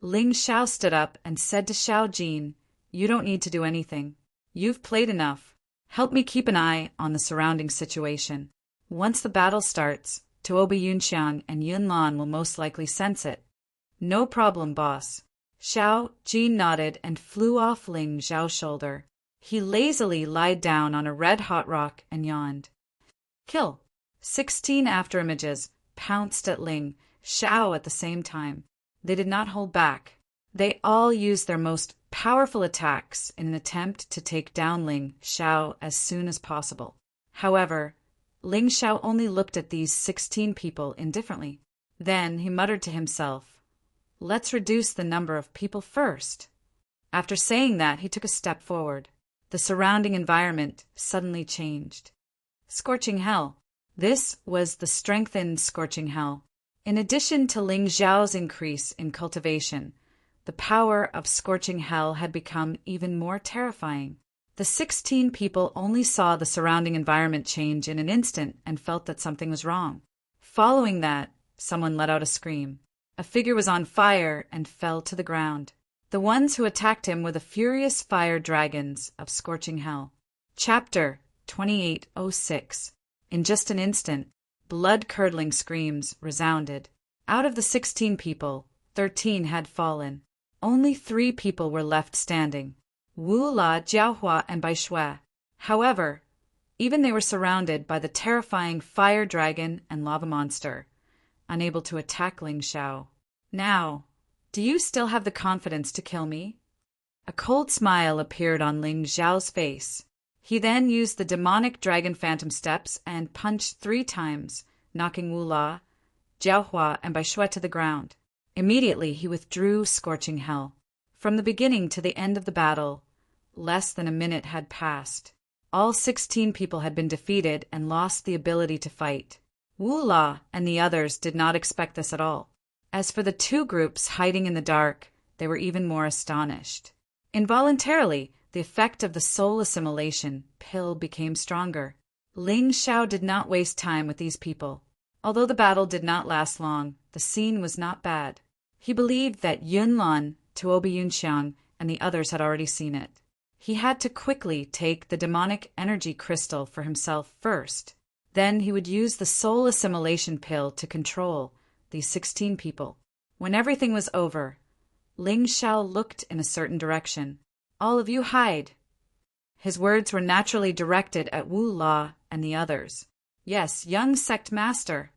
Ling Xiao stood up and said to Xiao Jin, "You don't need to do anything. You've played enough. Help me keep an eye on the surrounding situation. Once the battle starts, Tuoba Yunxiang and Yunlan will most likely sense it." "No problem, boss." Xiao Jin nodded and flew off Ling Xiao's shoulder. He lazily lied down on a red-hot rock and yawned. Kill. 16 afterimages pounced at Ling Xiao at the same time. They did not hold back. They all used their most powerful attacks in an attempt to take down Ling Xiao as soon as possible. However, Ling Xiao only looked at these 16 people indifferently. Then he muttered to himself, "Let's reduce the number of people first." After saying that, he took a step forward. The surrounding environment suddenly changed. Scorching hell. This was the strengthened scorching hell. In addition to Ling Xiao's increase in cultivation, the power of scorching hell had become even more terrifying. The 16 people only saw the surrounding environment change in an instant and felt that something was wrong. Following that, someone let out a scream. A figure was on fire and fell to the ground. The ones who attacked him were the furious fire dragons of scorching hell. Chapter 2806. In just an instant, blood-curdling screams resounded. Out of the 16 people, 13 had fallen. Only 3 people were left standing. Wu La, Jiahua, and Bai Shui. However, even they were surrounded by the terrifying fire dragon and lava monster, unable to attack Ling Xiao. "Now, do you still have the confidence to kill me?" A cold smile appeared on Ling Xiao's face. He then used the demonic dragon phantom steps and punched 3 times, knocking Wu La, Jiahua, and Bai Shui to the ground. Immediately he withdrew scorching hell. From the beginning to the end of the battle, less than a minute had passed. All 16 people had been defeated and lost the ability to fight. Wu La and the others did not expect this at all. As for the two groups hiding in the dark, they were even more astonished. Involuntarily, the effect of the soul assimilation pill became stronger. Ling Xiao did not waste time with these people. Although the battle did not last long, the scene was not bad. He believed that Yunlan, Tuoba Yunxiang, and the others had already seen it. He had to quickly take the demonic energy crystal for himself first. Then he would use the soul assimilation pill to control these 16 people. When everything was over, Ling Xiao looked in a certain direction. "All of you hide." His words were naturally directed at Wu La and the others. "Yes, young sect master."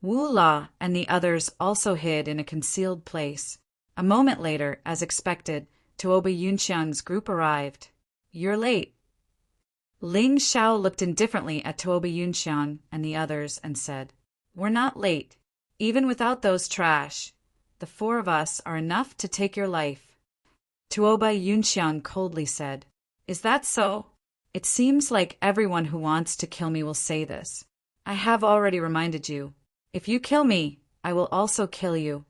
Wu La and the others also hid in a concealed place. A moment later, as expected, Tuoba Yunxiang's group arrived. "You're late." Ling Xiao looked indifferently at Tuoba Yunxiang and the others and said, "We're not late. Even without those trash, the 4 of us are enough to take your life." Tuoba Yunxiang coldly said, "Is that so? It seems like everyone who wants to kill me will say this. I have already reminded you. If you kill me, I will also kill you."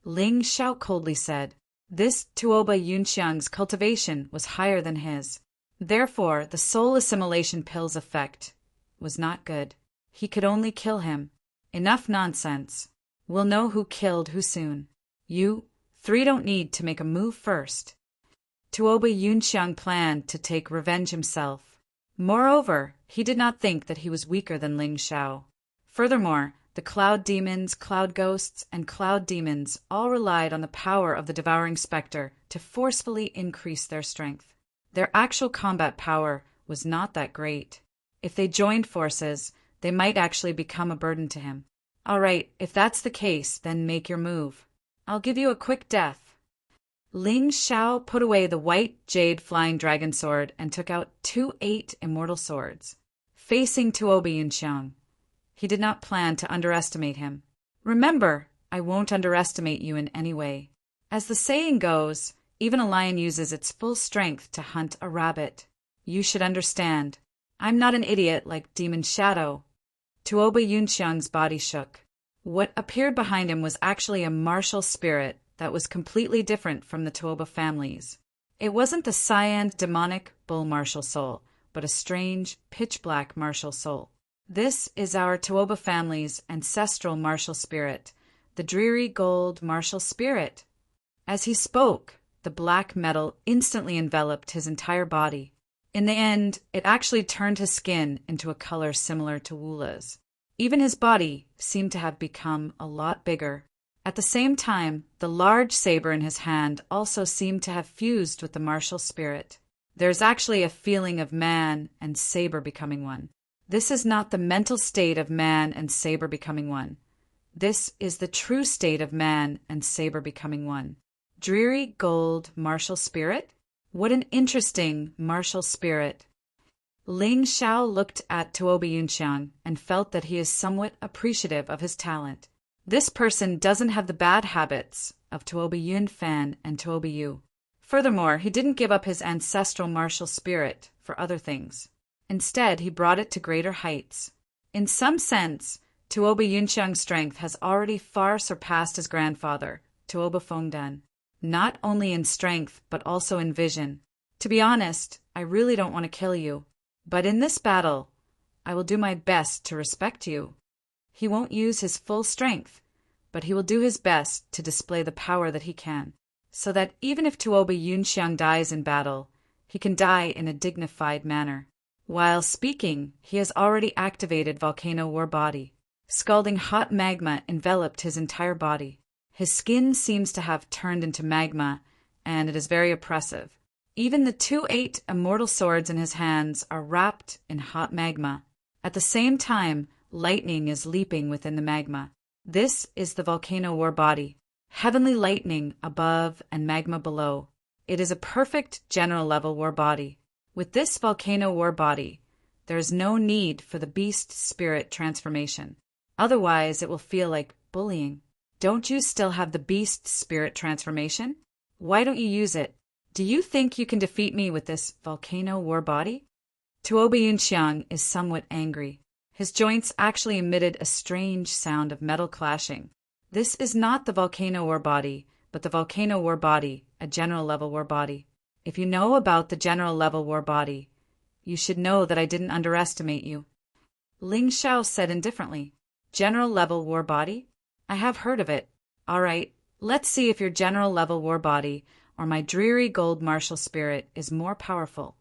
Ling Xiao coldly said. This Tuoba Yunxiang's cultivation was higher than his. Therefore, the soul assimilation pill's effect was not good. He could only kill him. Enough nonsense. We'll know who killed who soon. You 3 don't need to make a move first. Tuoba Yunxiang planned to take revenge himself. Moreover, he did not think that he was weaker than Ling Xiao. Furthermore, the cloud demons, cloud ghosts, and cloud demons all relied on the power of the devouring specter to forcefully increase their strength. Their actual combat power was not that great. If they joined forces, they might actually become a burden to him. "All right, if that's the case, then make your move. I'll give you a quick death." Ling Xiao put away the white jade flying dragon sword and took out 2 8 immortal swords. Facing Tuoba Yunxiang, he did not plan to underestimate him. "Remember, I won't underestimate you in any way. As the saying goes, even a lion uses its full strength to hunt a rabbit. You should understand. I'm not an idiot like Demon Shadow." Tuoba Yunxiang's body shook. What appeared behind him was actually a martial spirit that was completely different from the Tuoba families. It wasn't the cyan demonic bull martial soul, but a strange, pitch-black martial soul. "This is our Tuoba family's ancestral martial spirit, the dreary gold martial spirit." As he spoke, the black metal instantly enveloped his entire body. In the end, it actually turned his skin into a color similar to Wula's. Even his body seemed to have become a lot bigger. At the same time, the large saber in his hand also seemed to have fused with the martial spirit. There's actually a feeling of man and saber becoming one. This is not the mental state of man and saber becoming one. This is the true state of man and saber becoming one. Dreary gold martial spirit? What an interesting martial spirit. Ling Xiao looked at Tuoba Yunxiang and felt that he is somewhat appreciative of his talent. This person doesn't have the bad habits of Tuoba Yunfan and Tuoba Yu. Furthermore, he didn't give up his ancestral martial spirit for other things. Instead, he brought it to greater heights. In some sense, Tuoba Yunxiang's strength has already far surpassed his grandfather, Tuoba Fengdan. Not only in strength, but also in vision. To be honest, I really don't want to kill you. But in this battle, I will do my best to respect you. He won't use his full strength, but he will do his best to display the power that he can, so that even if Tuoba Yunxiang dies in battle, he can die in a dignified manner. While speaking, he has already activated Volcano War Body. Scalding hot magma enveloped his entire body. His skin seems to have turned into magma, and it is very oppressive. Even the 2 8 immortal swords in his hands are wrapped in hot magma. At the same time, lightning is leaping within the magma. This is the Volcano War Body. Heavenly lightning above and magma below. It is a perfect general level war body. With this Volcano War Body, there is no need for the beast spirit transformation. Otherwise, it will feel like bullying. Don't you still have the beast spirit transformation? Why don't you use it? Do you think you can defeat me with this Volcano War Body? Tuoba Yunxiang is somewhat angry. His joints actually emitted a strange sound of metal clashing. This is not the volcano war body, but the volcano war body, a general level war body. If you know about the general level war body, you should know that I didn't underestimate you. Ling Xiao said indifferently. General level war body? I have heard of it. All right, let's see if your general level war body or my dreary gold martial spirit is more powerful.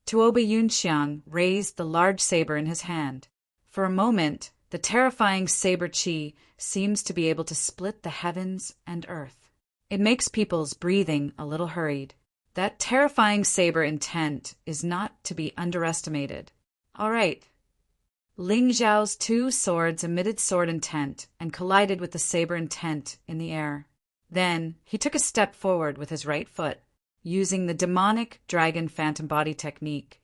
Tuoba Yunxiang raised the large saber in his hand. For a moment, the terrifying saber chi seems to be able to split the heavens and earth. It makes people's breathing a little hurried. That terrifying saber intent is not to be underestimated. All right. Ling Zhao's two swords emitted sword intent and collided with the saber intent in the air. Then, he took a step forward with his right foot, using the demonic dragon phantom body technique.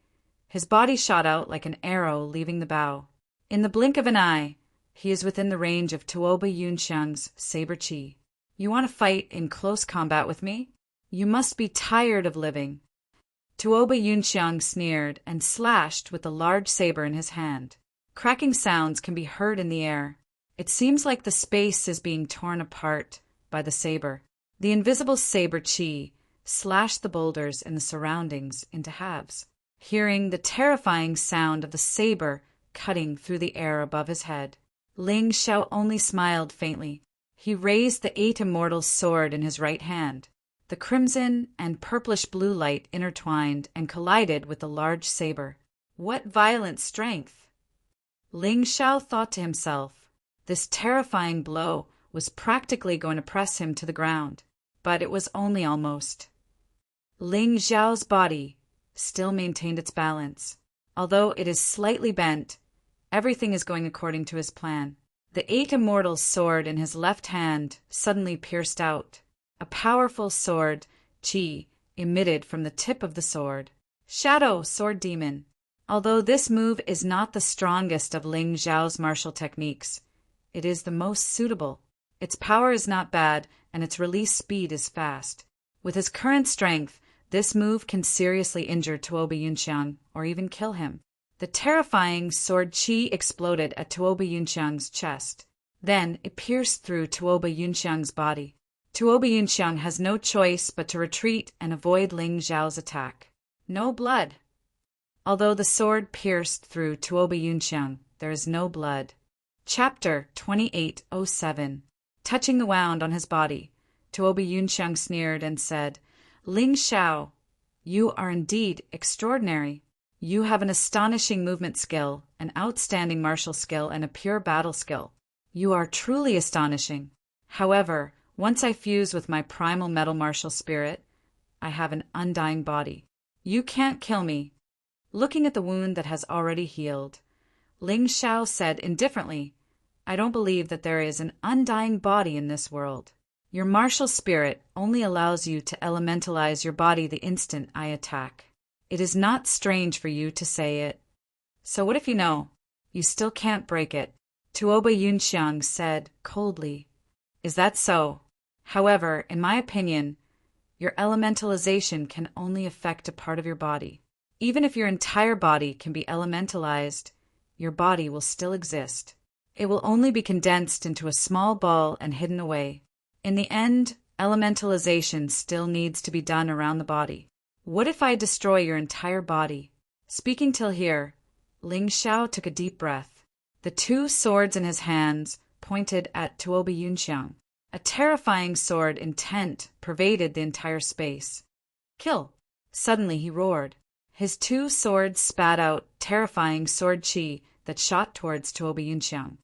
His body shot out like an arrow leaving the bow. In the blink of an eye, he is within the range of Tuoba Yunxiang's saber chi. You want to fight in close combat with me? You must be tired of living. Tuoba Yunxiang sneered and slashed with the large saber in his hand. Cracking sounds can be heard in the air. It seems like the space is being torn apart by the saber. The invisible saber chi slashed the boulders in the surroundings into halves. Hearing the terrifying sound of the saber cutting through the air above his head, Ling Xiao only smiled faintly. He raised the eight immortals' sword in his right hand. The crimson and purplish blue light intertwined and collided with the large saber. What violent strength! Ling Xiao thought to himself. This terrifying blow was practically going to press him to the ground, but it was only almost. Ling Xiao's body still maintained its balance. Although it is slightly bent, everything is going according to his plan. The eight immortals' sword in his left hand suddenly pierced out. A powerful sword chi emitted from the tip of the sword. Shadow Sword Demon. Although this move is not the strongest of Ling Zhao's martial techniques, it is the most suitable. Its power is not bad, and its release speed is fast. With his current strength, this move can seriously injure Tuoba Yunxiang or even kill him. The terrifying sword chi exploded at Tuoba Yunxiang's chest. Then it pierced through Tuoba Yunxiang's body. Tuoba Yunxiang has no choice but to retreat and avoid Ling Zhao's attack. No blood. Although the sword pierced through Tuoba Yunxiang, there is no blood. Chapter 2807. Touching the wound on his body, Tuoba Yunxiang sneered and said, Ling Xiao, you are indeed extraordinary. You have an astonishing movement skill, an outstanding martial skill, and a pure battle skill. You are truly astonishing. However, once I fuse with my primal metal martial spirit, I have an undying body. You can't kill me. Looking at the wound that has already healed, Ling Xiao said indifferently, I don't believe that there is an undying body in this world. Your martial spirit only allows you to elementalize your body the instant I attack. It is not strange for you to say it. So what if you know? You still can't break it. Tuoba Yunxiang said coldly. Is that so? However, in my opinion, your elementalization can only affect a part of your body. Even if your entire body can be elementalized, your body will still exist. It will only be condensed into a small ball and hidden away. In the end, elementalization still needs to be done around the body. What if I destroy your entire body? Speaking till here, Ling Xiao took a deep breath. The two swords in his hands pointed at Tuoba Yunxiang. A terrifying sword intent pervaded the entire space. Kill! Suddenly he roared. His two swords spat out terrifying sword chi that shot towards Tuoba Yunxiang.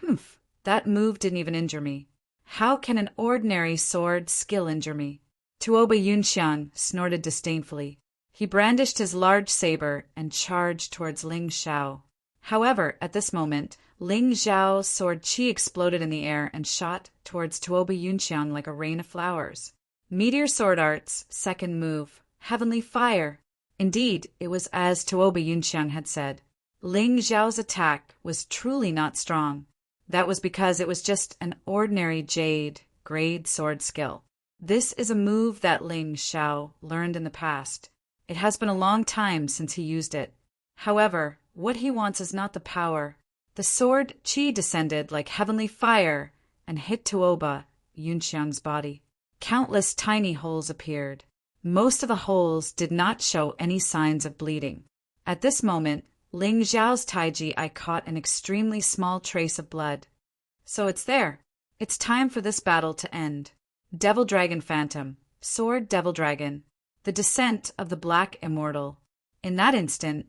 Humph, that move didn't even injure me. How can an ordinary sword skill injure me? Tuoba Yunxiang snorted disdainfully. He brandished his large saber and charged towards Ling Xiao. However, at this moment, Ling Xiao's sword chi exploded in the air and shot towards Tuoba Yunxiang like a rain of flowers. Meteor Sword Art's second move, Heavenly Fire. Indeed, it was as Tuoba Yunxiang had said. Ling Xiao's attack was truly not strong. That was because it was just an ordinary jade grade sword skill. This is a move that Ling Xiao learned in the past. It has been a long time since he used it. However, what he wants is not the power. The sword Qi descended like heavenly fire and hit Tuoba, Yunxiang's body. Countless tiny holes appeared. Most of the holes did not show any signs of bleeding. At this moment, Ling Xiao's taiji eye caught an extremely small trace of blood. So it's there. It's time for this battle to end. Devil Dragon Phantom, Sword Devil Dragon, the descent of the Black Immortal. In that instant,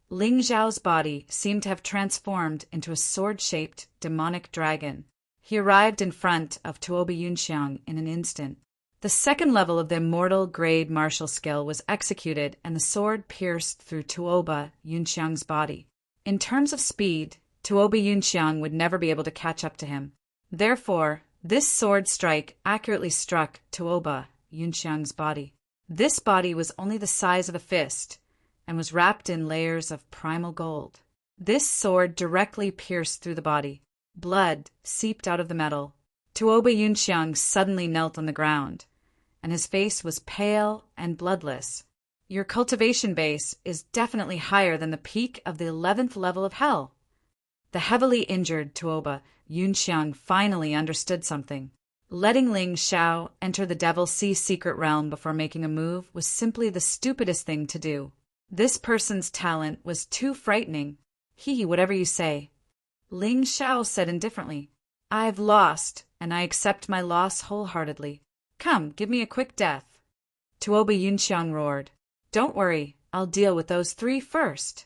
Ling Xiao's body seemed to have transformed into a sword-shaped demonic dragon. He arrived in front of Tuoba Yunxiang in an instant. The second level of the immortal grade martial skill was executed and the sword pierced through Tuoba Yunxiang's body. In terms of speed, Tuoba Yunxiang would never be able to catch up to him. Therefore, this sword strike accurately struck Tuoba Yunxiang's body. This body was only the size of a fist and was wrapped in layers of primal gold. This sword directly pierced through the body. Blood seeped out of the metal. Tuoba Yunxiang suddenly knelt on the ground, and his face was pale and bloodless. Your cultivation base is definitely higher than the peak of the 11th level of hell. The heavily injured Tuoba Yunxiang finally understood something. Letting Ling Xiao enter the Devil Sea secret realm before making a move was simply the stupidest thing to do. This person's talent was too frightening. Whatever you say. Ling Xiao said indifferently. I've lost, and I accept my loss wholeheartedly. Come, give me a quick death. Tuoba Yunxiang roared. Don't worry, I'll deal with those three first.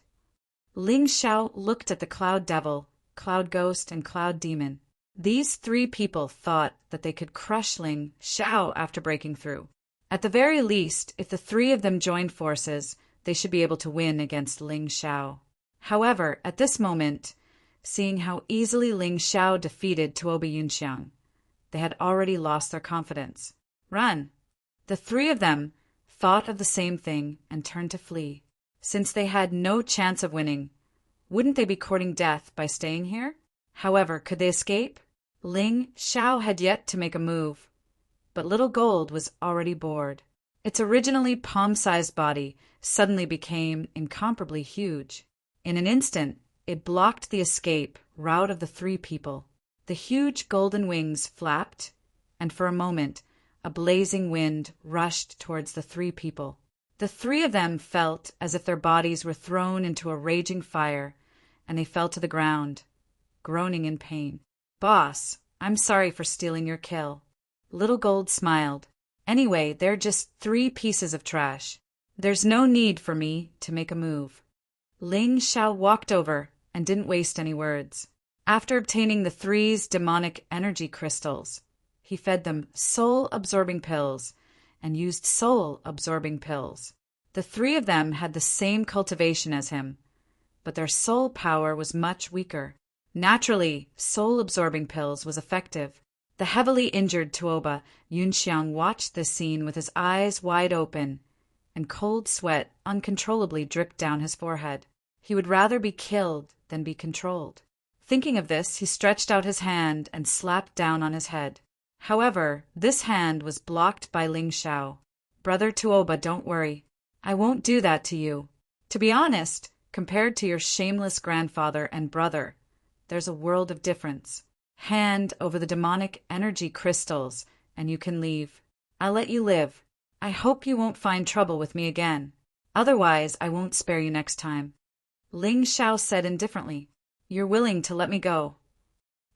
Ling Xiao looked at the Cloud Devil, Cloud Ghost, and Cloud Demon. These three people thought that they could crush Ling Xiao after breaking through. At the very least, if the three of them joined forces, they should be able to win against Ling Xiao. However, at this moment, seeing how easily Ling Xiao defeated Tuoba Yunxiang, they had already lost their confidence. Run! The three of them thought of the same thing and turned to flee. Since they had no chance of winning, wouldn't they be courting death by staying here? However, could they escape? Ling Xiao had yet to make a move, but Little Gold was already bored. Its originally palm-sized body suddenly became incomparably huge. In an instant, it blocked the escape route of the three people. The huge golden wings flapped, and for a moment, a blazing wind rushed towards the three people. The three of them felt as if their bodies were thrown into a raging fire, and they fell to the ground, groaning in pain. Boss, I'm sorry for stealing your kill. Little Gold smiled. Anyway, they're just 3 pieces of trash. There's no need for me to make a move. Ling Xiao walked over and didn't waste any words. After obtaining the 3's demonic energy crystals, he fed them soul-absorbing pills and used soul-absorbing pills. The 3 of them had the same cultivation as him, but their soul power was much weaker. Naturally, soul-absorbing pills was effective. The heavily injured Tuoba Yunxiang watched this scene with his eyes wide open, and cold sweat uncontrollably dripped down his forehead. He would rather be killed than be controlled. Thinking of this, he stretched out his hand and slapped down on his head. However, this hand was blocked by Ling Xiao. Brother Tuoba, don't worry. I won't do that to you. To be honest, compared to your shameless grandfather and brother, there's a world of difference. Hand over the demonic energy crystals, and you can leave. I'll let you live. I hope you won't find trouble with me again. Otherwise, I won't spare you next time. Ling Xiao said indifferently. You're willing to let me go?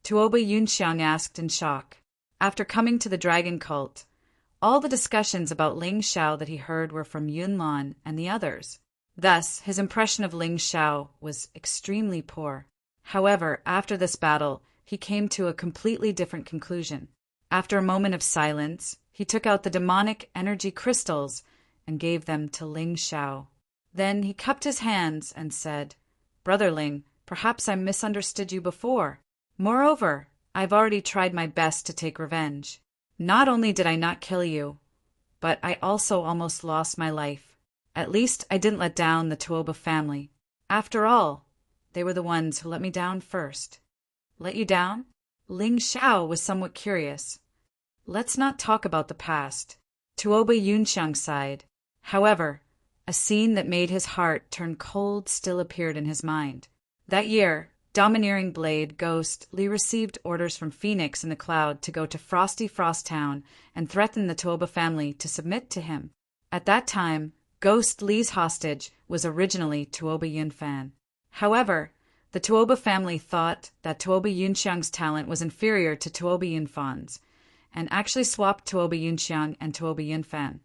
Tuoba Yunxiang asked in shock. After coming to the dragon cult, all the discussions about Ling Xiao that he heard were from Yunlan and the others. Thus, his impression of Ling Xiao was extremely poor. However, after this battle, he came to a completely different conclusion. After a moment of silence, he took out the demonic energy crystals and gave them to Ling Xiao. Then he cupped his hands and said, Brother Ling, perhaps I misunderstood you before. Moreover, I've already tried my best to take revenge. Not only did I not kill you, but I also almost lost my life. At least I didn't let down the Tuoba family. After all, they were the ones who let me down first. Let you down? Ling Xiao was somewhat curious. Let's not talk about the past. Tuoba Yunxiang sighed. However, A scene that made his heart turn cold still appeared in his mind. That year, domineering blade Ghost Lee received orders from Phoenix in the Cloud to go to Frosty Frost Town and threaten the Tuoba family to submit to him. At that time, Ghost Lee's hostage was originally Tuoba Yunfan. However, the Tuoba family thought that Tuoba Yunxiang's talent was inferior to Tuoba Yunfan's, and actually swapped Tuoba Yunxiang and Tuoba Yunfan,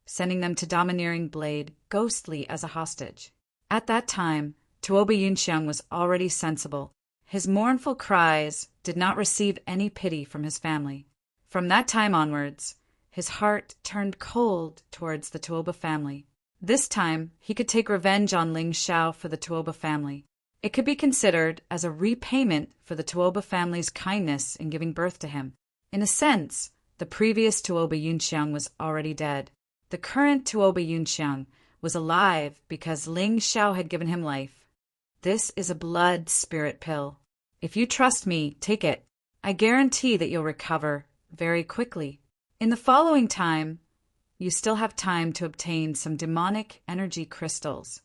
sending them to domineering blade Ghost Lee as a hostage. At that time, Tuoba Yunxiang was already sensible. His mournful cries did not receive any pity from his family. From that time onwards, his heart turned cold towards the Tuoba family. This time, he could take revenge on Ling Xiao for the Tuoba family. It could be considered as a repayment for the Tuoba family's kindness in giving birth to him. In a sense, the previous Tuoba Yunxiang was already dead. The current Tuoba Yunxiang was alive because Ling Xiao had given him life. This is a blood spirit pill. If you trust me, take it. I guarantee that you'll recover very quickly. In the following time, you still have time to obtain some demonic energy crystals.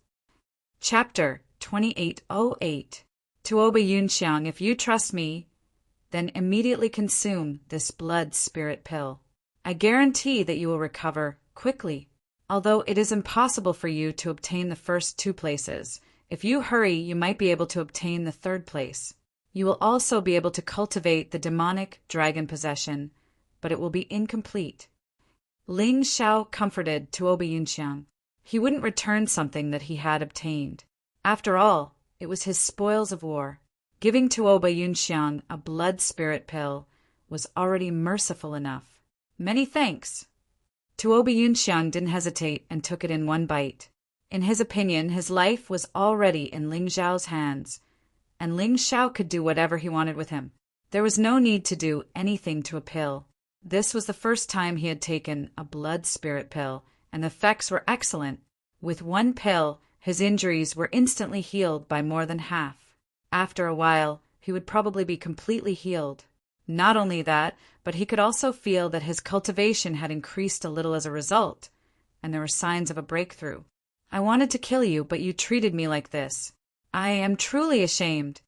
Chapter 2808. Tuoba Yunxiang, if you trust me, then immediately consume this blood spirit pill. I guarantee that you will recover quickly. Although it is impossible for you to obtain the first 2 places, if you hurry, you might be able to obtain the 3rd place. You will also be able to cultivate the demonic dragon possession, but it will be incomplete. Ling Xiao comforted Tuoba Yunxiang. He wouldn't return something that he had obtained. After all, it was his spoils of war. Giving Tuoba Yunxiang a blood spirit pill was already merciful enough. Many thanks. Tuoba Yunxiang didn't hesitate and took it in one bite. In his opinion, his life was already in Ling Xiao's hands, and Ling Xiao could do whatever he wanted with him. There was no need to do anything to a pill. This was the first time he had taken a blood spirit pill, and the effects were excellent. With one pill, his injuries were instantly healed by more than half. After a while, he would probably be completely healed. Not only that, but he could also feel that his cultivation had increased a little as a result, and there were signs of a breakthrough. I wanted to kill you, but you treated me like this. I am truly ashamed.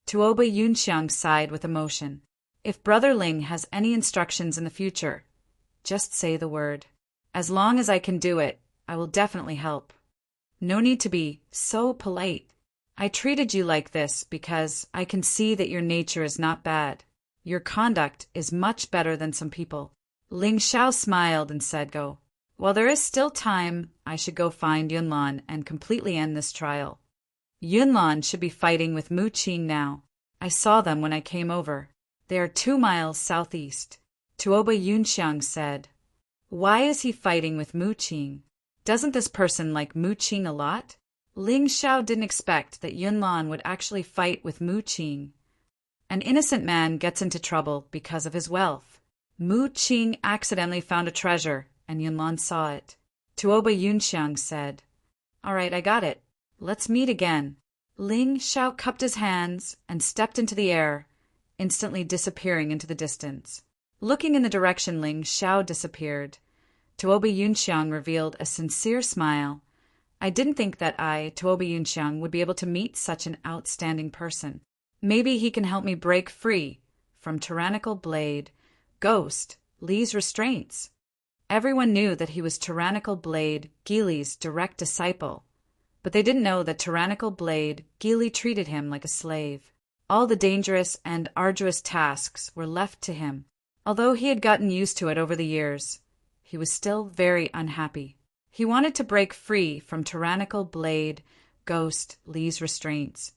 Tuoba Yunxiang sighed with emotion. If Brother Ling has any instructions in the future, just say the word. As long as I can do it, I will definitely help. No need to be so polite. I treated you like this because I can see that your nature is not bad. Your conduct is much better than some people. Ling Xiao smiled and said, Go. While there is still time, I should go find Yunlan and completely end this trial. Yunlan should be fighting with Mu Qing now. I saw them when I came over. They are 2 miles southeast. Tuoba Yunxiang said, Why is he fighting with Mu Qing? Doesn't this person like Mu Qing a lot? Ling Xiao didn't expect that Yunlan would actually fight with Mu Qing. An innocent man gets into trouble because of his wealth. Mu Qing accidentally found a treasure, and Yunlan saw it. Tuoba Yunxiang said, All right, I got it. Let's meet again. Ling Xiao cupped his hands and stepped into the air, instantly disappearing into the distance. Looking in the direction Ling Xiao disappeared, Tuoba Yunxiang revealed a sincere smile. I didn't think that I, Tuoba Yunxiang, would be able to meet such an outstanding person. Maybe he can help me break free from tyrannical blade Ghost Lee's restraints. Everyone knew that he was tyrannical blade Gili's direct disciple, but they didn't know that tyrannical blade Gili treated him like a slave. All the dangerous and arduous tasks were left to him. Although he had gotten used to it over the years, he was still very unhappy. He wanted to break free from tyrannical blade Ghost Lee's restraints,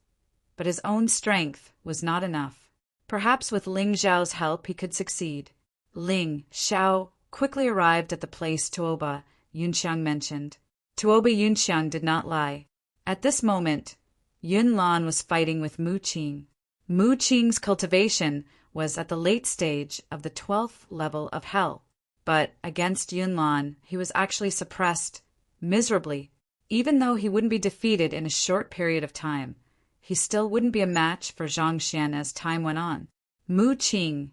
but his own strength was not enough. Perhaps with Ling Xiao's help he could succeed. Ling Xiao quickly arrived at the place Tuoba Yunxiang mentioned. Tuoba Yunxiang did not lie. At this moment, Yunlan was fighting with Mu Qing. Mu Qing's cultivation was at the late stage of the 12th level of hell, but against Yunlan he was actually suppressed miserably. Even though he wouldn't be defeated in a short period of time, he still wouldn't be a match for Zhang Xian as time went on. Mu Qing,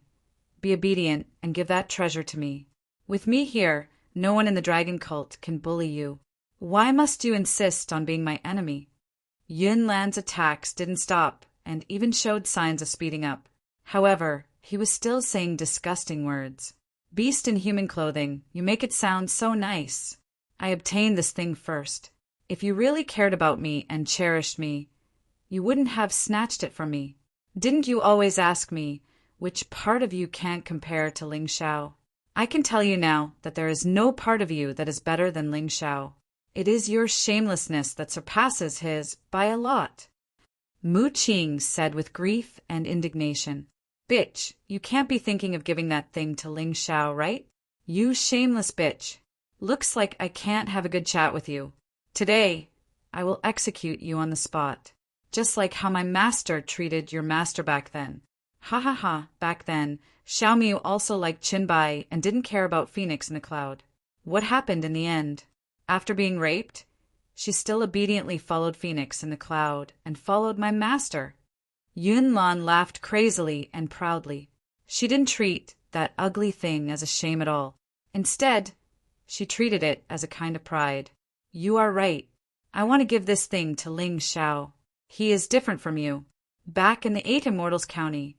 be obedient and give that treasure to me. With me here, no one in the dragon cult can bully you. Why must you insist on being my enemy? Yun Lan's attacks didn't stop and even showed signs of speeding up. However, he was still saying disgusting words. Beast in human clothing, you make it sound so nice. I obtained this thing first. If you really cared about me and cherished me, you wouldn't have snatched it from me. Didn't you always ask me, which part of you can't compare to Ling Xiao? I can tell you now that there is no part of you that is better than Ling Xiao. It is your shamelessness that surpasses his by a lot. Mu Qing said with grief and indignation. Bitch, you can't be thinking of giving that thing to Ling Xiao, right? You shameless bitch. Looks like I can't have a good chat with you. Today, I will execute you on the spot. Just like how my master treated your master back then. Ha ha ha, back then, Xiao Miu also liked Qin Bai and didn't care about Phoenix in the cloud. What happened in the end? After being raped, she still obediently followed Phoenix in the cloud and followed my master. Yun Lan laughed crazily and proudly. She didn't treat that ugly thing as a shame at all. Instead, she treated it as a kind of pride. You are right. I want to give this thing to Ling Xiao. He is different from you. Back in the 8 Immortals County,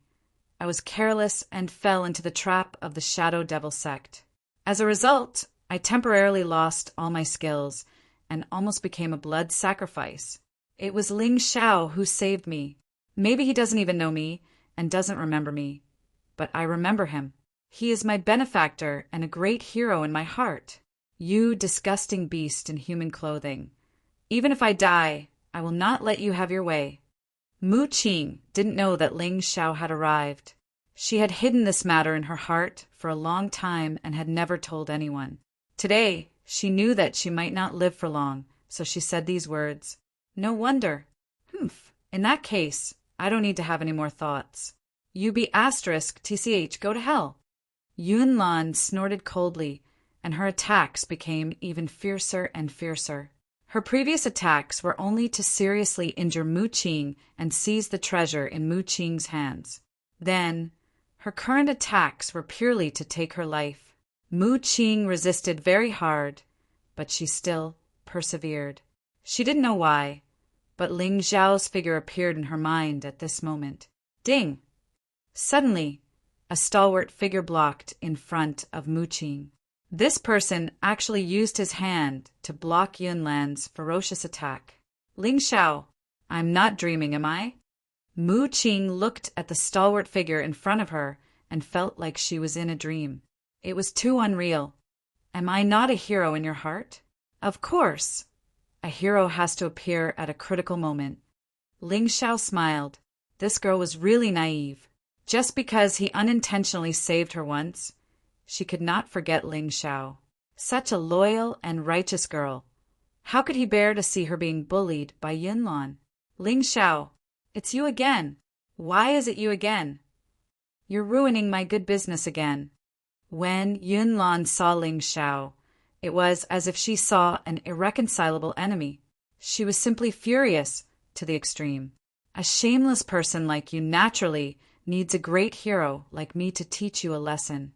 I was careless and fell into the trap of the Shadow Devil sect. As a result, I temporarily lost all my skills and almost became a blood sacrifice. It was Ling Xiao who saved me. Maybe he doesn't even know me and doesn't remember me, but I remember him. He is my benefactor and a great hero in my heart. You disgusting beast in human clothing. Even if I die, I will not let you have your way. Mu Qing didn't know that Ling Xiao had arrived. She had hidden this matter in her heart for a long time and had never told anyone. Today, she knew that she might not live for long, so she said these words. No wonder. Humph. In that case, I don't need to have any more thoughts. You be *TCH, go to hell. Yun Lan snorted coldly, and her attacks became even fiercer and fiercer. Her previous attacks were only to seriously injure Mu Qing and seize the treasure in Mu Qing's hands. Then, her current attacks were purely to take her life. Mu Qing resisted very hard, but she still persevered. She didn't know why, but Ling Xiao's figure appeared in her mind at this moment. Ding! Suddenly, a stalwart figure blocked in front of Mu Qing. This person actually used his hand to block Yun Lan's ferocious attack. Ling Xiao, I'm not dreaming, am I? Mu Qing looked at the stalwart figure in front of her and felt like she was in a dream. It was too unreal. Am I not a hero in your heart? Of course. A hero has to appear at a critical moment. Ling Xiao smiled. This girl was really naive. Just because he unintentionally saved her once, she could not forget Ling Xiao. Such a loyal and righteous girl. How could he bear to see her being bullied by Yun Lan? Ling Xiao, it's you again. Why is it you again? You're ruining my good business again. When Yun Lan saw Ling Xiao, it was as if she saw an irreconcilable enemy. She was simply furious to the extreme. A shameless person like you naturally needs a great hero like me to teach you a lesson.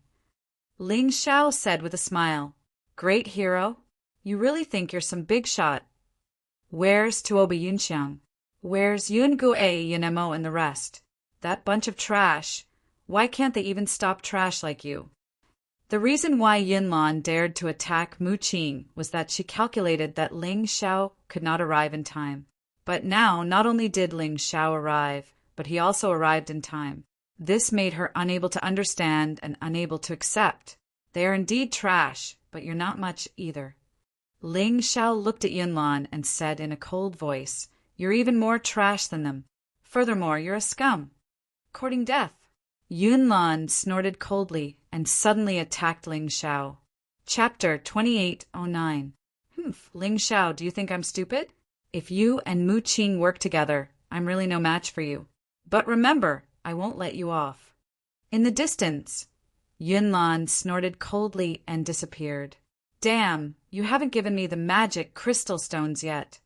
Ling Xiao said with a smile, Great hero? You really think you're some big shot? Where's Tuoba Yunxiang? Where's Yun Gue, Yunemo, and the rest? That bunch of trash. Why can't they even stop trash like you? The reason why Yun Lan dared to attack Mu Qing was that she calculated that Ling Xiao could not arrive in time. But now, not only did Ling Xiao arrive, but he also arrived in time. This made her unable to understand and unable to accept. They are indeed trash, but you're not much either. Ling Xiao looked at Yun Lan and said in a cold voice, You're even more trash than them. Furthermore, you're a scum. Courting death. Yun Lan snorted coldly and suddenly attacked Ling Xiao. Chapter 2809. Ling Xiao, do you think I'm stupid? If you and Mu Qing work together, I'm really no match for you. But remember, I won't let you off. In the distance, Yun Lan snorted coldly and disappeared. Damn, you haven't given me the magic crystal stones yet.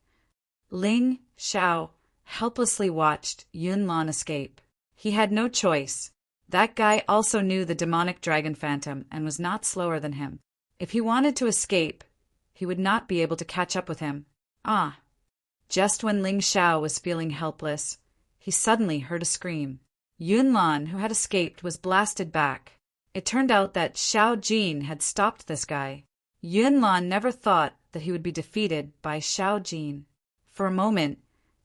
Ling Xiao helplessly watched Yun Lan escape. He had no choice. That guy also knew the demonic dragon phantom and was not slower than him. If he wanted to escape, he would not be able to catch up with him. Ah! Just when Ling Xiao was feeling helpless, he suddenly heard a scream. Yunlan, who had escaped, was blasted back. It turned out that Xiao Jin had stopped this guy. Yunlan never thought that he would be defeated by Xiao Jin. For a moment,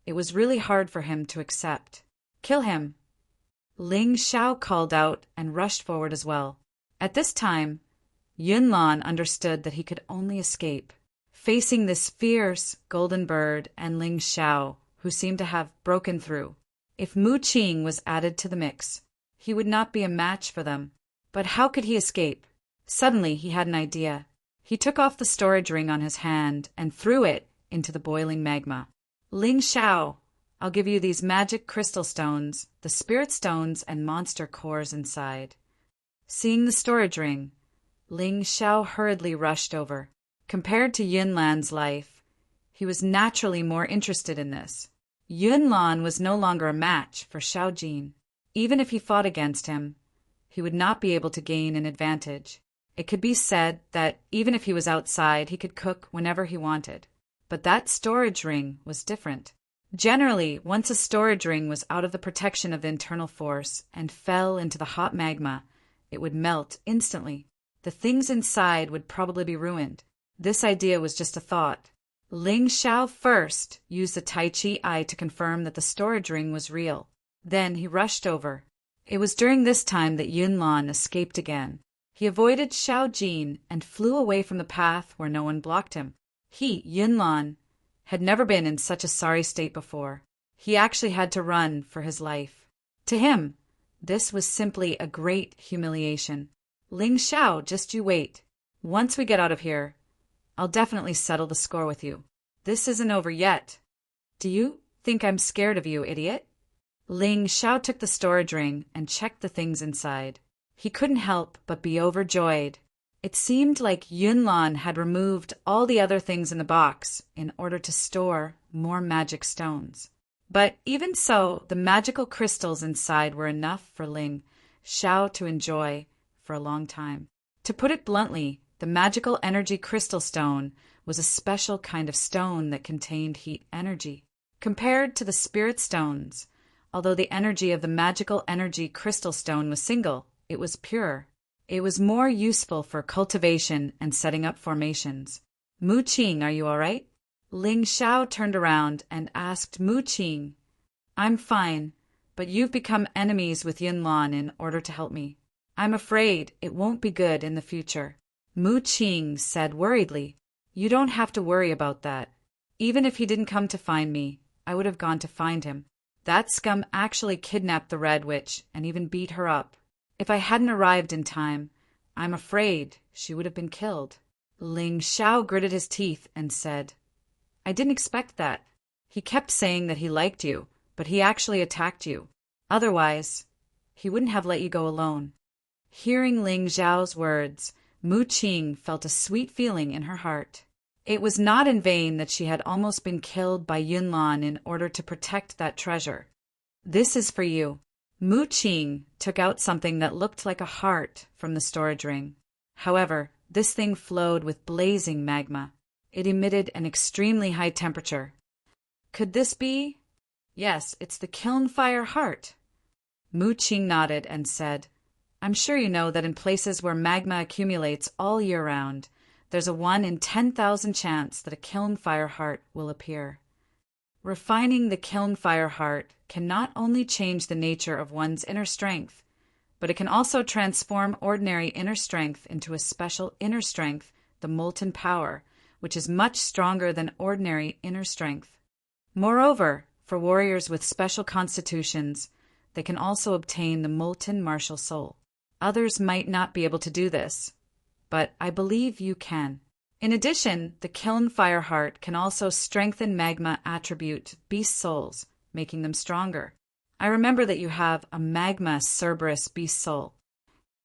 it was really hard for him to accept. Kill him! Ling Xiao called out and rushed forward as well. At this time, Yunlan understood that he could only escape. Facing this fierce golden bird and Ling Xiao, who seemed to have broken through. If Mu Qing was added to the mix, he would not be a match for them. But how could he escape? Suddenly he had an idea. He took off the storage ring on his hand and threw it into the boiling magma. Ling Xiao, I'll give you these magic crystal stones, the spirit stones and monster cores inside. Seeing the storage ring, Ling Xiao hurriedly rushed over. Compared to Yunlan's life, he was naturally more interested in this. Yunlan was no longer a match for Xiao Jin. Even if he fought against him, he would not be able to gain an advantage. It could be said that even if he was outside, he could cook whenever he wanted. But that storage ring was different. Generally, once a storage ring was out of the protection of the internal force and fell into the hot magma, it would melt instantly. The things inside would probably be ruined. This idea was just a thought. Ling Xiao first used the Tai Chi eye to confirm that the storage ring was real. Then he rushed over. It was during this time that Yunlan escaped again. He avoided Xiao Jin and flew away from the path where no one blocked him. He, Yunlan, had never been in such a sorry state before. He actually had to run for his life. To him, this was simply a great humiliation. Ling Xiao, just you wait. Once we get out of here, I'll definitely settle the score with you. This isn't over yet. Do you think I'm scared of you, idiot? Ling Xiao took the storage ring and checked the things inside. He couldn't help but be overjoyed. It seemed like Yunlan had removed all the other things in the box in order to store more magic stones. But even so, the magical crystals inside were enough for Ling Xiao to enjoy for a long time. To put it bluntly, the magical energy crystal stone was a special kind of stone that contained heat energy. Compared to the spirit stones, although the energy of the magical energy crystal stone was single, it was pure. It was more useful for cultivation and setting up formations. Mu Qing, are you all right? Ling Xiao turned around and asked Mu Qing. I'm fine, but you've become enemies with Yunlan in order to help me. I'm afraid it won't be good in the future. Mu Qing said worriedly, You don't have to worry about that. Even if he didn't come to find me, I would have gone to find him. That scum actually kidnapped the Red Witch and even beat her up. If I hadn't arrived in time, I'm afraid she would have been killed. Ling Xiao gritted his teeth and said, I didn't expect that. He kept saying that he liked you, but he actually attacked you. Otherwise, he wouldn't have let you go alone. Hearing Ling Xiao's words, Mu Qing felt a sweet feeling in her heart. It was not in vain that she had almost been killed by Yunlan in order to protect that treasure. This is for you. Mu Qing took out something that looked like a heart from the storage ring. However, this thing flowed with blazing magma. It emitted an extremely high temperature. Could this be? Yes, it's the kiln fire heart. Mu Qing nodded and said, I'm sure you know that in places where magma accumulates all year round, there's a 1 in 10,000 chance that a kiln fire heart will appear. Refining the kiln fire heart can not only change the nature of one's inner strength, but it can also transform ordinary inner strength into a special inner strength, the molten power, which is much stronger than ordinary inner strength. Moreover, for warriors with special constitutions, they can also obtain the molten martial soul. Others might not be able to do this, but I believe you can. In addition, the kiln fire heart can also strengthen magma attribute beast souls, making them stronger. I remember that you have a magma Cerberus beast soul.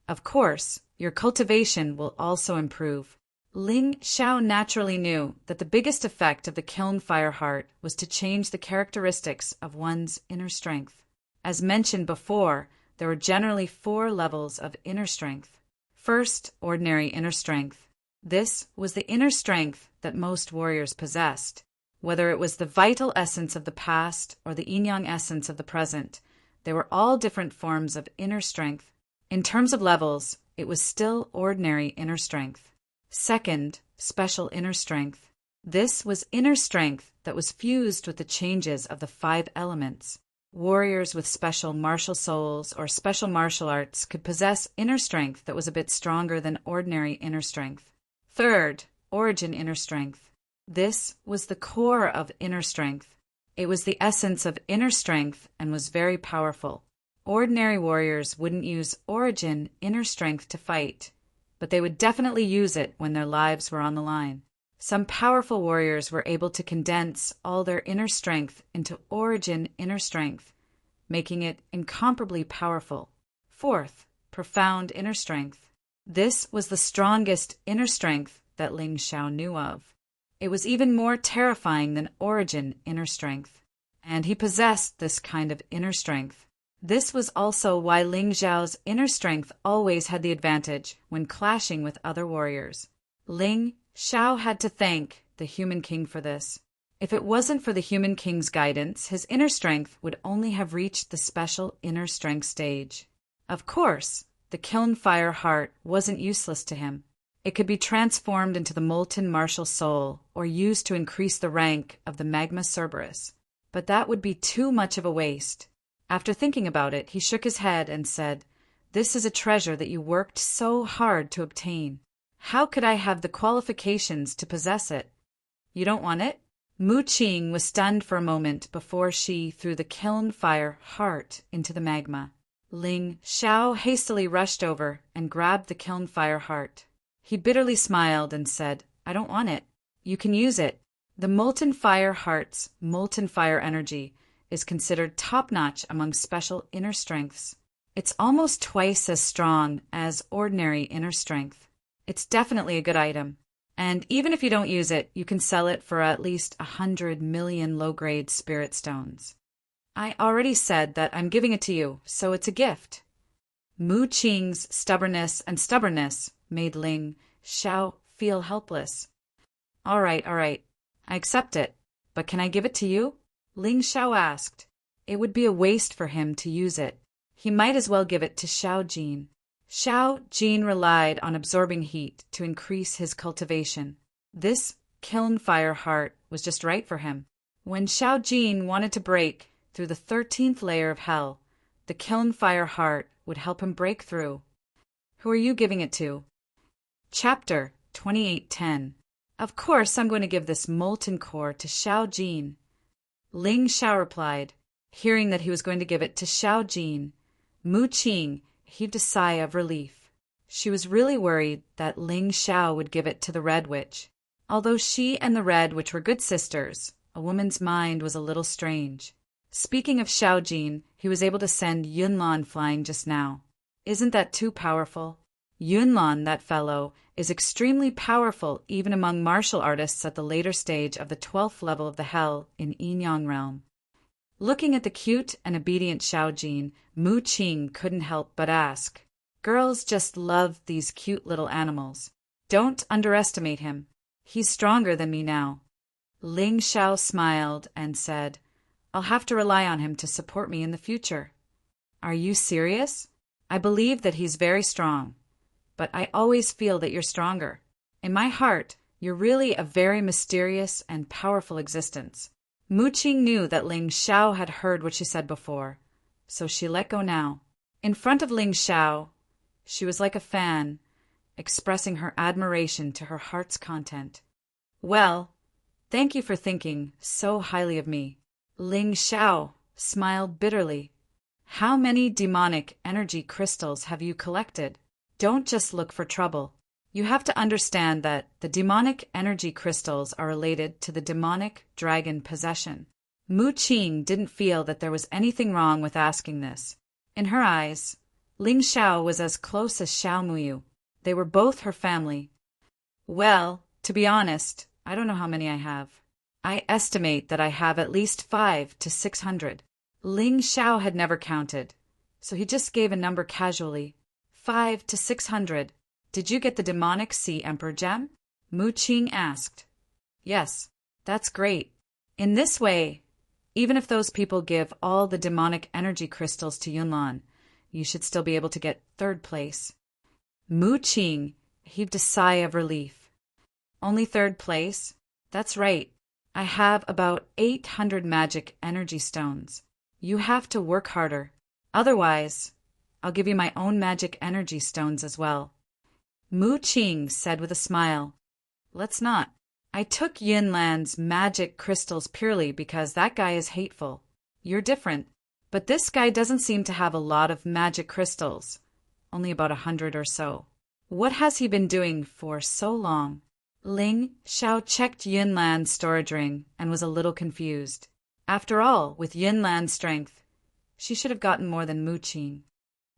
Of course, your cultivation will also improve. Ling Xiao naturally knew that the biggest effect of the kiln fire heart was to change the characteristics of one's inner strength. As mentioned before, there were generally 4 levels of inner strength. First, ordinary inner strength. This was the inner strength that most warriors possessed. Whether it was the vital essence of the past or the yin-yang essence of the present, they were all different forms of inner strength. In terms of levels, it was still ordinary inner strength. Second, special inner strength. This was inner strength that was fused with the changes of the 5 elements. Warriors with special martial souls or special martial arts could possess inner strength that was a bit stronger than ordinary inner strength. Third, origin inner strength. This was the core of inner strength. It was the essence of inner strength and was very powerful. Ordinary warriors wouldn't use origin inner strength to fight, but they would definitely use it when their lives were on the line. Some powerful warriors were able to condense all their inner strength into origin inner strength, making it incomparably powerful. Fourth, profound inner strength. This was the strongest inner strength that Ling Xiao knew of. It was even more terrifying than origin inner strength, and he possessed this kind of inner strength. This was also why Ling Xiao's inner strength always had the advantage when clashing with other warriors. Ling Xiao had to thank the Human King for this. If it wasn't for the Human King's guidance, his inner strength would only have reached the special inner strength stage. Of course, the kiln fire heart wasn't useless to him. It could be transformed into the molten martial soul or used to increase the rank of the magma Cerberus. But that would be too much of a waste. After thinking about it, he shook his head and said, "This is a treasure that you worked so hard to obtain. How could I have the qualifications to possess it? You don't want it?" Mu Qing was stunned for a moment before she threw the kiln fire heart into the magma. Ling Xiao hastily rushed over and grabbed the kiln fire heart. He bitterly smiled and said, "I don't want it. You can use it." The molten fire heart's molten fire energy is considered top-notch among special inner strengths. It's almost twice as strong as ordinary inner strength. It's definitely a good item. And even if you don't use it, you can sell it for at least 100 million low-grade spirit stones. I already said that I'm giving it to you, so it's a gift. Mu Qing's stubbornness made Ling Xiao feel helpless. All right, I accept it, but can I give it to you? Ling Xiao asked. It would be a waste for him to use it. He might as well give it to Xiao Jin. Xiao Jin relied on absorbing heat to increase his cultivation. This kiln fire heart was just right for him. When Xiao Jin wanted to break through the 13th layer of hell, the kiln fire heart would help him break through. Who are you giving it to? Chapter 2810. Of course I'm going to give this molten core to Xiao Jin. Ling Xiao replied. Hearing that he was going to give it to Xiao Jin, Mu Qing heaved a sigh of relief. She was really worried that Ling Xiao would give it to the Red Witch. Although she and the Red Witch were good sisters, a woman's mind was a little strange. Speaking of Xiao Jin, he was able to send Yunlan flying just now. Isn't that too powerful? Yunlan, that fellow, is extremely powerful even among martial artists at the later stage of the 12th level of the Hell in Yin-Yang realm. Looking at the cute and obedient Xiao Jin, Mu Qing couldn't help but ask, "Girls just love these cute little animals. Don't underestimate him. He's stronger than me now." Ling Xiao smiled and said, "I'll have to rely on him to support me in the future." "Are you serious? I believe that he's very strong, but I always feel that you're stronger. In my heart, you're really a very mysterious and powerful existence." Mu Qing knew that Ling Xiao had heard what she said before, so she let go now. In front of Ling Xiao, she was like a fan, expressing her admiration to her heart's content. "Well, thank you for thinking so highly of me." Ling Xiao smiled bitterly. "How many demonic energy crystals have you collected? Don't just look for trouble. You have to understand that the demonic energy crystals are related to the demonic dragon possession." Mu Qing didn't feel that there was anything wrong with asking this. In her eyes, Ling Xiao was as close as Xiao Muyu. They were both her family. "Well, to be honest, I don't know how many I have. I estimate that I have at least 500 to 600. Ling Xiao had never counted, so he just gave a number casually. 500 to 600. Did you get the demonic Sea Emperor gem? Mu Qing asked. Yes, that's great. In this way, even if those people give all the demonic energy crystals to Yunlan, you should still be able to get third place. Mu Qing heaved a sigh of relief. Only third place? That's right. I have about 800 magic energy stones. You have to work harder. Otherwise, I'll give you my own magic energy stones as well. Mu Qing said with a smile. Let's not. I took Yunlan's magic crystals purely because that guy is hateful. You're different. But this guy doesn't seem to have a lot of magic crystals. Only about 100 or so. What has he been doing for so long? Ling Xiao checked Yunlan's storage ring and was a little confused. After all, with Yunlan's strength, she should have gotten more than Mu Qing.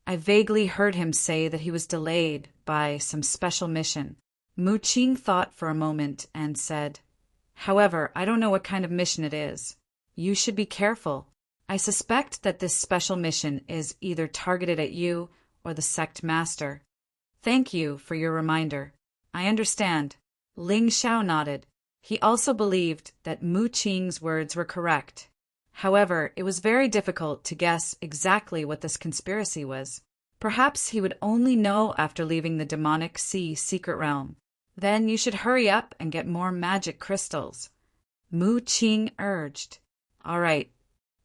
I vaguely heard him say that he was delayed by some special mission. Mu Qing thought for a moment and said, However, I don't know what kind of mission it is. You should be careful. I suspect that this special mission is either targeted at you or the sect master. Thank you for your reminder. I understand. Ling Xiao nodded. He also believed that Mu Qing's words were correct. However, it was very difficult to guess exactly what this conspiracy was. Perhaps he would only know after leaving the demonic sea secret realm. Then you should hurry up and get more magic crystals. Mu Qing urged. All right.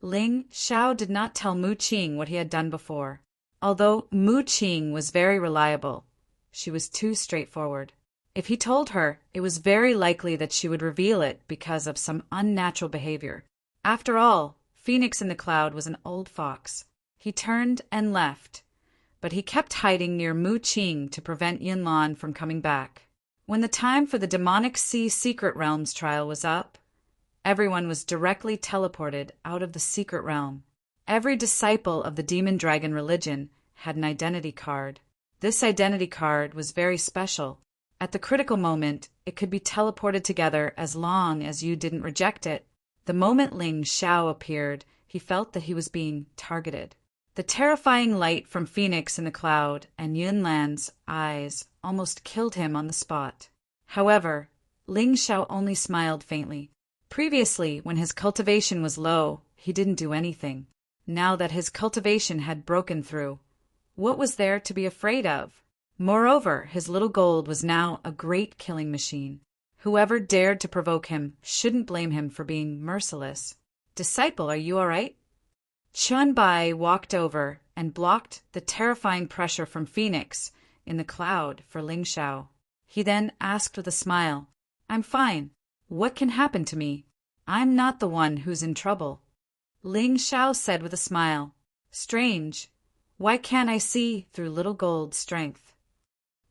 Ling Xiao did not tell Mu Qing what he had done before. Although Mu Qing was very reliable, she was too straightforward. If he told her, it was very likely that she would reveal it because of some unnatural behavior. After all, Phoenix in the Cloud was an old fox. He turned and left, but he kept hiding near Mu Qing to prevent Yunlan from coming back. When the time for the demonic sea secret realms trial was up, everyone was directly teleported out of the secret realm. Every disciple of the demon dragon religion had an identity card. This identity card was very special. At the critical moment, it could be teleported together as long as you didn't reject it. The moment Ling Xiao appeared, he felt that he was being targeted. The terrifying light from Phoenix in the Cloud and Yunlan's eyes almost killed him on the spot. However, Ling Xiao only smiled faintly. Previously, when his cultivation was low, he didn't do anything. Now that his cultivation had broken through, what was there to be afraid of? Moreover, his little gold was now a great killing machine. Whoever dared to provoke him shouldn't blame him for being merciless. Disciple, are you all right? Chun Bai walked over and blocked the terrifying pressure from Phoenix in the Cloud for Ling Xiao. He then asked with a smile, I'm fine. What can happen to me? I'm not the one who's in trouble. Ling Xiao said with a smile, Strange. Why can't I see through Little Gold's strength?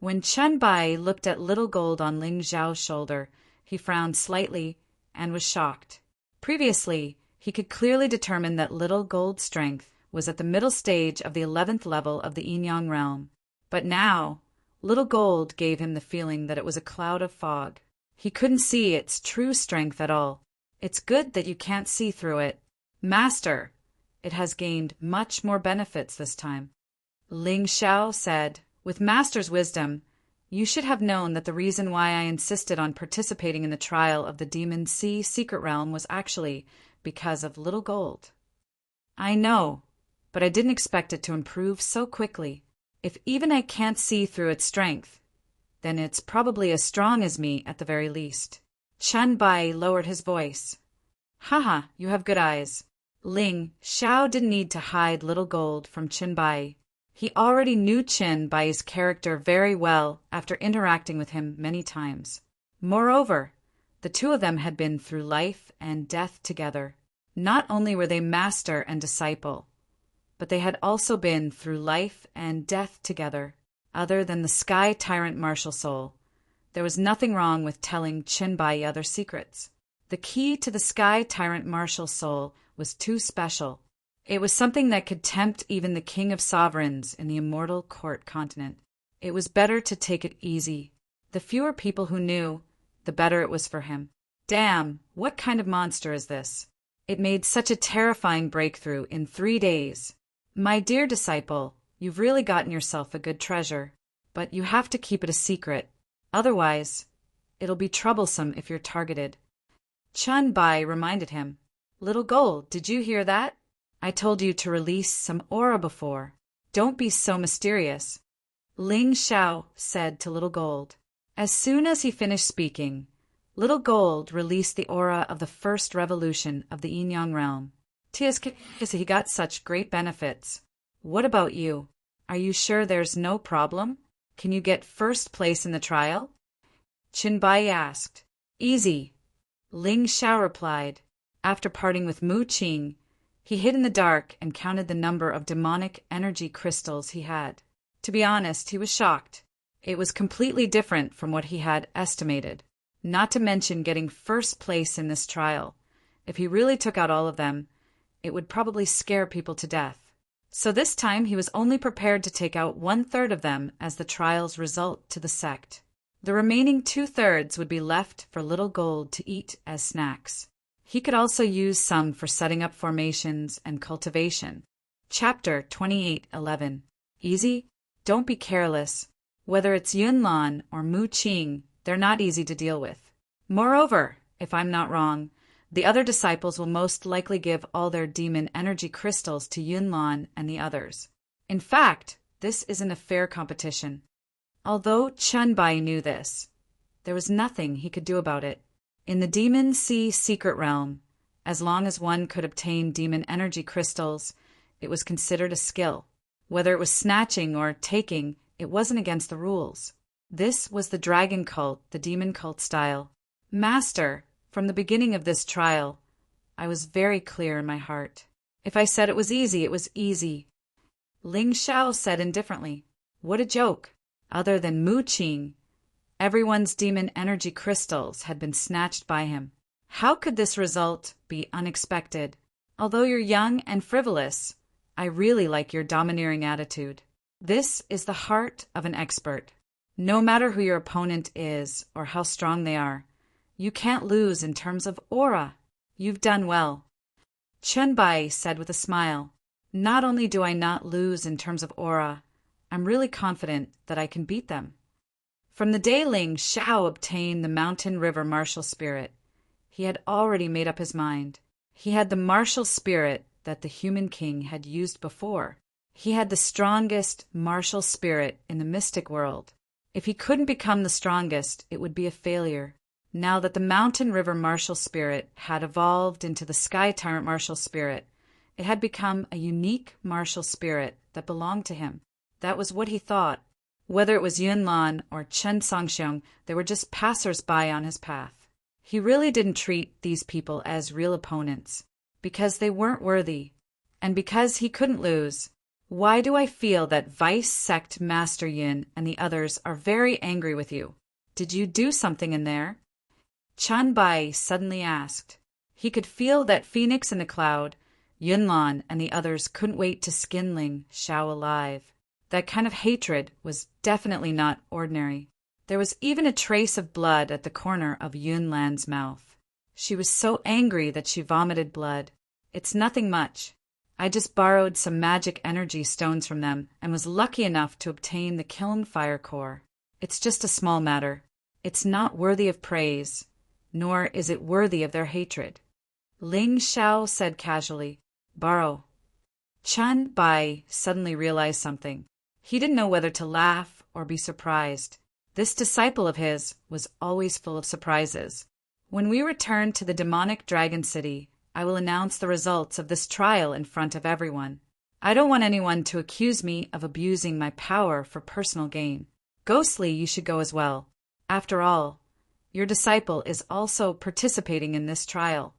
When Chun Bai looked at Little Gold on Ling Xiao's shoulder, he frowned slightly and was shocked. Previously, he could clearly determine that Little Gold's strength was at the middle stage of the 11th level of the Yin-Yang realm. But now, Little Gold gave him the feeling that it was a cloud of fog. He couldn't see its true strength at all. It's good that you can't see through it. Master, it has gained much more benefits this time. Ling Xiao said, With Master's wisdom, you should have known that the reason why I insisted on participating in the trial of the Demon Sea secret realm was actually because of Little Gold. I know, but I didn't expect it to improve so quickly. If even I can't see through its strength, then it's probably as strong as me at the very least. Chun Bai lowered his voice. Haha, you have good eyes. Ling Xiao didn't need to hide Little Gold from Chun Bai. He already knew Chun Bai's character very well after interacting with him many times. Moreover, the two of them had been through life and death together. Not only were they master and disciple, but they had also been through life and death together. Other than the Sky Tyrant Martial Soul, there was nothing wrong with telling Chun Bai other secrets. The key to the Sky Tyrant Martial Soul was too special. It was something that could tempt even the King of Sovereigns in the Immortal Court continent. It was better to take it easy. The fewer people who knew, the better it was for him. Damn, what kind of monster is this? It made such a terrifying breakthrough in 3 days. My dear disciple, you've really gotten yourself a good treasure. but you have to keep it a secret. Otherwise, it'll be troublesome if you're targeted. Chun Bai reminded him. Little Gold, did you hear that? I told you to release some aura before. Don't be so mysterious. Ling Xiao said to Little Gold. As soon as he finished speaking, Little Gold released the aura of the first revolution of the Yin Yang realm. He got such great benefits. What about you? Are you sure there's no problem? Can you get first place in the trial? Qin Bai asked. Easy. Ling Xiao replied. After parting with Mu Qing, he hid in the dark and counted the number of demonic energy crystals he had. To be honest, he was shocked. It was completely different from what he had estimated. Not to mention getting first place in this trial. If he really took out all of them, it would probably scare people to death. So this time he was only prepared to take out 1/3 of them as the trial's result to the sect. The remaining 2/3 would be left for Little Gold to eat as snacks. He could also use some for setting up formations and cultivation. Chapter 28:11. Easy? Don't be careless. Whether it's Yunlan or Mu Qing, they're not easy to deal with. Moreover, if I'm not wrong, the other disciples will most likely give all their demon energy crystals to Yunlan and the others. In fact, this isn't a fair competition. Although Chun Bai knew this, there was nothing he could do about it. In the Demon Sea secret realm, as long as one could obtain demon energy crystals, it was considered a skill. Whether it was snatching or taking, it wasn't against the rules. This was the dragon cult, the demon cult style. Master, from the beginning of this trial, I was very clear in my heart. If I said it was easy, it was easy. Ling Xiao said indifferently. What a joke. Other than Mu Qing, everyone's demon energy crystals had been snatched by him. How could this result be unexpected? Although you're young and frivolous, I really like your domineering attitude. This is the heart of an expert. No matter who your opponent is or how strong they are, you can't lose in terms of aura. You've done well. Chun Bai said with a smile. Not only do I not lose in terms of aura, I'm really confident that I can beat them. From the day Ling Xiao obtained the Mountain River martial spirit, he had already made up his mind. He had the martial spirit that the human king had used before. He had the strongest martial spirit in the mystic world. If he couldn't become the strongest, it would be a failure. Now that the Mountain River martial spirit had evolved into the Sky Tyrant martial spirit, it had become a unique martial spirit that belonged to him. That was what he thought. Whether it was Yunlan or Chen Songxiong, they were just passers-by on his path. He really didn't treat these people as real opponents, because they weren't worthy, and because he couldn't lose. Why do I feel that Vice Sect Master Yin and the others are very angry with you? Did you do something in there? Chun Bai suddenly asked. He could feel that Phoenix in the cloud, Yunlan, and the others couldn't wait to skin Ling Xiao alive. That kind of hatred was definitely not ordinary. There was even a trace of blood at the corner of Yunlan's mouth. She was so angry that she vomited blood. It's nothing much. I just borrowed some magic energy stones from them and was lucky enough to obtain the kiln fire core. It's just a small matter. It's not worthy of praise, nor is it worthy of their hatred. Ling Xiao said casually, Borrow. Chun Bai suddenly realized something. He didn't know whether to laugh or be surprised. This disciple of his was always full of surprises. When we return to the demonic dragon city, I will announce the results of this trial in front of everyone. I don't want anyone to accuse me of abusing my power for personal gain. Ghostly, you should go as well. After all, your disciple is also participating in this trial.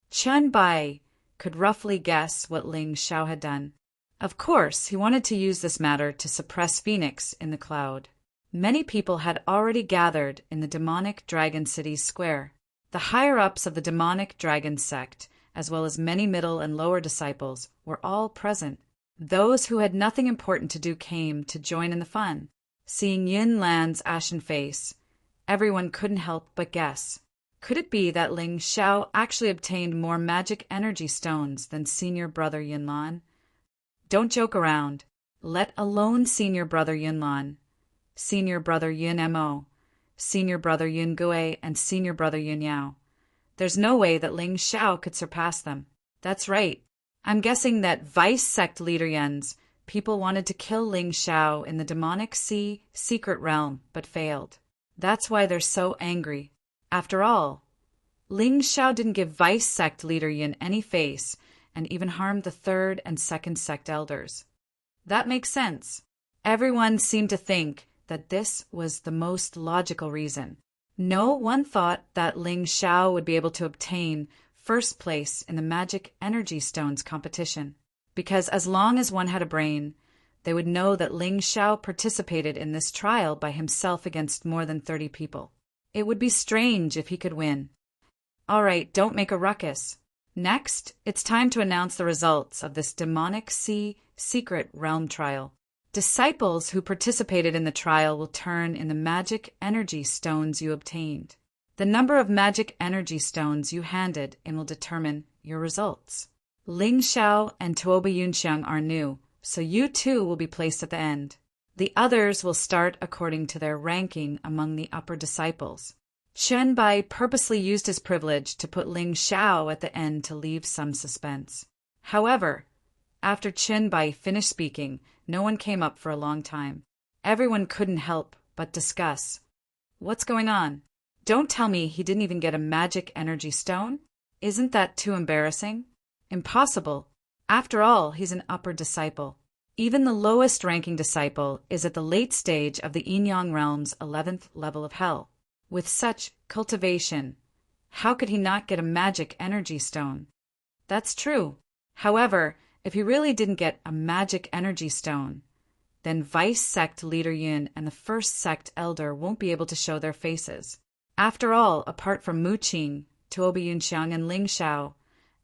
Chun Bai could roughly guess what Ling Xiao had done. Of course, he wanted to use this matter to suppress Phoenix in the cloud. Many people had already gathered in the demonic dragon city's square. The higher-ups of the demonic dragon sect, as well as many middle and lower disciples, were all present. Those who had nothing important to do came to join in the fun. Seeing Yunlan's ashen face, everyone couldn't help but guess. Could it be that Ling Xiao actually obtained more magic energy stones than senior brother Yunlan? Don't joke around, let alone senior brother Yunlan. Senior Brother Yun Mo, Senior Brother Yun Gui, and Senior Brother Yun Yao. There's no way that Ling Xiao could surpass them. That's right. I'm guessing that Vice Sect Leader Yun's people wanted to kill Ling Xiao in the demonic sea secret realm, but failed. That's why they're so angry. After all, Ling Xiao didn't give Vice Sect Leader Yun any face and even harmed the third and second sect elders. That makes sense. Everyone seemed to think that this was the most logical reason. No one thought that Ling Xiao would be able to obtain first place in the magic energy stones competition, because as long as one had a brain, they would know that Ling Xiao participated in this trial by himself against more than 30 people. It would be strange if he could win. All right, don't make a ruckus. Next, it's time to announce the results of this demonic sea secret realm trial. Disciples who participated in the trial will turn in the magic energy stones you obtained. The number of magic energy stones you handed in will determine your results. Ling Xiao and Tuoba Yunxiang are new, so you too will be placed at the end. The others will start according to their ranking among the upper disciples. Chen Bai purposely used his privilege to put Ling Xiao at the end to leave some suspense. However, after Chen Bai finished speaking, no one came up for a long time. Everyone couldn't help but discuss. What's going on? Don't tell me he didn't even get a magic energy stone? Isn't that too embarrassing? Impossible. After all, he's an upper disciple. Even the lowest ranking disciple is at the late stage of the Yin-Yang realm's 11th level of hell. With such cultivation, how could he not get a magic energy stone? That's true. However, if he really didn't get a magic energy stone, then Vice Sect Leader Yun and the First Sect Elder won't be able to show their faces. After all, apart from Mu Qing, Tuoba Yunxiang, and Ling Xiao,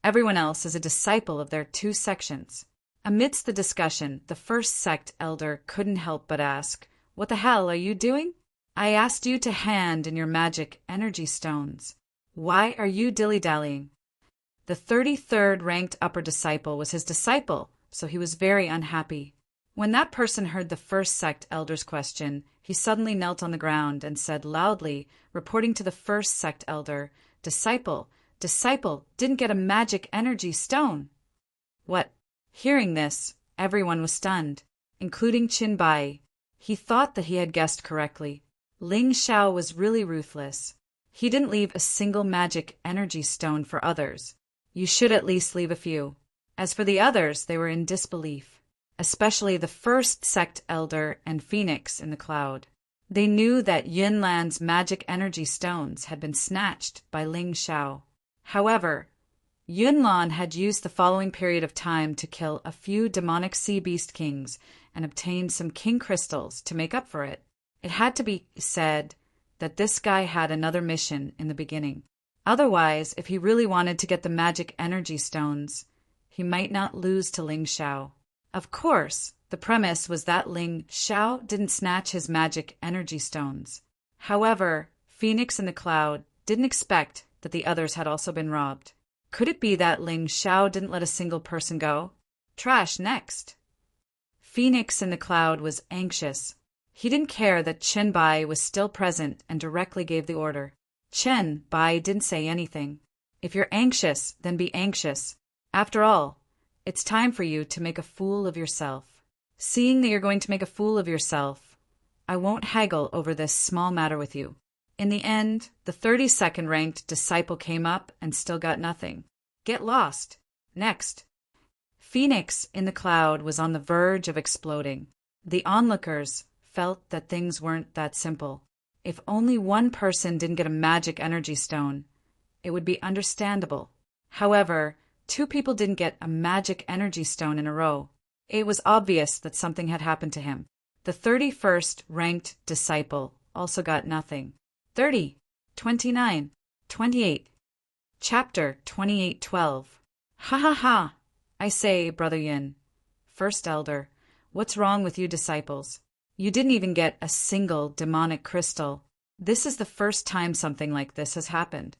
everyone else is a disciple of their two sections. Amidst the discussion, the First Sect Elder couldn't help but ask, "What the hell are you doing? I asked you to hand in your magic energy stones. Why are you dilly-dallying?" The 33rd ranked upper disciple was his disciple, so he was very unhappy. When that person heard the First Sect Elder's question, he suddenly knelt on the ground and said loudly, reporting to the First Sect Elder, Disciple didn't get a magic energy stone." What? Hearing this, everyone was stunned, including Qin Bai. He thought that he had guessed correctly. Ling Xiao was really ruthless. He didn't leave a single magic energy stone for others. You should at least leave a few. As for the others, they were in disbelief, especially the First Sect Elder and Phoenix in the Cloud. They knew that Yunlan's magic energy stones had been snatched by Ling Xiao. However, Yunlan had used the following period of time to kill a few demonic sea beast kings and obtain some king crystals to make up for it. It had to be said that this guy had another mission in the beginning. Otherwise, if he really wanted to get the magic energy stones, he might not lose to Ling Xiao. Of course, the premise was that Ling Xiao didn't snatch his magic energy stones. However, Phoenix in the Cloud didn't expect that the others had also been robbed. Could it be that Ling Xiao didn't let a single person go? Trash next. Phoenix in the Cloud was anxious. He didn't care that Chen Bai was still present and directly gave the order. Chen Bai didn't say anything. If you're anxious, then be anxious. After all, it's time for you to make a fool of yourself. Seeing that you're going to make a fool of yourself, I won't haggle over this small matter with you. In the end, the 32nd ranked disciple came up and still got nothing. Get lost. Next. Phoenix in the Cloud was on the verge of exploding. The onlookers felt that things weren't that simple. If only one person didn't get a magic energy stone, it would be understandable. However, 2 people didn't get a magic energy stone in a row. It was obvious that something had happened to him. The 31st ranked disciple also got nothing. 30, 29, 28. Chapter 28:12. Ha ha ha! I say, Brother Yin, First Elder, what's wrong with you disciples? You didn't even get a single demonic crystal. This is the first time something like this has happened.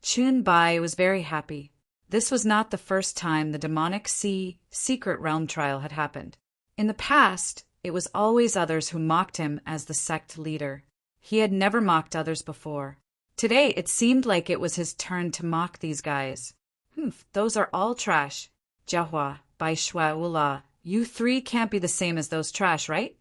Qin Bai was very happy. This was not the first time the demonic sea secret realm trial had happened. In the past, It was always others who mocked him as the sect leader. He had never mocked others before. Today it seemed like it was his turn to mock these guys. Those are all trash. Jiahua, Bai Shui Wula, you three can't be the same as those trash, right?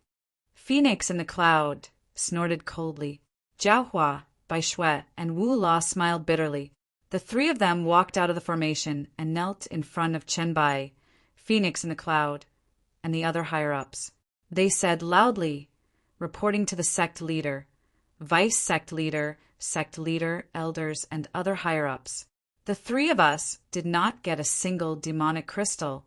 Phoenix in the Cloud snorted coldly. Jiahua, Bai Shui, and Wu La smiled bitterly. The three of them walked out of the formation and knelt in front of Chen Bai, Phoenix in the Cloud, and the other higher-ups. They said loudly, reporting to the sect leader, vice-sect leader, elders, and other higher-ups. The three of us did not get a single demonic crystal.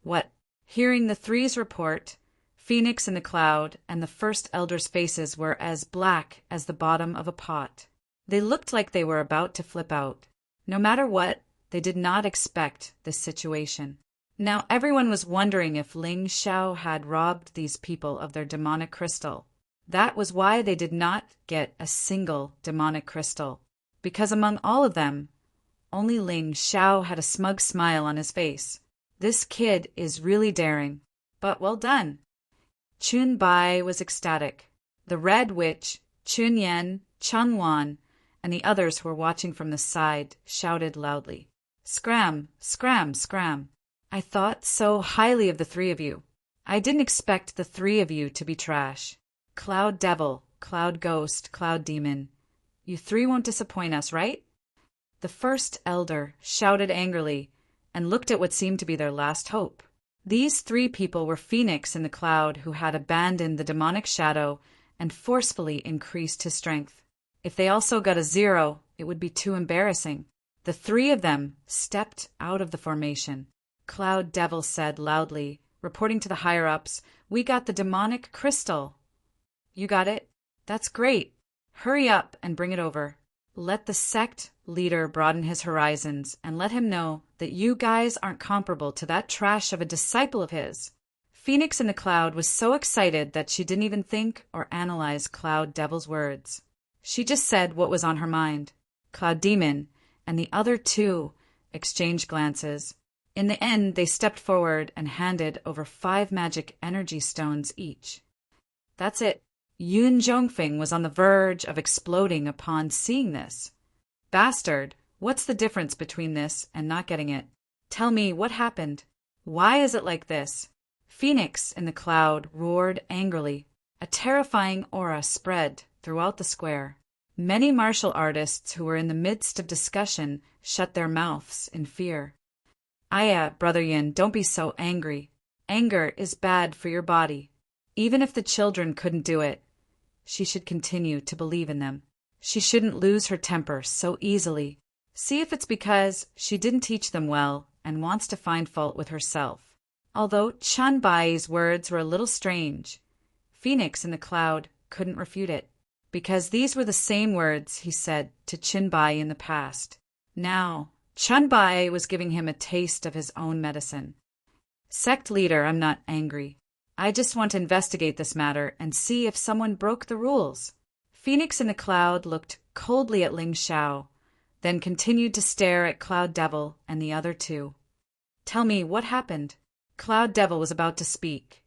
What? Hearing the three's report, Phoenix in the Cloud and the first elder's faces were as black as the bottom of a pot. They looked like they were about to flip out. No matter what, they did not expect this situation. Now everyone was wondering if Ling Xiao had robbed these people of their demonic crystal. That was why they did not get a single demonic crystal, because among all of them, only Ling Xiao had a smug smile on his face. This kid is really daring, but well done. Chun Bai was ecstatic. The Red Witch, Chun Yen, Chun Wan, and the others who were watching from the side shouted loudly, "Scram, scram, scram. I thought so highly of the three of you. I didn't expect the three of you to be trash. Cloud Devil, Cloud Ghost, Cloud Demon. You three won't disappoint us, right?" The first elder shouted angrily and looked at what seemed to be their last hope. These three people were Phoenix in the Cloud, who had abandoned the demonic shadow and forcefully increased his strength. If they also got a 0, it would be too embarrassing. The three of them stepped out of the formation. Cloud Devil said loudly, reporting to the higher-ups, "We got the demonic crystal." "You got it? That's great. Hurry up and bring it over. Let the sect leader broaden his horizons and let him know that you guys aren't comparable to that trash of a disciple of his." Phoenix in the Cloud was so excited that she didn't even think or analyze Cloud Devil's words. She just said what was on her mind. Cloud Demon and the other two exchanged glances. In the end, they stepped forward and handed over 5 magic energy stones each. That's it. Yun Zhongfeng was on the verge of exploding upon seeing this. "Bastard, what's the difference between this and not getting it? Tell me what happened. Why is it like this?" Phoenix in the Cloud roared angrily. A terrifying aura spread throughout the square. Many martial artists who were in the midst of discussion shut their mouths in fear. "Aya, Brother Yin, don't be so angry. Anger is bad for your body. Even if the children couldn't do it, she should continue to believe in them. She shouldn't lose her temper so easily. See if it's because she didn't teach them well and wants to find fault with herself." Although Chun Bai's words were a little strange, Phoenix in the Cloud couldn't refute it, because these were the same words he said to Chun Bai in the past. Now, Chun Bai was giving him a taste of his own medicine. "Sect leader, I'm not angry. I just want to investigate this matter and see if someone broke the rules." Phoenix in the Cloud looked coldly at Ling Xiao, then continued to stare at Cloud Devil and the other two. "Tell me what happened." Cloud Devil was about to speak,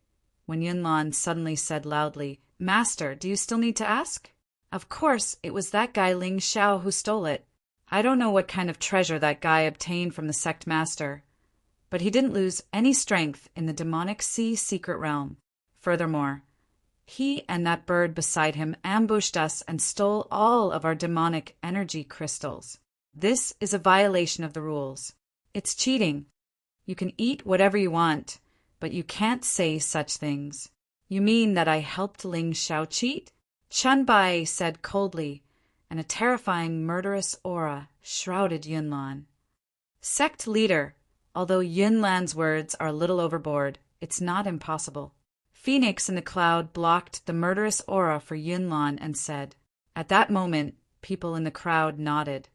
when Yunlan suddenly said loudly, "Master, do you still need to ask? Of course, it was that guy Ling Xiao who stole it. I don't know what kind of treasure that guy obtained from the sect master, but he didn't lose any strength in the demonic sea secret realm. Furthermore, he and that bird beside him ambushed us and stole all of our demonic energy crystals. This is a violation of the rules. It's cheating. You can eat whatever you want, but you can't say such things." "You mean that I helped Ling Xiao cheat?" Chun Bai said coldly, and a terrifying murderous aura shrouded Yunlan. "Sect leader, although Yunlan's words are a little overboard, it's not impossible." Phoenix in the Cloud blocked the murderous aura for Yunlan and said. At that moment, people in the crowd nodded.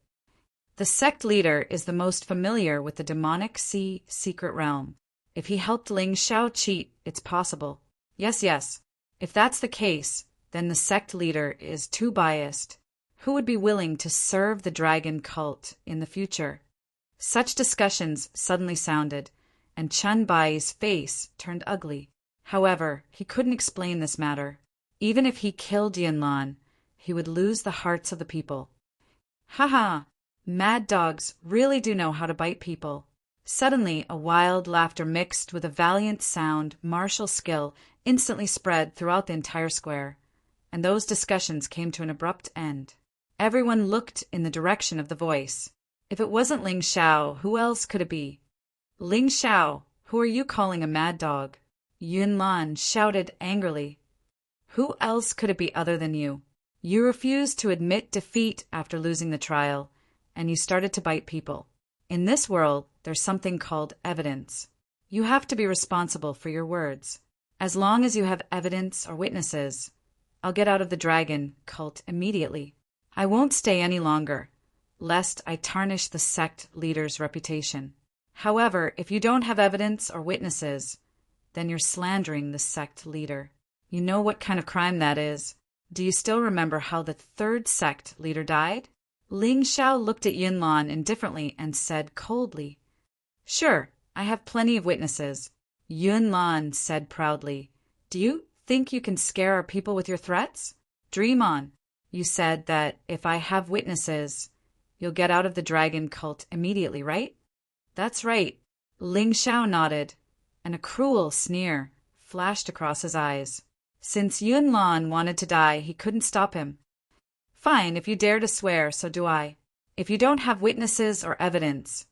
"The sect leader is the most familiar with the demonic sea secret realm. If he helped Ling Xiao cheat, it's possible." Yes. If that's the case, then the sect leader is too biased. Who would be willing to serve the dragon cult in the future? Such discussions suddenly sounded, and Chun Bai's face turned ugly. However, he couldn't explain this matter. Even if he killed Yunlan, he would lose the hearts of the people. Haha! Mad dogs really do know how to bite people. Suddenly, a wild laughter mixed with a valiant sound, martial skill, instantly spread throughout the entire square, and those discussions came to an abrupt end. Everyone looked in the direction of the voice. If it wasn't Ling Xiao, who else could it be? Ling Xiao, who are you calling a mad dog? Yunlan shouted angrily. Who else could it be other than you? You refused to admit defeat after losing the trial, and you started to bite people. In this world, there's something called evidence. You have to be responsible for your words. As long as you have evidence or witnesses, I'll get out of the dragon cult immediately. I won't stay any longer, lest I tarnish the sect leader's reputation. However, if you don't have evidence or witnesses, then you're slandering the sect leader. You know what kind of crime that is. Do you still remember how the third sect leader died? Ling Xiao looked at Yunlan indifferently and said coldly, Sure, I have plenty of witnesses. Yunlan said proudly, Do you think you can scare our people with your threats? Dream on. You said that if I have witnesses, you'll get out of the dragon cult immediately, right? That's right. Ling Xiao nodded, and a cruel sneer flashed across his eyes. Since Yunlan wanted to die, he couldn't stop him. Fine, if you dare to swear, so do I. If you don't have witnesses or evidence,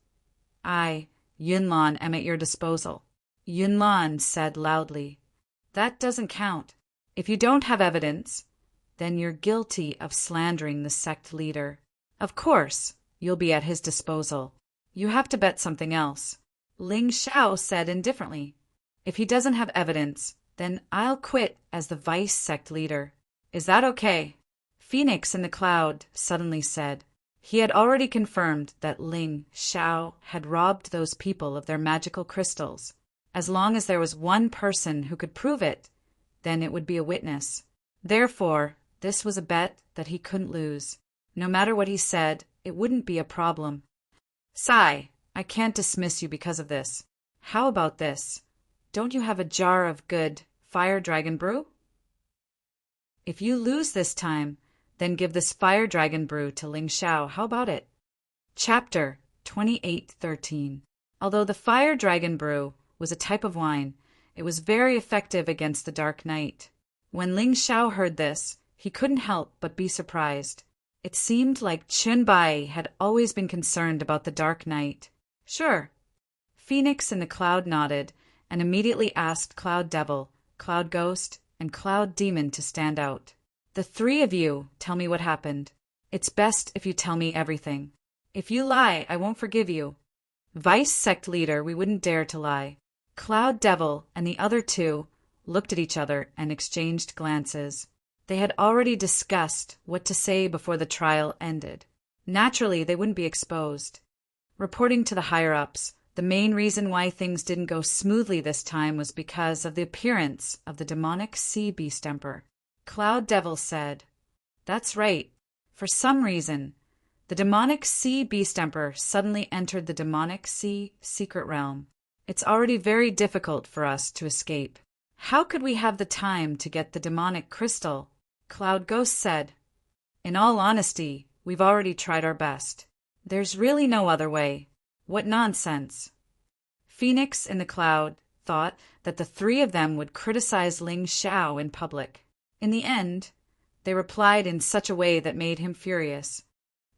I, Yunlan, am at your disposal. Yunlan said loudly. That doesn't count. If you don't have evidence, then you're guilty of slandering the sect leader. Of course, you'll be at his disposal. You have to bet something else. Ling Xiao said indifferently. If he doesn't have evidence, then I'll quit as the vice sect leader. Is that okay? Phoenix in the cloud suddenly said. He had already confirmed that Ling Xiao had robbed those people of their magical crystals. As long as there was one person who could prove it, then it would be a witness. Therefore, this was a bet that he couldn't lose. No matter what he said, it wouldn't be a problem. Sai, I can't dismiss you because of this. How about this? Don't you have a jar of good fire dragon brew? If you lose this time, then give this fire dragon brew to Ling Xiao. How about it? Chapter 28:13. Although the fire dragon brew was a type of wine, it was very effective against the dark night. When Ling Xiao heard this, he couldn't help but be surprised. It seemed like Chunbai had always been concerned about the dark night. Sure. Phoenix in the cloud nodded and immediately asked Cloud Devil, Cloud Ghost, and Cloud Demon to stand out. The three of you tell me what happened. It's best if you tell me everything. If you lie, I won't forgive you. Vice sect leader, we wouldn't dare to lie. Cloud Devil and the other two looked at each other and exchanged glances. They had already discussed what to say before the trial ended. Naturally, they wouldn't be exposed. Reporting to the higher-ups, the main reason why things didn't go smoothly this time was because of the appearance of the demonic sea beast emperor. Cloud Devil said, That's right. For some reason, the demonic sea beast emperor suddenly entered the demonic sea secret realm. It's already very difficult for us to escape. How could we have the time to get the demonic crystal? Cloud Ghost said, In all honesty, we've already tried our best. There's really no other way. What nonsense. Phoenix in the cloud thought that the three of them would criticize Ling Xiao in public. In the end, they replied in such a way that made him furious.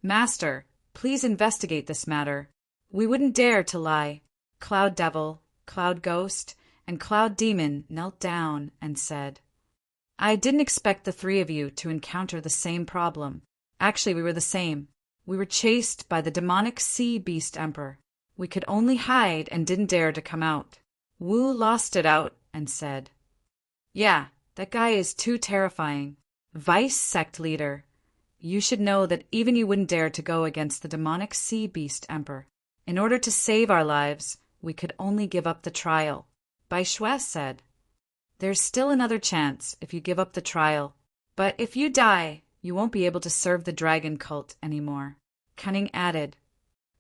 Master, please investigate this matter. We wouldn't dare to lie. Cloud Devil, Cloud Ghost, and Cloud Demon knelt down and said, I didn't expect the three of you to encounter the same problem. Actually, we were the same. We were chased by the demonic sea beast emperor. We could only hide and didn't dare to come out. Wu lost it out and said, Yeah, that guy is too terrifying. Vice sect leader, you should know that even you wouldn't dare to go against the demonic sea beast emperor. In order to save our lives, we could only give up the trial. Bai Shui said, There's still another chance if you give up the trial. But if you die, you won't be able to serve the dragon cult anymore. Cunning added,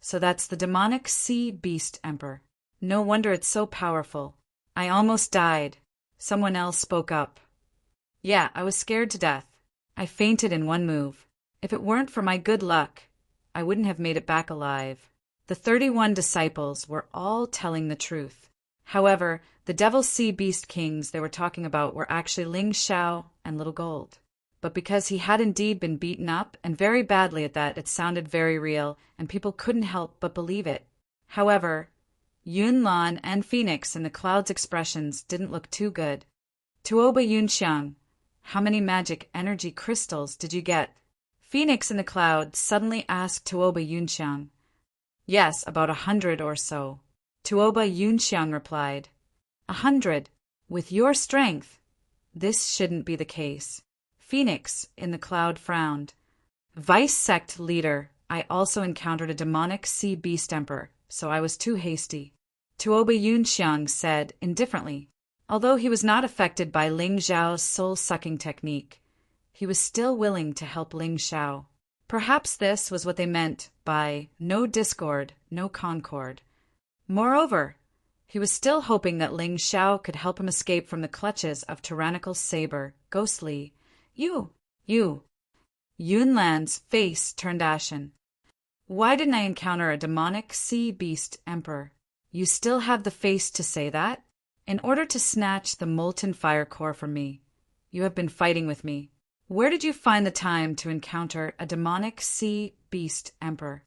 So that's the demonic sea beast emperor. No wonder it's so powerful. I almost died. Someone else spoke up. Yeah, I was scared to death. I fainted in one move. If it weren't for my good luck, I wouldn't have made it back alive. The 31 disciples were all telling the truth. However, the Devil Sea Beast Kings they were talking about were actually Ling Xiao and Little Gold. But because he had indeed been beaten up, and very badly at that, it sounded very real, and people couldn't help but believe it. However, Yunlan and Phoenix in the Cloud's expressions didn't look too good. Tuoba Yunxiang, how many magic energy crystals did you get? Phoenix in the Cloud suddenly asked Tuoba Yunxiang. Yes, about 100 or so. Tuoba Yunxiang replied. 100? With your strength? This shouldn't be the case. Phoenix in the Cloud frowned. Vice sect leader, I also encountered a demonic sea beast emperor, so I was too hasty. Tuoba Yunxiang said indifferently. Although he was not affected by Ling Xiao's soul-sucking technique, he was still willing to help Ling Xiao. Perhaps this was what they meant by no discord, no concord. Moreover, he was still hoping that Ling Xiao could help him escape from the clutches of tyrannical saber, ghostly. You. Yunlan's face turned ashen. Why didn't I encounter a demonic sea beast emperor? You still have the face to say that? In order to snatch the molten fire core from me, you have been fighting with me. Where did you find the time to encounter a demonic sea beast emperor?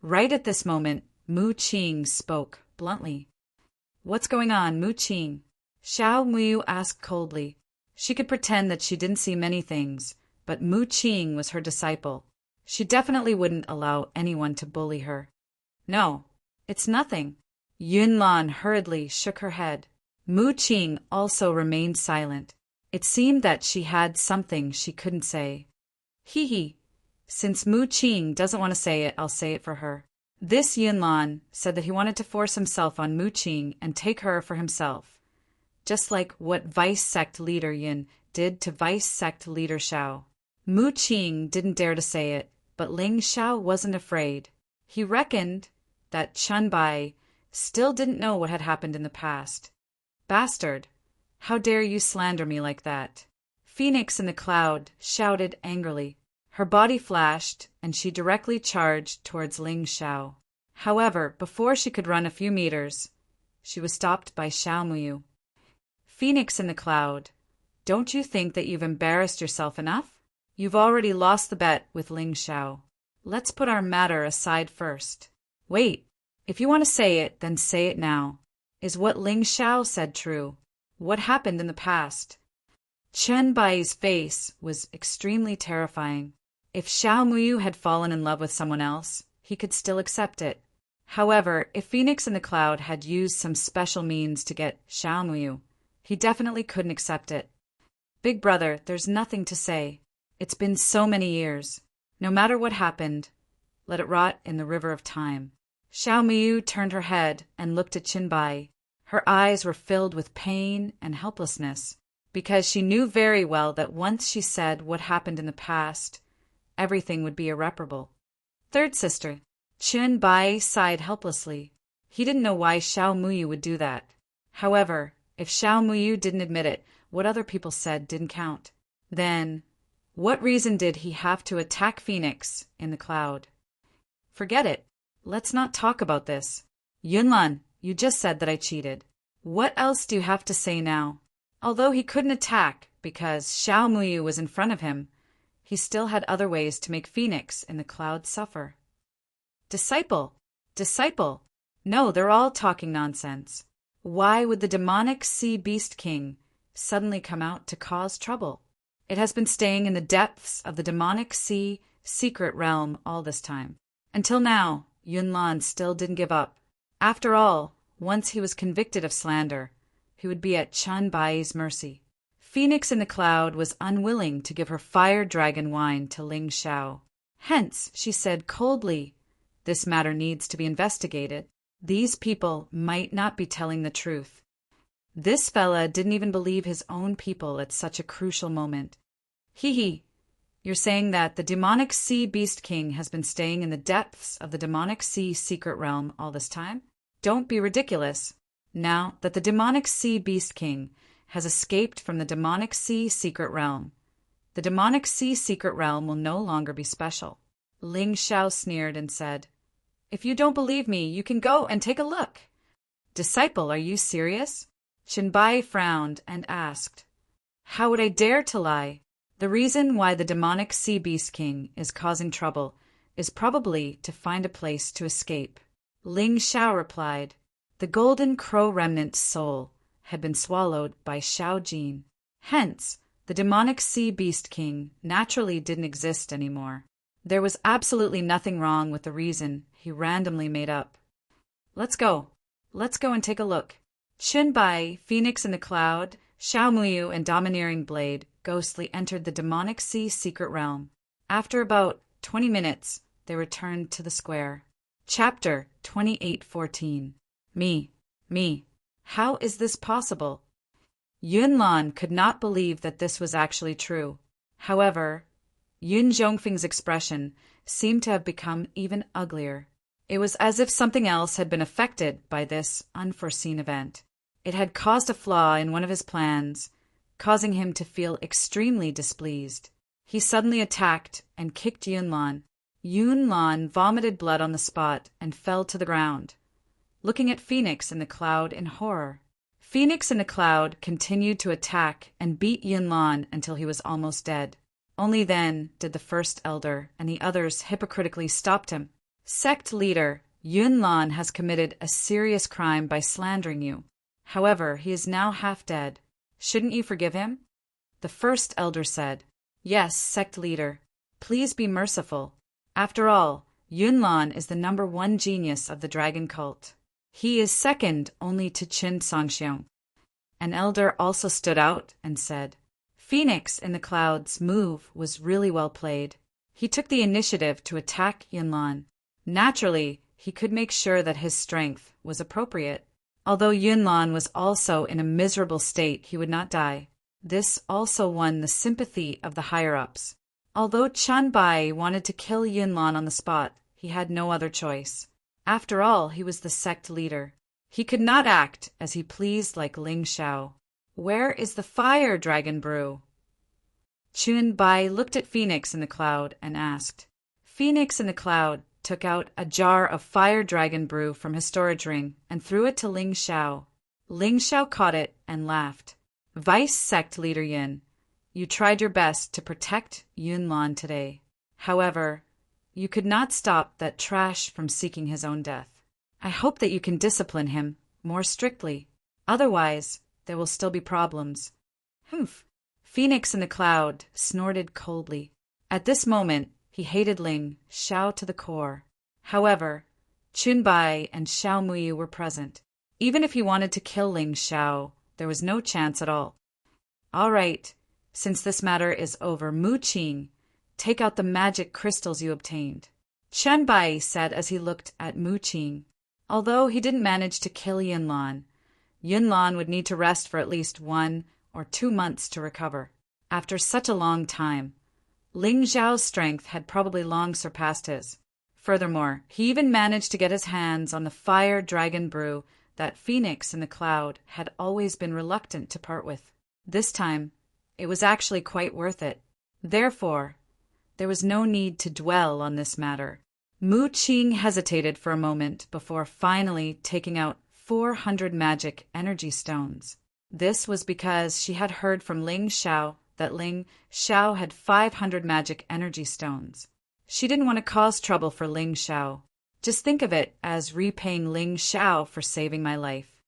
Right at this moment, Mu Qing spoke bluntly. What's going on, Mu Qing? Xiao Muyu asked coldly. She could pretend that she didn't see many things, but Mu Qing was her disciple. She definitely wouldn't allow anyone to bully her. No, it's nothing. Yunlan hurriedly shook her head. Mu Qing also remained silent. It seemed that she had something she couldn't say. Hee. Since Mu Qing doesn't want to say it, I'll say it for her. This Yunlan said that he wanted to force himself on Mu Qing and take her for himself, just like what Vice Sect Leader Yin did to Vice Sect Leader Xiao. Mu Qing didn't dare to say it, but Ling Xiao wasn't afraid. He reckoned that Chun Bai still didn't know what had happened in the past. Bastard! How dare you slander me like that? Phoenix in the Cloud shouted angrily. Her body flashed, and she directly charged towards Ling Xiao. However, before she could run a few meters, she was stopped by Xiao Muyu. Phoenix in the Cloud, don't you think that you've embarrassed yourself enough? You've already lost the bet with Ling Xiao. Let's put our matter aside first. Wait, if you want to say it, then say it now. Is what Ling Xiao said true? What happened in the past? Chen Bai's face was extremely terrifying. If Xiao Muyu had fallen in love with someone else, he could still accept it. However, if Phoenix in the Cloud had used some special means to get Xiao Muyu, he definitely couldn't accept it. Big brother, there's nothing to say. It's been so many years. No matter what happened, let it rot in the river of time. Xiao Muyu turned her head and looked at Chen Bai. Her eyes were filled with pain and helplessness, because she knew very well that once she said what happened in the past, everything would be irreparable. Third sister, Chen Bai sighed helplessly. He didn't know why Xiao Muyu would do that. However, if Xiao Muyu didn't admit it, what other people said didn't count. Then, what reason did he have to attack Phoenix in the Cloud? Forget it. Let's not talk about this. Yunlan, you just said that I cheated. What else do you have to say now? Although he couldn't attack because Xiao Muyu was in front of him, he still had other ways to make Phoenix in the Cloud suffer. Disciple! No, they're all talking nonsense. Why would the demonic sea beast king suddenly come out to cause trouble? It has been staying in the depths of the demonic sea secret realm all this time. Until now, Yunlan still didn't give up. After all, once he was convicted of slander, he would be at Chun Bai's mercy. Phoenix in the Cloud was unwilling to give her fire dragon wine to Ling Xiao. Hence, she said coldly, this matter needs to be investigated. These people might not be telling the truth. This fella didn't even believe his own people at such a crucial moment. Hee. You're saying that the demonic sea beast king has been staying in the depths of the demonic sea secret realm all this time? Don't be ridiculous. Now that the demonic sea beast king has escaped from the demonic sea secret realm. The demonic sea secret realm will no longer be special. Ling Xiao sneered and said, "If you don't believe me, you can go and take a look." "Disciple, are you serious?" Qinbai frowned and asked, "How would I dare to lie? The reason why the demonic sea beast king is causing trouble is probably to find a place to escape." Ling Xiao replied, "The golden crow remnant's soul had been swallowed by Xiao Jin. Hence, the demonic sea beast king naturally didn't exist anymore. There was absolutely nothing wrong with the reason he randomly made up. Let's go. Let's go and take a look." Qinbai, Phoenix in the Cloud, Xiao Muyu, and Domineering Blade ghostly entered the demonic sea secret realm. After about 20 minutes, they returned to the square. Chapter 28:14. Me. How is this possible? Yunlan could not believe that this was actually true. However, Yun Zhongfeng's expression seemed to have become even uglier. It was as if something else had been affected by this unforeseen event. It had caused a flaw in one of his plans, causing him to feel extremely displeased. He suddenly attacked and kicked Yunlan. Yunlan vomited blood on the spot and fell to the ground, looking at Phoenix in the Cloud in horror. Phoenix in the Cloud continued to attack and beat Yunlan until he was almost dead. Only then did the first elder and the others hypocritically stop him. "Sect leader, Yunlan has committed a serious crime by slandering you. However, he is now half dead. Shouldn't you forgive him?" The first elder said, "Yes, sect leader. Please be merciful. After all, Yunlan is the #1 genius of the dragon cult. He is second only to Qin Sangxiong." An elder also stood out and said, "Phoenix in the Cloud's move was really well played. He took the initiative to attack Yunlan. Naturally, he could make sure that his strength was appropriate. Although Yunlan was also in a miserable state, he would not die. This also won the sympathy of the higher-ups. Although Chanbai wanted to kill Yunlan on the spot, he had no other choice. After all, he was the sect leader. He could not act as he pleased like Ling Xiao. "Where is the fire dragon brew?" Chunbai looked at Phoenix in the Cloud and asked. Phoenix in the Cloud took out a jar of fire dragon brew from his storage ring and threw it to Ling Xiao. Ling Xiao caught it and laughed. "Vice sect leader Yin, you tried your best to protect Yunlan today. However, you could not stop that trash from seeking his own death. I hope that you can discipline him more strictly. Otherwise, there will still be problems." "Humph." Phoenix in the Cloud snorted coldly. At this moment, he hated Ling Xiao to the core. However, Chunbai and Xiao Muyu were present. Even if he wanted to kill Ling Xiao, there was no chance at all. "All right, since this matter is over, Mu Qing, take out the magic crystals you obtained," Chunbai said as he looked at Mu Qing. Although he didn't manage to kill Yunlan, Yunlan would need to rest for at least 1 or 2 months to recover. After such a long time, Ling Xiao's strength had probably long surpassed his. Furthermore, he even managed to get his hands on the fire dragon brew that Phoenix in the Cloud had always been reluctant to part with. This time, it was actually quite worth it. Therefore, there was no need to dwell on this matter. Mu Qing hesitated for a moment before finally taking out 400 magic energy stones. This was because she had heard from Ling Xiao that Ling Xiao had 500 magic energy stones. She didn't want to cause trouble for Ling Xiao. "Just think of it as repaying Ling Xiao for saving my life.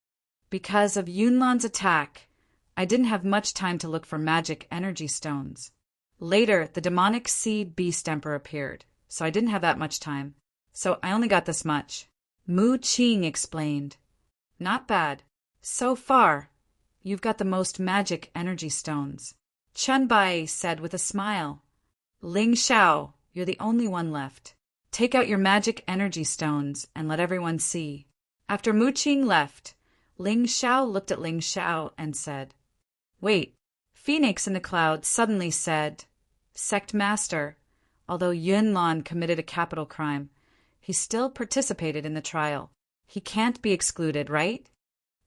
Because of Yunlan's attack, I didn't have much time to look for magic energy stones. Later, the demonic sea beast emperor appeared, so I didn't have that much time. So I only got this much." Mu Qing explained. "Not bad. So far, you've got the most magic energy stones," Chunbai said with a smile. "Ling Xiao, you're the only one left. Take out your magic energy stones and let everyone see." After Mu Qing left, Ling Xiao looked at Ling Xiao and said, "Wait." Phoenix in the Cloud suddenly said, "Sect Master, although Yunlan committed a capital crime, he still participated in the trial. He can't be excluded, right?"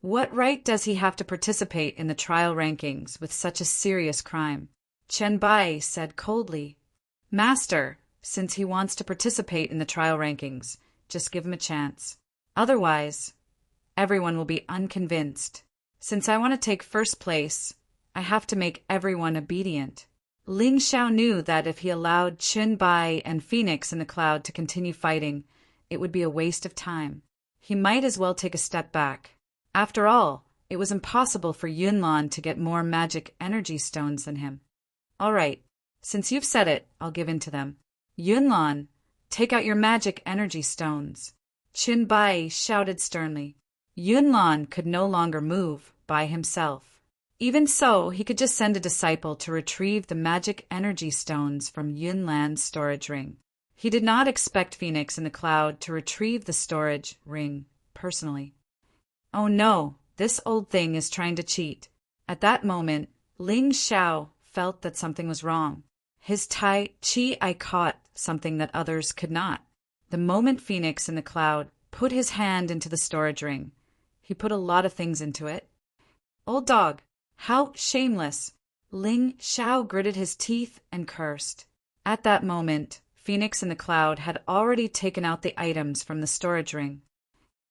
What right does he have to participate in the trial rankings with such a serious crime? Chen Bai said coldly. Master, since he wants to participate in the trial rankings, just give him a chance. Otherwise, everyone will be unconvinced. Since I want to take first place, I have to make everyone obedient. Ling Xiao knew that if he allowed Chen Bai and Phoenix in the Cloud to continue fighting, it would be a waste of time. He might as well take a step back. After all, it was impossible for Yunlan to get more magic energy stones than him. All right, since you've said it, I'll give in to them. Yunlan, take out your magic energy stones. Chen Bai shouted sternly. Yunlan could no longer move by himself. Even so, he could just send a disciple to retrieve the magic energy stones from Yunlan's storage ring. He did not expect Phoenix in the Cloud to retrieve the storage ring personally. Oh no, this old thing is trying to cheat. At that moment, Ling Xiao felt that something was wrong. His Tai Chi caught something that others could not. The moment Phoenix in the Cloud put his hand into the storage ring, he put a lot of things into it. Old dog, how shameless! Ling Xiao gritted his teeth and cursed. At that moment, Phoenix in the Cloud had already taken out the items from the storage ring.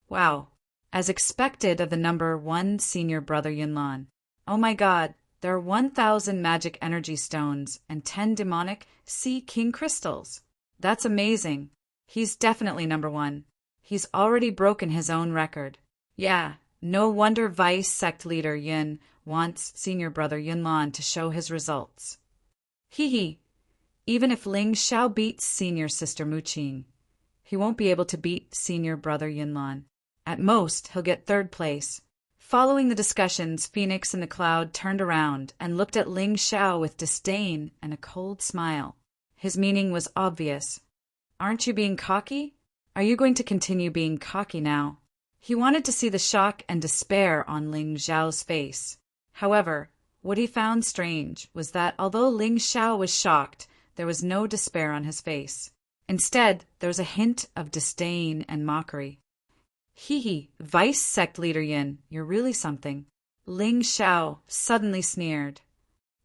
Wow. As expected of the number 1 senior brother Yunlan. Oh my god, there are 1,000 magic energy stones and 10 demonic sea king crystals. That's amazing. He's definitely number 1. He's already broken his own record. Yeah, no wonder Vice Sect Leader Yun wants senior brother Yunlan to show his results. Hee. Even if Ling Xiao beats senior sister Muqing, he won't be able to beat senior brother Yunlan. At most, he'll get 3rd place. Following the discussions, Phoenix in the Cloud turned around and looked at Ling Xiao with disdain and a cold smile. His meaning was obvious. Aren't you being cocky? Are you going to continue being cocky now? He wanted to see the shock and despair on Ling Xiao's face. However, what he found strange was that although Ling Xiao was shocked, there was no despair on his face. Instead, there was a hint of disdain and mockery. Hee, Vice Sect Leader Yin, you're really something. Ling Xiao suddenly sneered.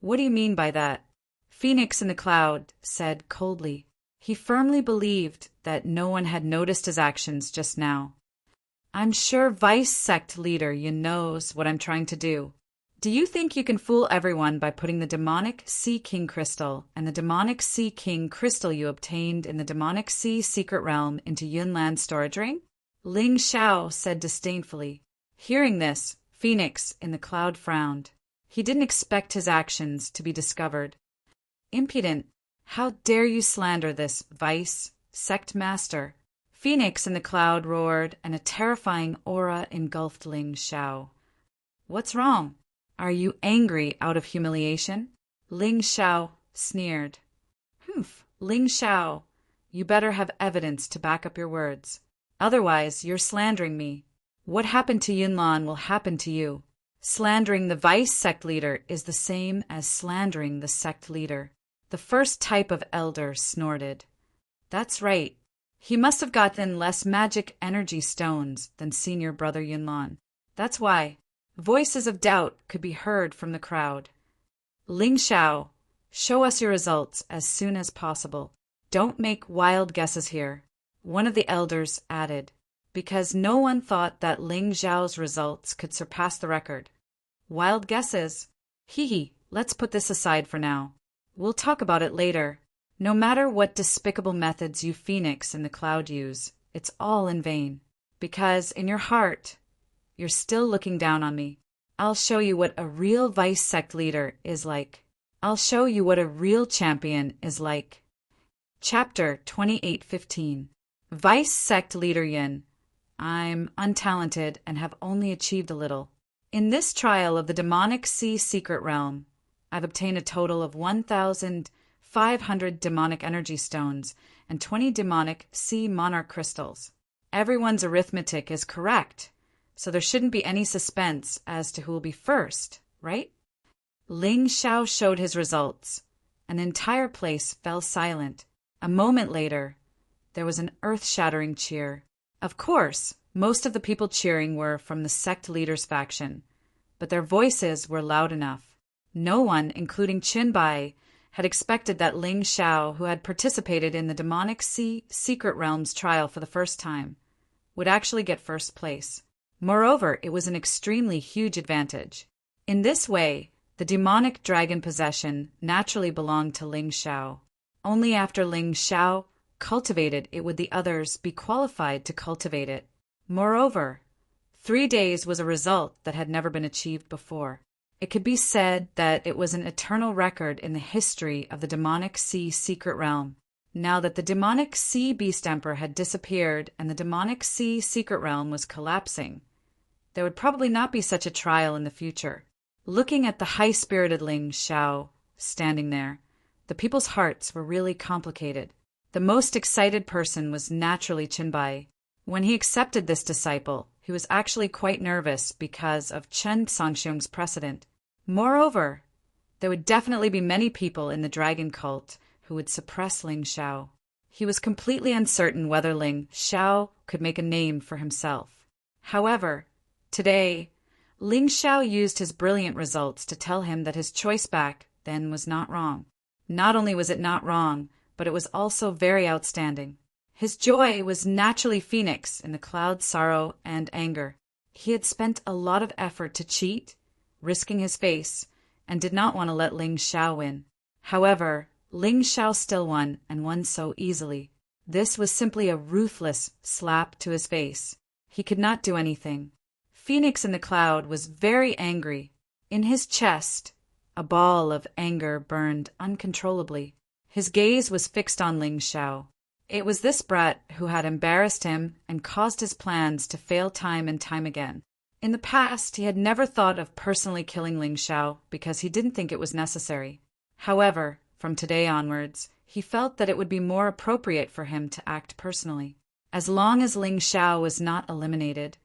What do you mean by that? Phoenix in the Cloud said coldly. He firmly believed that no one had noticed his actions just now. I'm sure Vice Sect Leader Yin knows what I'm trying to do. Do you think you can fool everyone by putting the demonic Sea King crystal and the demonic Sea King crystal you obtained in the demonic Sea Secret Realm into Yunlan's storage ring? Ling Xiao said disdainfully. Hearing this, Phoenix in the Cloud frowned. He didn't expect his actions to be discovered. Impudent! How dare you slander this Vice Sect Master? Phoenix in the Cloud roared, and a terrifying aura engulfed Ling Xiao. What's wrong? Are you angry out of humiliation? Ling Xiao sneered. Humph, Ling Xiao, you better have evidence to back up your words. Otherwise, you're slandering me. What happened to Yunlan will happen to you. Slandering the Vice Sect Leader is the same as slandering the sect leader. The first type of elder snorted. That's right. He must have gotten less magic energy stones than senior brother Yunlan. That's why. Voices of doubt could be heard from the crowd. Ling Xiao, show us your results as soon as possible. Don't make wild guesses here. One of the elders added, because no one thought that Ling Xiao's results could surpass the record. Wild guesses? Hee, let's put this aside for now. We'll talk about it later. No matter what despicable methods you Phoenix in the Cloud use, it's all in vain. Because in your heart, you're still looking down on me. I'll show you what a real Vice Sect Leader is like. I'll show you what a real champion is like. Chapter 28:15. Vice Sect Leader Yin. I'm untalented and have only achieved a little. In this trial of the demonic sea secret realm, I've obtained a total of 1,500 demonic energy stones and 20 demonic sea monarch crystals. Everyone's arithmetic is correct, so there shouldn't be any suspense as to who will be first, right? Ling Xiao showed his results. An entire place fell silent. A moment later, there was an earth-shattering cheer. Of course, Most of the people cheering were from the sect leader's faction, but their voices were loud enough. No one, including Qinbai, had expected that Ling Xiao, who had participated in the demonic sea secret realms trial for the first time, would actually get first place. Moreover, it was an extremely huge advantage. In this way, the demonic dragon possession naturally belonged to Ling Xiao. Only after Ling Xiao cultivated it would the others be qualified to cultivate it. Moreover, 3 days was a result that had never been achieved before. It could be said that it was an eternal record in the history of the demonic sea secret realm. Now that the demonic sea beast emperor had disappeared and the demonic sea secret realm was collapsing, there would probably not be such a trial in the future. Looking at the high-spirited Ling Xiao standing there, the people's hearts were really complicated. The most excited person was naturally Qinbai. When he accepted this disciple, he was actually quite nervous because of Chen Songxiong's precedent. Moreover, there would definitely be many people in the dragon cult who would suppress Ling Xiao. He was completely uncertain whether Ling Xiao could make a name for himself. However, today, Ling Xiao used his brilliant results to tell him that his choice back then was not wrong. Not only was it not wrong, but it was also very outstanding. His joy was naturally Phoenix in the cloud's sorrow and anger. He had spent a lot of effort to cheat, risking his face, and did not want to let Ling Xiao win. However, Ling Xiao still won, and won so easily. This was simply a ruthless slap to his face. He could not do anything. Phoenix in the cloud was very angry. In his chest, a ball of anger burned uncontrollably. His gaze was fixed on Ling Xiao. It was this brat who had embarrassed him and caused his plans to fail time and time again. In the past, he had never thought of personally killing Ling Xiao because he didn't think it was necessary. However, from today onwards, he felt that it would be more appropriate for him to act personally. As long as Ling Xiao was not eliminated,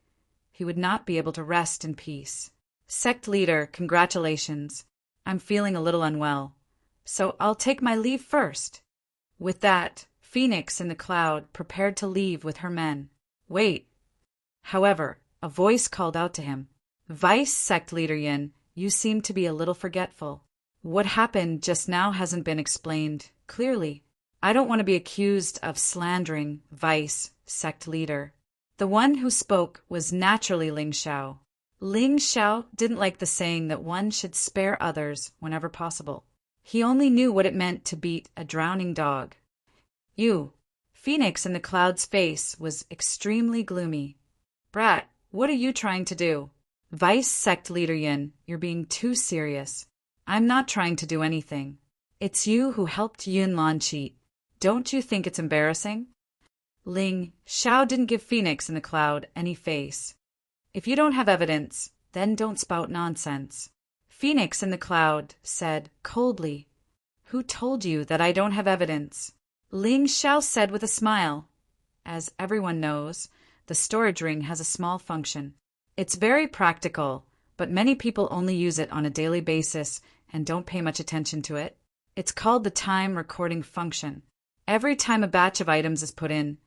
he would not be able to rest in peace. Sect leader, congratulations. I'm feeling a little unwell, so I'll take my leave first. With that, Phoenix in the cloud prepared to leave with her men. Wait. However, a voice called out to him. Vice Sect Leader Yin, you seem to be a little forgetful. What happened just now hasn't been explained clearly. I don't want to be accused of slandering Vice Sect Leader. The one who spoke was naturally Ling Xiao. Ling Xiao didn't like the saying that one should spare others whenever possible. He only knew what it meant to beat a drowning dog. You. Phoenix in the cloud's face was extremely gloomy. Brat, what are you trying to do? Vice Sect Leader Yin, you're being too serious. I'm not trying to do anything. It's you who helped Yunlan cheat. Don't you think it's embarrassing? Ling Xiao didn't give Phoenix in the cloud any face. If you don't have evidence, then don't spout nonsense. Phoenix in the cloud said coldly, Who told you that I don't have evidence? Ling Xiao said with a smile. As everyone knows, the storage ring has a small function. It's very practical, but many people only use it on a daily basis and don't pay much attention to it. It's called the time recording function. Every time a batch of items is put in,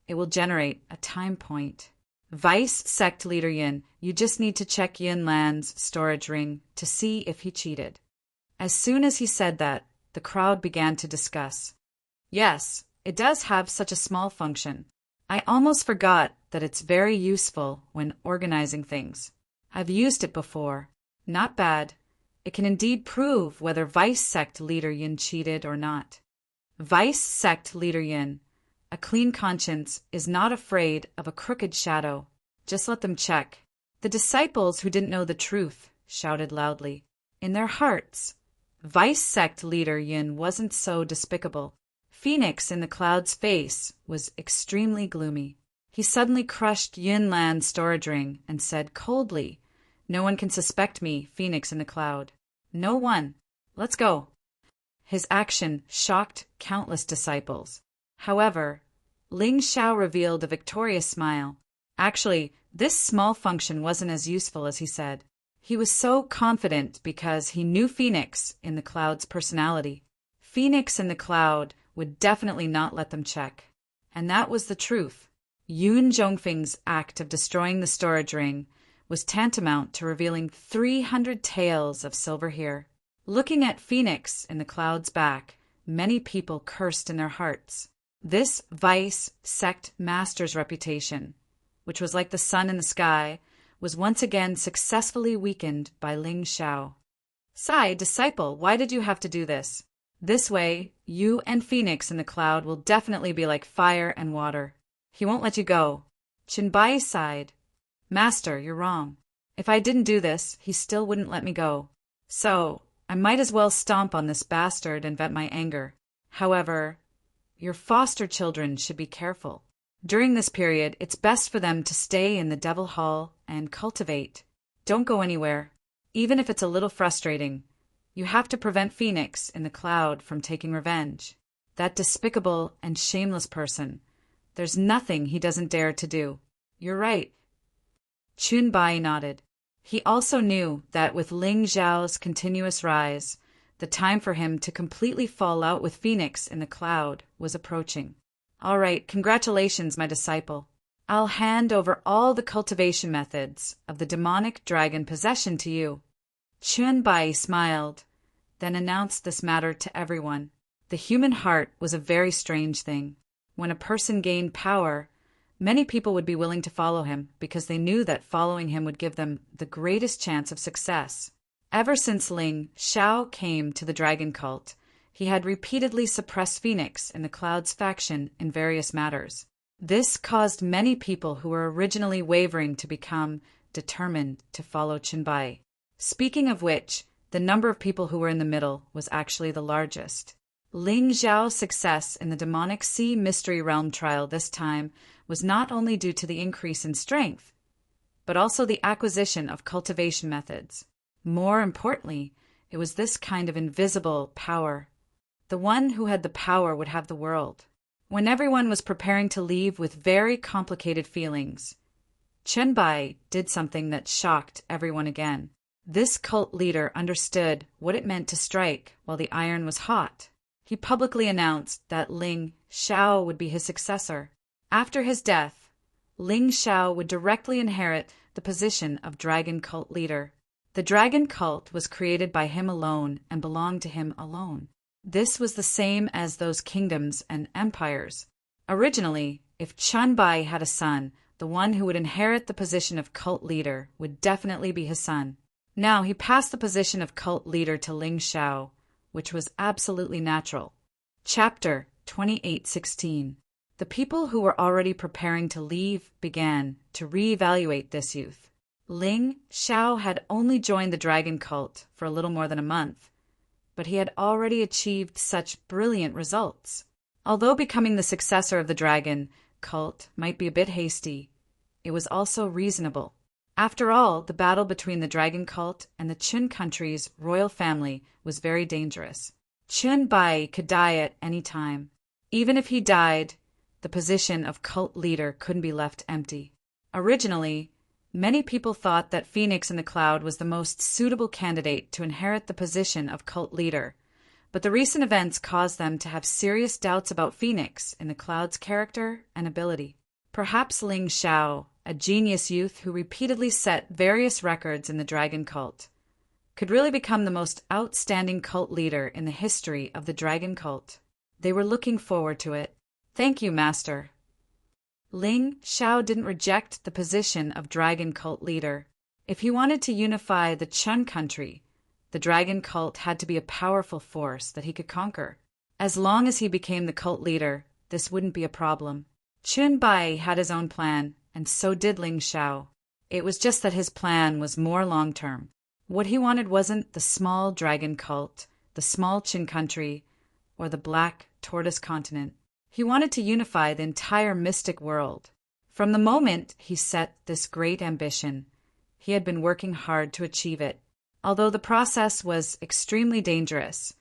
it will generate a time point. Vice Sect Leader Yin, you just need to check Yin Lan's storage ring to see if he cheated. As soon as he said that, the crowd began to discuss. Yes, it does have such a small function. I almost forgot that it's very useful when organizing things. I've used it before. Not bad. It can indeed prove whether Vice Sect Leader Yin cheated or not. Vice Sect Leader Yin, a clean conscience is not afraid of a crooked shadow. Just let them check. The disciples who didn't know the truth shouted loudly. In their hearts, Vice Sect Leader Yin wasn't so despicable. Phoenix in the cloud's face was extremely gloomy. He suddenly crushed Yin Lan's storage ring and said coldly, No one can suspect me, Phoenix in the cloud. No one. Let's go. His action shocked countless disciples. However, Ling Xiao revealed a victorious smile. Actually, this small function wasn't as useful as he said. He was so confident because he knew Phoenix in the cloud's personality. Phoenix in the cloud would definitely not let them check. And that was the truth. Yun Zhongfeng's act of destroying the storage ring was tantamount to revealing 300 taels of silver here. Looking at Phoenix in the cloud's back, many people cursed in their hearts. This vice sect master's reputation, which was like the sun in the sky, was once again successfully weakened by Ling Xiao. "Sai, disciple, why did you have to do this? This way, you and Phoenix in the cloud will definitely be like fire and water. He won't let you go." Qinbai sighed. "Master, you're wrong. If I didn't do this, he still wouldn't let me go. So, I might as well stomp on this bastard and vent my anger. However, your foster children should be careful. During this period, it's best for them to stay in the Devil Hall and cultivate. Don't go anywhere. Even if it's a little frustrating, you have to prevent Phoenix in the cloud from taking revenge. That despicable and shameless person. There's nothing he doesn't dare to do." "You're right." Qunbai nodded. He also knew that with Ling Xiao's continuous rise, the time for him to completely fall out with Phoenix in the cloud was approaching. "All right, congratulations, my disciple. I'll hand over all the cultivation methods of the demonic dragon possession to you." Qunbai smiled, then announced this matter to everyone. The human heart was a very strange thing. When a person gained power, many people would be willing to follow him because they knew that following him would give them the greatest chance of success. Ever since Ling Xiao came to the dragon cult, he had repeatedly suppressed Phoenix in the Cloud's faction in various matters. This caused many people who were originally wavering to become determined to follow Qinbai. Speaking of which, the number of people who were in the middle was actually the largest. Ling Xiao's success in the demonic sea mystery realm trial this time was not only due to the increase in strength, but also the acquisition of cultivation methods. More importantly, it was this kind of invisible power. The one who had the power would have the world. When everyone was preparing to leave with very complicated feelings, Qunbai did something that shocked everyone again. This cult leader understood what it meant to strike while the iron was hot. He publicly announced that Ling Xiao would be his successor. After his death, Ling Xiao would directly inherit the position of dragon cult leader. The dragon cult was created by him alone and belonged to him alone. This was the same as those kingdoms and empires. Originally, if Qunbai had a son, the one who would inherit the position of cult leader would definitely be his son. Now he passed the position of cult leader to Ling Xiao, which was absolutely natural. Chapter 28:16. The people who were already preparing to leave began to reevaluate this youth. Ling Xiao had only joined the dragon cult for a little more than a month, but he had already achieved such brilliant results. Although becoming the successor of the dragon cult might be a bit hasty, it was also reasonable. After all, the battle between the dragon cult and the Qun country's royal family was very dangerous. Qunbai could die at any time. Even if he died, the position of cult leader couldn't be left empty. Originally, many people thought that Phoenix in the Cloud was the most suitable candidate to inherit the position of cult leader, but the recent events caused them to have serious doubts about Phoenix in the Cloud's character and ability. Perhaps Ling Xiao, a genius youth who repeatedly set various records in the dragon cult, could really become the most outstanding cult leader in the history of the dragon cult. They were looking forward to it. "Thank you, Master." Ling Xiao didn't reject the position of dragon cult leader. If he wanted to unify the Qun country, the dragon cult had to be a powerful force that he could conquer. As long as he became the cult leader, this wouldn't be a problem. Qunbai had his own plan, and so did Ling Xiao. It was just that his plan was more long-term. What he wanted wasn't the small dragon cult, the small Qin country, or the black tortoise continent. He wanted to unify the entire mystic world. From the moment he set this great ambition, he had been working hard to achieve it. Although the process was extremely dangerous,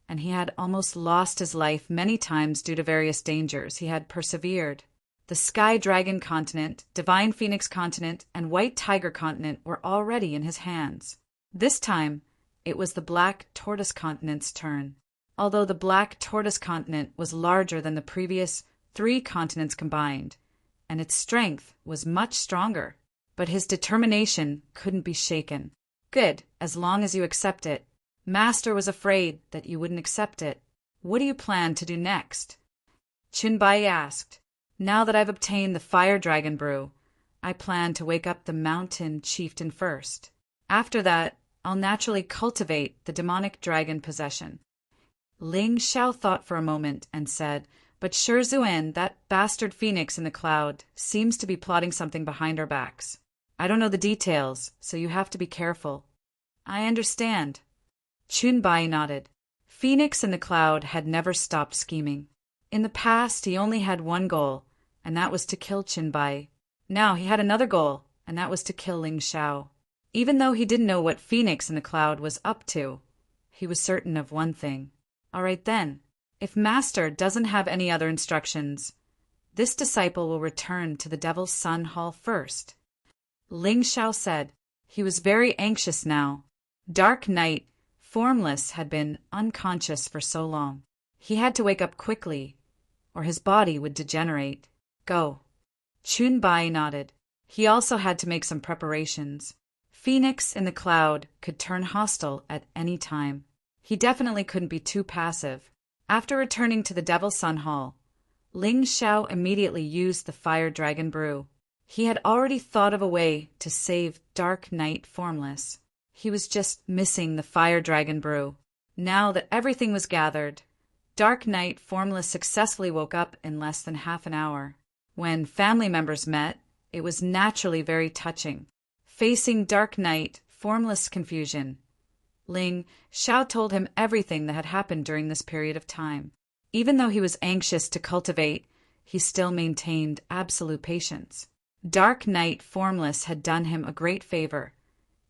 and he had almost lost his life many times due to various dangers, he had persevered. The Sky Dragon continent, Divine Phoenix continent, and White Tiger continent were already in his hands. This time, it was the Black Tortoise continent's turn. Although the Black Tortoise continent was larger than the previous 3 continents combined, and its strength was much stronger. But his determination couldn't be shaken. Good, as long as you accept it. Master was afraid that you wouldn't accept it. What do you plan to do next? Chunbai asked. Now that I've obtained the fire dragon brew, I plan to wake up the mountain chieftain first. After that, I'll naturally cultivate the demonic dragon possession. Ling Xiao thought for a moment and said, But Shi Zuen, that bastard phoenix in the cloud, seems to be plotting something behind our backs. I don't know the details, so you have to be careful. I understand. Chunbai nodded. Phoenix in the cloud had never stopped scheming. In the past, he only had one goal, and that was to kill Chunbai. Now he had another goal, and that was to kill Ling Xiao. Even though he didn't know what Phoenix in the cloud was up to, he was certain of one thing. All right then, if Master doesn't have any other instructions, this disciple will return to the Devil's Sun Hall first. Ling Xiao said. He was very anxious now. Dark Night, formless, had been unconscious for so long. He had to wake up quickly, or his body would degenerate. Go. Chunbai nodded. He also had to make some preparations. Phoenix in the cloud could turn hostile at any time. He definitely couldn't be too passive. After returning to the Devil's Sun Hall, Ling Xiao immediately used the Fire Dragon Brew. He had already thought of a way to save Dark Night formless. He was just missing the Fire Dragon Brew. Now that everything was gathered, Dark Night formless successfully woke up in less than half an hour. When family members met, it was naturally very touching. Facing Dark Night formless confusion, Ling Xiao told him everything that had happened during this period of time. Even though he was anxious to cultivate, he still maintained absolute patience. Dark Night formless had done him a great favor,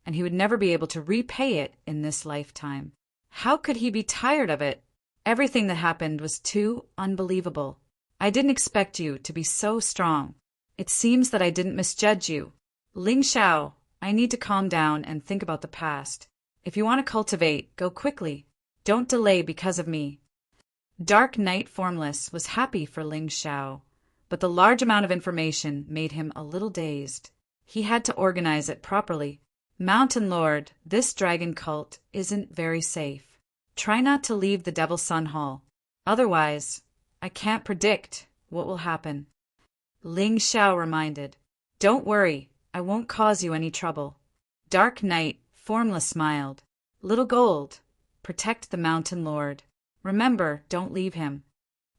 and he would never be able to repay it in this lifetime. How could he be tired of it? Everything that happened was too unbelievable. I didn't expect you to be so strong. It seems that I didn't misjudge you. Ling Xiao, I need to calm down and think about the past. If you want to cultivate, go quickly. Don't delay because of me. Dark Night Formless was happy for Ling Xiao, but the large amount of information made him a little dazed. He had to organize it properly. Mountain Lord, this dragon cult isn't very safe. Try not to leave the Devil's Sun Hall. Otherwise, I can't predict what will happen. Ling Xiao reminded. Don't worry, I won't cause you any trouble. Dark Night Formless smiled. Little Gold, protect the Mountain Lord. Remember, don't leave him.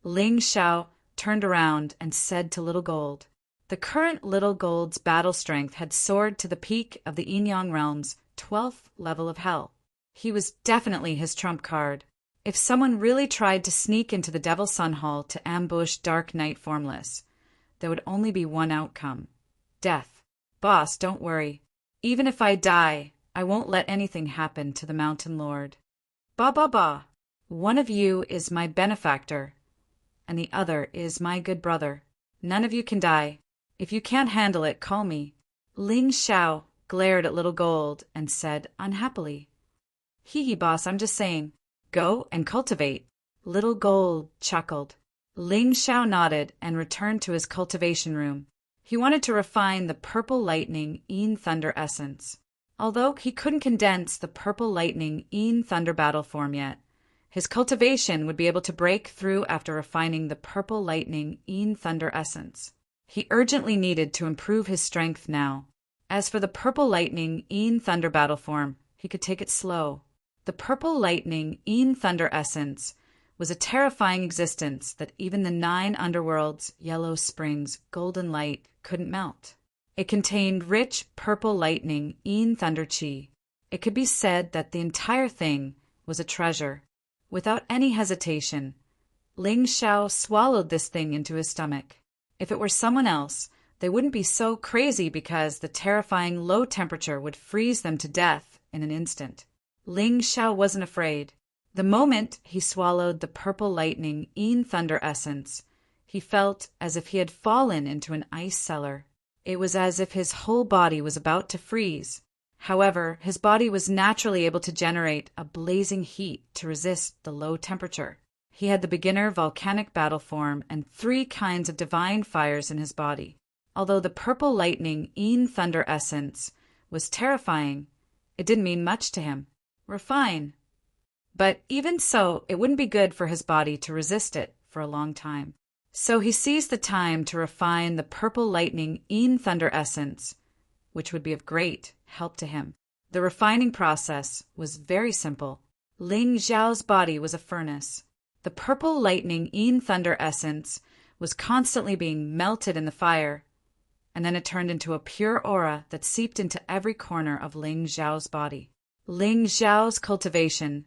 Ling Xiao turned around and said to Little Gold. The current Little Gold's battle strength had soared to the peak of the Yin-Yang Realm's 12th level of hell. He was definitely his trump card. If someone really tried to sneak into the Devil's Sun Hall to ambush Dark Night Formless, there would only be one outcome. Death. Boss, don't worry. Even if I die, I won't let anything happen to the Mountain Lord. Ba. One of you is my benefactor, and the other is my good brother. None of you can die. If you can't handle it, call me. Ling Xiao glared at Little Gold and said unhappily, Hee, boss, I'm just saying. Go and cultivate. Little Gold chuckled. Ling Xiao nodded and returned to his cultivation room. He wanted to refine the Purple Lightning Yin Thunder essence. Although he couldn't condense the Purple Lightning Yin Thunder battle form yet, his cultivation would be able to break through after refining the Purple Lightning Yin Thunder essence. He urgently needed to improve his strength now. As for the Purple Lightning Yin Thunder battle form, he could take it slow. The Purple Lightning Yin Thunder essence was a terrifying existence that even the 9 underworlds, Yellow Springs, Golden Light couldn't melt. It contained rich purple lightning Yin Thunder Chi. It could be said that the entire thing was a treasure. Without any hesitation, Ling Xiao swallowed this thing into his stomach. If it were someone else, they wouldn't be so crazy because the terrifying low temperature would freeze them to death in an instant. Ling Xiao wasn't afraid. The moment he swallowed the Purple Lightning Yin Thunder essence, he felt as if he had fallen into an ice cellar. It was as if his whole body was about to freeze. However, his body was naturally able to generate a blazing heat to resist the low temperature. He had the beginner volcanic battle form and 3 kinds of divine fires in his body. Although the purple lightning in thunder essence was terrifying, it didn't mean much to him. Refine. But even so, it wouldn't be good for his body to resist it for a long time. So he seized the time to refine the purple lightning in thunder essence, which would be of great help to him. The refining process was very simple. Ling Xiao's body was a furnace. The purple lightning in thunder essence was constantly being melted in the fire, and then it turned into a pure aura that seeped into every corner of Ling Xiao's body. Ling Xiao's cultivation,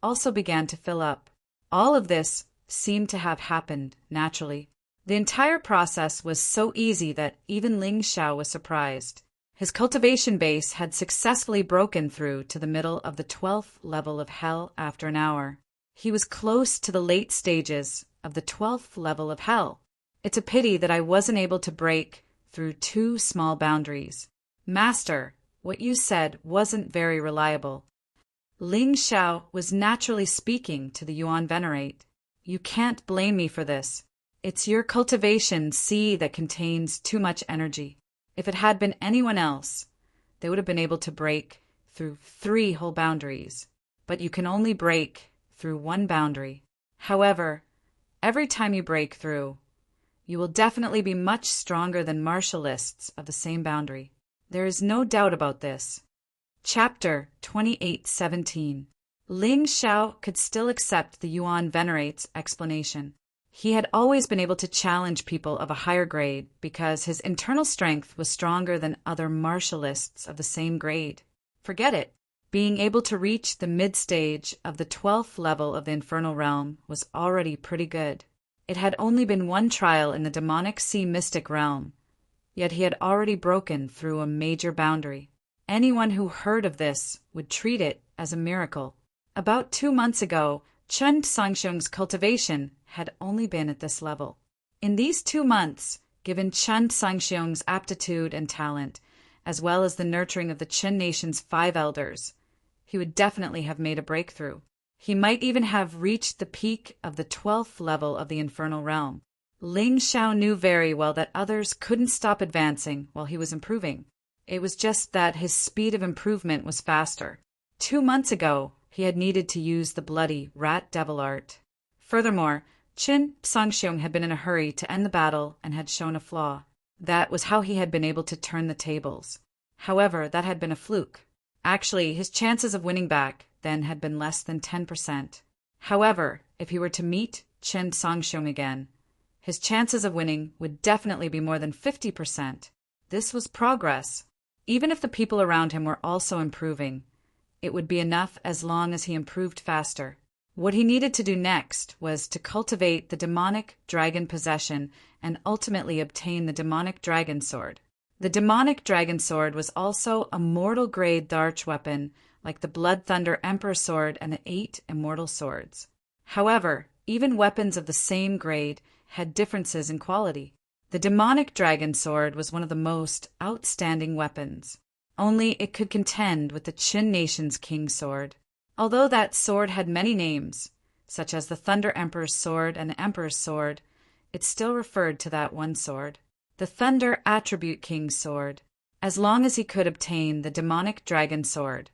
also began to fill up. All of this seemed to have happened naturally. The entire process was so easy that even Ling Xiao was surprised. His cultivation base had successfully broken through to the middle of the 12th level of hell after an hour. He was close to the late stages of the 12th level of hell. It's a pity that I wasn't able to break through 2 small boundaries. Master, what you said wasn't very reliable. Ling Xiao was naturally speaking to the Yuan Venerate. You can't blame me for this. It's your cultivation that contains too much energy. If it had been anyone else, they would have been able to break through 3 whole boundaries. But you can only break through 1 boundary. However, every time you break through, you will definitely be much stronger than martialists of the same boundary. There is no doubt about this. Chapter 28:17. Ling Xiao could still accept the Yuan Venerate's explanation. He had always been able to challenge people of a higher grade because his internal strength was stronger than other martialists of the same grade. Forget it. Being able to reach the mid-stage of the 12th level of the infernal realm was already pretty good. It had only been 1 trial in the demonic sea mystic realm, yet he had already broken through a major boundary. Anyone who heard of this would treat it as a miracle. About 2 months ago, Chen Sangxiong's cultivation had only been at this level. In these 2 months, given Chen Sangxiong's aptitude and talent, as well as the nurturing of the Qin Nation's 5 elders, he would definitely have made a breakthrough. He might even have reached the peak of the 12th level of the infernal realm. Ling Xiao knew very well that others couldn't stop advancing while he was improving. It was just that his speed of improvement was faster. 2 months ago, he had needed to use the bloody rat devil art. Furthermore, Qin Sangxiong had been in a hurry to end the battle and had shown a flaw. That was how he had been able to turn the tables. However, that had been a fluke. Actually, his chances of winning back then had been less than 10%. However, if he were to meet Qin Sangxiong again, his chances of winning would definitely be more than 50%. This was progress. Even if the people around him were also improving, it would be enough as long as he improved faster. What he needed to do next was to cultivate the demonic dragon possession and ultimately obtain the demonic dragon sword. The demonic dragon sword was also a mortal grade Dharch weapon like the Blood Thunder Emperor sword and the 8 immortal swords. However, even weapons of the same grade had differences in quality. The demonic dragon sword was one of the most outstanding weapons. Only it could contend with the Qin Nation's King's sword. Although that sword had many names, such as the Thunder Emperor's sword and the Emperor's sword, it still referred to that one sword, the Thunder Attribute King's sword. As long as he could obtain the demonic dragon sword,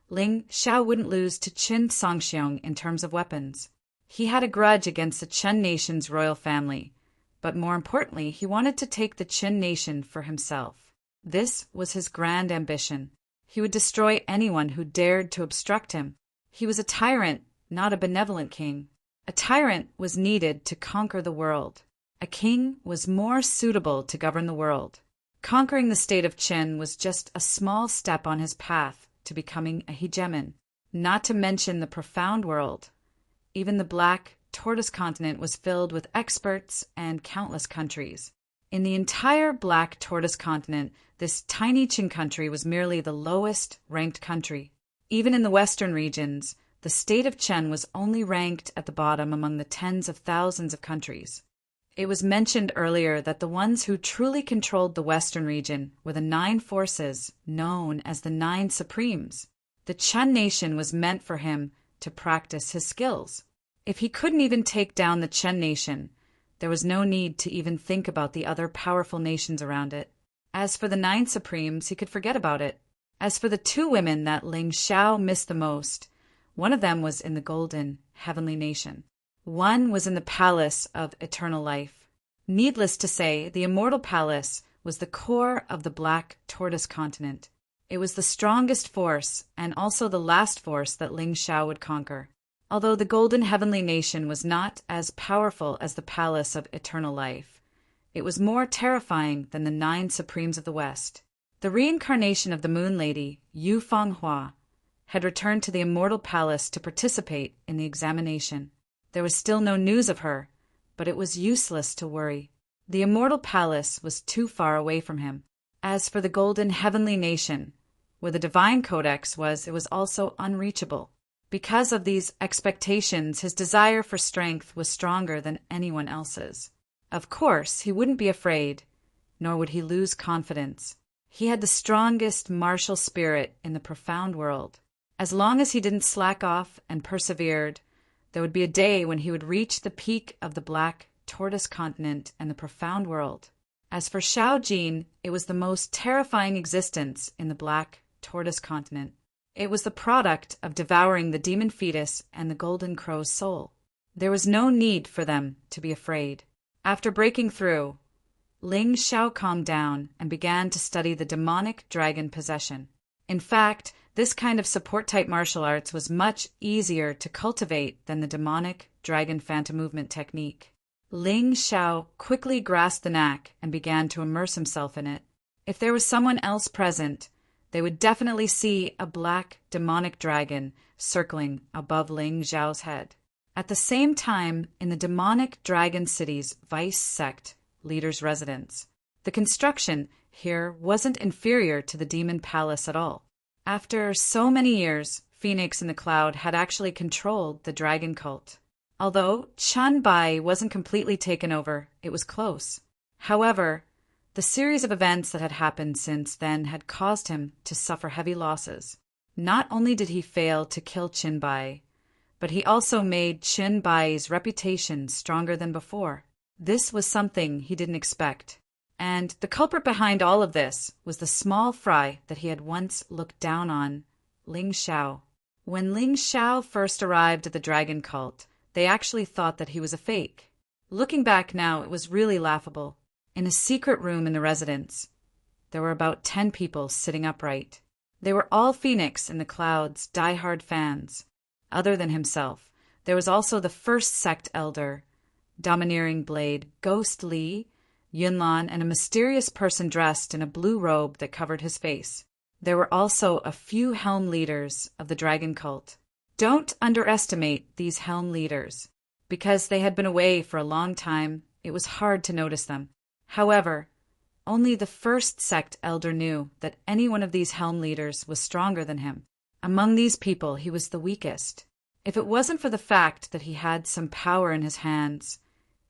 Ling Xiao wouldn't lose to Qin Sangxiong in terms of weapons. He had a grudge against the Qin Nation's royal family, but more importantly, he wanted to take the Qin Nation for himself. This was his grand ambition. He would destroy anyone who dared to obstruct him. He was a tyrant, not a benevolent king. A tyrant was needed to conquer the world. A king was more suitable to govern the world. Conquering the state of Qin was just a small step on his path to becoming a hegemon, not to mention the profound world. Even the Black Tortoise continent was filled with experts and countless countries. In the entire Black Tortoise continent, this tiny Qin country was merely the lowest ranked country. Even in the western regions, the state of Qin was only ranked at the bottom among the tens of thousands of countries. It was mentioned earlier that the ones who truly controlled the western region were the 9 forces known as the 9 Supremes. The Qin Nation was meant for him to practice his skills. If he couldn't even take down the Qin Nation, There was no need to even think about the other powerful nations around it. As for the 9 supremes, he could forget about it. As for the 2 women that Ling Xiao missed the most, one of them was in the golden, heavenly nation. One was in the palace of eternal life. Needless to say, the immortal palace was the core of the Black Tortoise continent. It was the strongest force and also the last force that Ling Xiao would conquer. Although the golden heavenly nation was not as powerful as the palace of eternal life, it was more terrifying than the 9 supremes of the West. The reincarnation of the Moon Lady, Yu Fanghua, had returned to the immortal palace to participate in the examination. There was still no news of her, but it was useless to worry. The immortal palace was too far away from him. As for the golden heavenly nation, where the divine codex was, it was also unreachable. Because of these expectations, his desire for strength was stronger than anyone else's. Of course, he wouldn't be afraid, nor would he lose confidence. He had the strongest martial spirit in the profound world. As long as he didn't slack off and persevered, there would be a day when he would reach the peak of the Black Tortoise continent and the profound world. As for Xiao Jin, it was the most terrifying existence in the Black Tortoise continent. It was the product of devouring the demon fetus and the golden crow's soul. There was no need for them to be afraid. After breaking through, Ling Xiao calmed down and began to study the demonic dragon possession. In fact, this kind of support-type martial arts was much easier to cultivate than the demonic dragon phantom movement technique. Ling Xiao quickly grasped the knack and began to immerse himself in it. If there was someone else present, they would definitely see a black demonic dragon circling above Ling Xiao's head. At the same time, in the demonic dragon city's vice sect leader's residence, the construction here wasn't inferior to the demon palace at all. After so many years, Phoenix in the Cloud had actually controlled the dragon cult. Although Chun Bai wasn't completely taken over, it was close. However, the series of events that had happened since then had caused him to suffer heavy losses. Not only did he fail to kill Qin Bai, but he also made Qin Bai's reputation stronger than before. This was something he didn't expect. And the culprit behind all of this was the small fry that he had once looked down on, Ling Xiao. When Ling Xiao first arrived at the dragon cult, they actually thought that he was a fake. Looking back now, it was really laughable. In a secret room in the residence, there were about 10 people sitting upright. They were all Phoenix in the Cloud's die-hard fans. Other than himself, there was also the first sect elder, domineering blade, Ghost Li, Yunlan, and a mysterious person dressed in a blue robe that covered his face. There were also a few helm leaders of the dragon cult. Don't underestimate these helm leaders. Because they had been away for a long time, it was hard to notice them. However, only the first sect elder knew that any one of these helm leaders was stronger than him. Among these people, he was the weakest. If it wasn't for the fact that he had some power in his hands,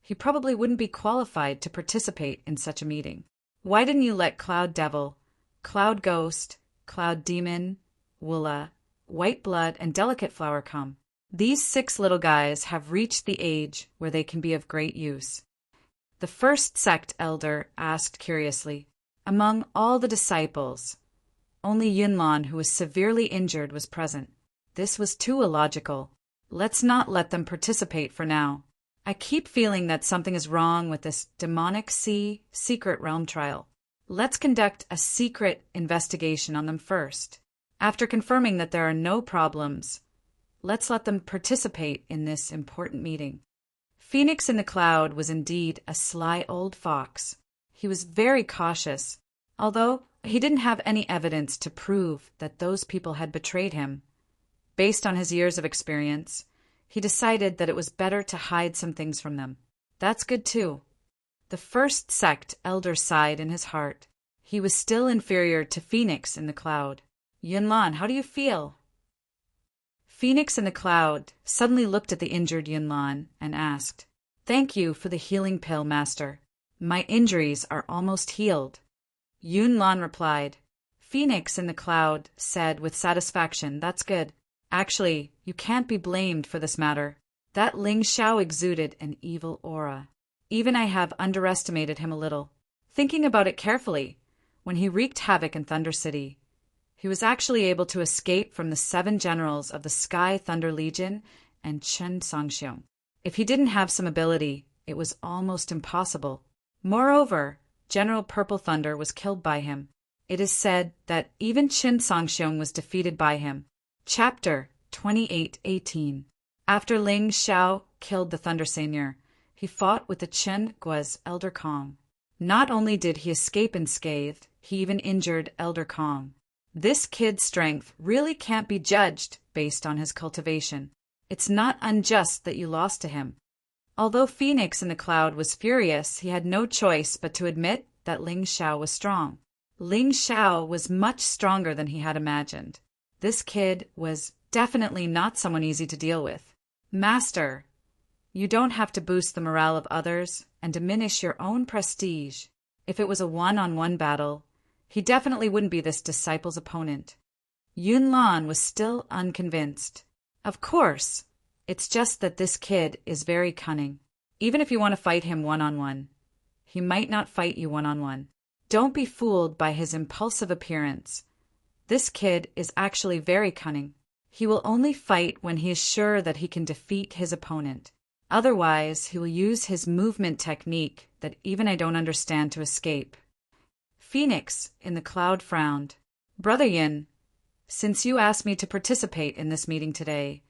he probably wouldn't be qualified to participate in such a meeting. Why didn't you let Cloud Devil, Cloud Ghost, Cloud Demon, Woola, White Blood, and Delicate Flower come? These 6 little guys have reached the age where they can be of great use. The first sect elder asked curiously. Among all the disciples, only Yunlan, who was severely injured, was present. This was too illogical. Let's not let them participate for now. I keep feeling that something is wrong with this demonic sea secret realm trial. Let's conduct a secret investigation on them first. After confirming that there are no problems, let's let them participate in this important meeting. Phoenix in the Cloud was indeed a sly old fox. He was very cautious. Although he didn't have any evidence to prove that those people had betrayed him, based on his years of experience, he decided that it was better to hide some things from them. That's good too. The first sect elder sighed in his heart. He was still inferior to Phoenix in the Cloud. Yunlan, how do you feel? Phoenix in the Cloud suddenly looked at the injured Yunlan and asked, "Thank you for the healing pill, Master. My injuries are almost healed." Yunlan replied. Phoenix in the Cloud said with satisfaction, "That's good. Actually, you can't be blamed for this matter." That Ling Xiao exuded an evil aura. Even I have underestimated him a little. Thinking about it carefully, when he wreaked havoc in Thunder City, he was actually able to escape from the 7 generals of the Sky Thunder Legion and Chen Songxiong. If he didn't have some ability, it was almost impossible. Moreover, General Purple Thunder was killed by him. It is said that even Chen Songxiong was defeated by him. Chapter 28:18. After Ling Xiao killed the Thunder Seigneur, he fought with the Chen Guo's Elder Kong. Not only did he escape unscathed, he even injured Elder Kong. This kid's strength really can't be judged based on his cultivation. It's not unjust that you lost to him. Although Phoenix in the Cloud was furious, he had no choice but to admit that Ling Xiao was strong. Ling Xiao was much stronger than he had imagined. This kid was definitely not someone easy to deal with. Master, you don't have to boost the morale of others and diminish your own prestige. If it was a one-on-one battle, he definitely wouldn't be this disciple's opponent. Yunlan was still unconvinced. Of course, it's just that this kid is very cunning. Even if you want to fight him one-on-one, he might not fight you one-on-one. Don't be fooled by his impulsive appearance. This kid is actually very cunning. He will only fight when he is sure that he can defeat his opponent. Otherwise, he will use his movement technique that even I don't understand to escape. Phoenix in the Cloud frowned. Brother Yin, since you asked me to participate in this meeting today,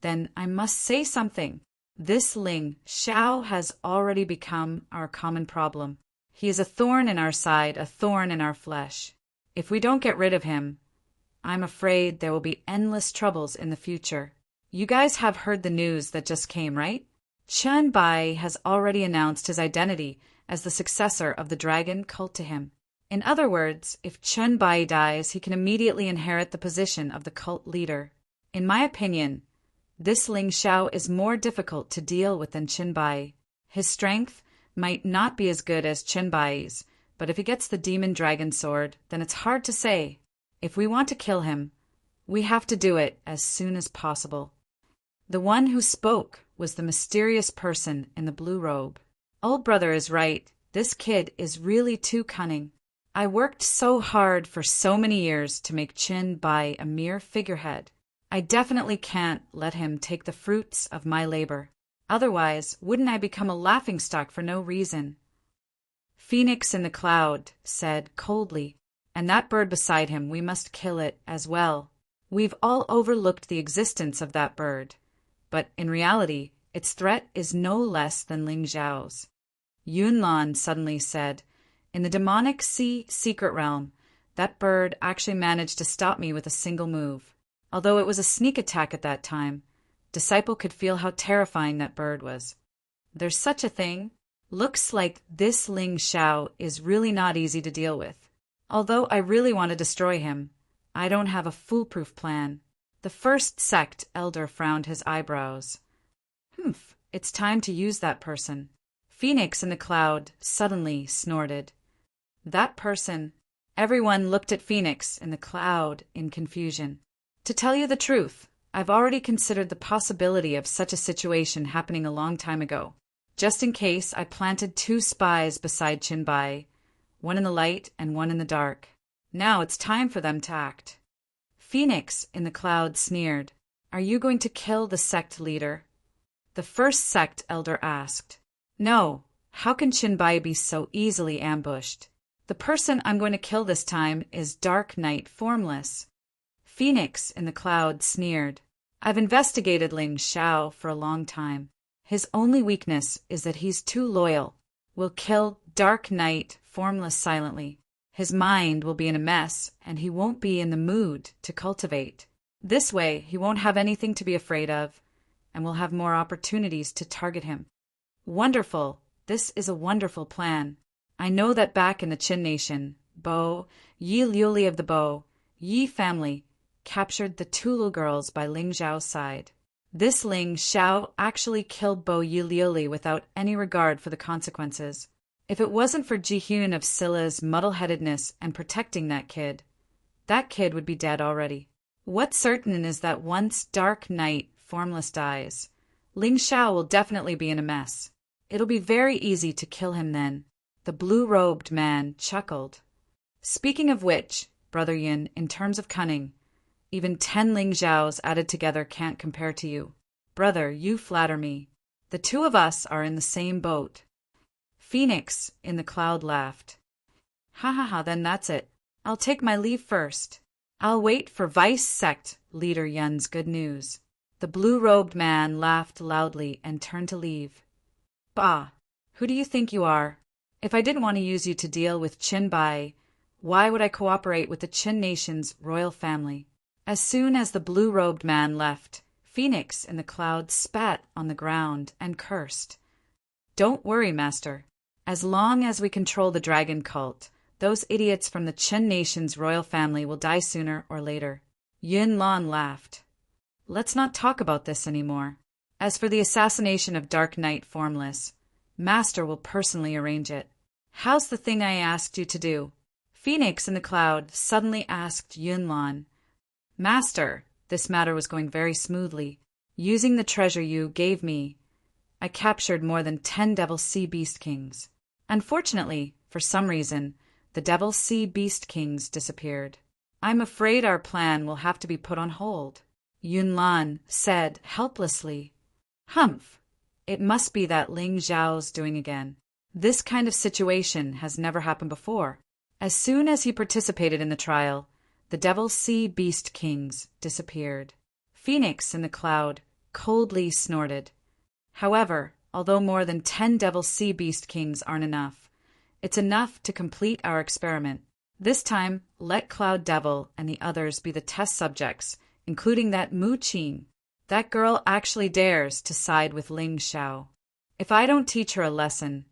then I must say something. This Ling Xiao has already become our common problem. He is a thorn in our side, a thorn in our flesh. If we don't get rid of him, I'm afraid there will be endless troubles in the future. You guys have heard the news that just came, right? Chen Bai has already announced his identity as the successor of the dragon cult to him. In other words, if Chen Bai dies, he can immediately inherit the position of the cult leader. In my opinion, this Ling Xiao is more difficult to deal with than Chen Bai. His strength might not be as good as Chen Bai's, but if he gets the demon dragon sword, then it's hard to say. If we want to kill him, we have to do it as soon as possible. The one who spoke was the mysterious person in the blue robe. Old brother is right. This kid is really too cunning. I worked so hard for so many years to make Chen Bai a mere figurehead. I definitely can't let him take the fruits of my labor. Otherwise, wouldn't I become a laughingstock for no reason? Phoenix in the Cloud said coldly, and that bird beside him, we must kill it as well. We've all overlooked the existence of that bird, but in reality, its threat is no less than Ling Xiao's. Yunlan suddenly said, in the demonic sea secret realm, that bird actually managed to stop me with a single move. Although it was a sneak attack at that time, Disciple could feel how terrifying that bird was. There's such a thing. Looks like this Ling Xiao is really not easy to deal with. Although I really want to destroy him, I don't have a foolproof plan. The first sect elder frowned his eyebrows. It's time to use that person. Phoenix in the Cloud suddenly snorted. That person. Everyone looked at Phoenix in the Cloud in confusion. To tell you the truth, I've already considered the possibility of such a situation happening a long time ago. Just in case, I planted 2 spies beside Chen Bai, one in the light and one in the dark. Now it's time for them to act. Phoenix in the Cloud sneered. Are you going to kill the sect leader? The first sect elder asked. No, how can Chen Bai be so easily ambushed? The person I'm going to kill this time is Dark Knight Formless. Phoenix in the Cloud sneered. I've investigated Ling Xiao for a long time. His only weakness is that he's too loyal. We'll kill Dark Knight Formless silently. His mind will be in a mess, and he won't be in the mood to cultivate. This way, he won't have anything to be afraid of, and we'll have more opportunities to target him. Wonderful. This is a wonderful plan. I know that back in the Qin Nation, Bo, Yi Liuli of the Bo, Yi family, captured the Tulu girls by Ling Xiao's side. This Ling Xiao actually killed Bo Yi Liuli without any regard for the consequences. If it wasn't for Ji-hyun of Silla's muddle-headedness and protecting that kid would be dead already. What's certain is that once Dark Knight Formless dies, Ling Xiao will definitely be in a mess. It'll be very easy to kill him then. The blue-robed man chuckled. Speaking of which, Brother Yin, in terms of cunning, even 10 Ling Zhaos added together can't compare to you. Brother, you flatter me. The two of us are in the same boat. Phoenix in the cloud laughed. Ha ha ha, then that's it. I'll take my leave first. I'll wait for Vice Sect Leader Yun's good news. The blue-robed man laughed loudly and turned to leave. Bah! Who do you think you are? If I didn't want to use you to deal with Qin Bai, why would I cooperate with the Qin nation's royal family? As soon as the blue-robed man left, Phoenix in the cloud spat on the ground and cursed. Don't worry, Master. As long as we control the dragon cult, those idiots from the Qin nation's royal family will die sooner or later. Yun Lan laughed. Let's not talk about this anymore. As for the assassination of Dark Knight Formless, Master will personally arrange it. How's the thing I asked you to do? Phoenix in the cloud suddenly asked Yun Lan. Master, this matter was going very smoothly. Using the treasure you gave me, I captured more than 10 Devil Sea Beast Kings. Unfortunately, for some reason, the Devil Sea Beast Kings disappeared. I'm afraid our plan will have to be put on hold. Yun Lan said helplessly. Humph! It must be that Ling Zhao's doing again. This kind of situation has never happened before. As soon as he participated in the trial, the Devil Sea Beast Kings disappeared. Phoenix in the cloud coldly snorted. However, although more than 10 Devil Sea Beast Kings aren't enough, it's enough to complete our experiment. This time, let Cloud Devil and the others be the test subjects, including that Mu Qin. That girl actually dares to side with Ling Xiao. If I don't teach her a lesson,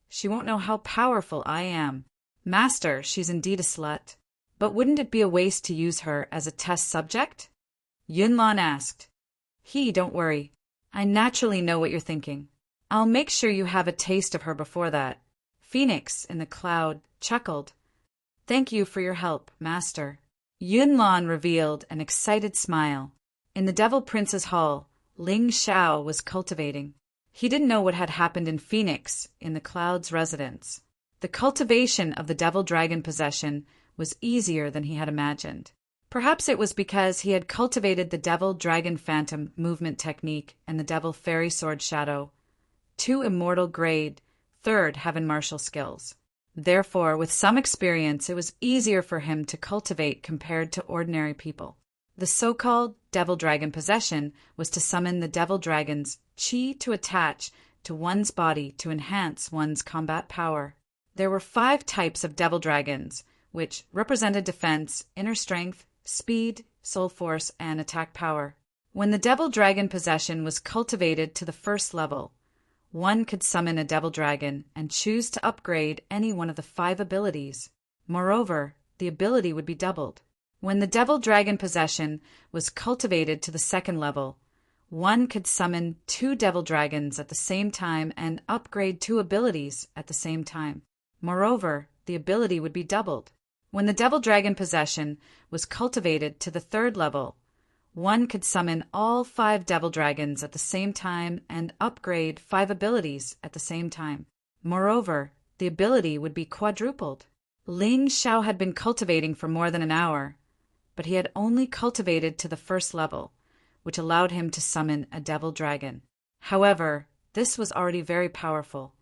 she won't know how powerful I am. Master, she's indeed a slut. But wouldn't it be a waste to use her as a test subject? Yun Lan asked. Don't worry. I naturally know what you're thinking. I'll make sure you have a taste of her before that. Phoenix in the cloud chuckled. Thank you for your help, Master. Yun Lan revealed an excited smile. In the Devil Prince's hall, Ling Xiao was cultivating. He didn't know what had happened in Phoenix, in the cloud's residence. The cultivation of the Devil Dragon possession was easier than he had imagined. Perhaps it was because he had cultivated the Devil Dragon Phantom movement technique and the Devil Fairy Sword Shadow, 2 immortal grade, 3rd heaven martial skills. Therefore, with some experience, it was easier for him to cultivate compared to ordinary people. The so-called Devil Dragon possession was to summon the Devil Dragon's qi to attach to one's body to enhance one's combat power. There were 5 types of Devil Dragons, which represented defense, inner strength, speed, soul force, and attack power. When the Devil Dragon possession was cultivated to the 1st level, one could summon a Devil Dragon and choose to upgrade any one of the 5 abilities. Moreover, the ability would be doubled. When the Devil Dragon possession was cultivated to the 2nd level, one could summon 2 Devil Dragons at the same time and upgrade 2 abilities at the same time. Moreover, the ability would be doubled. When the Devil Dragon possession was cultivated to the 3rd level, one could summon all 5 Devil Dragons at the same time and upgrade 5 abilities at the same time. Moreover, the ability would be quadrupled. Ling Xiao had been cultivating for more than an hour, but he had only cultivated to the 1st level, which allowed him to summon a Devil Dragon. However, this was already very powerful.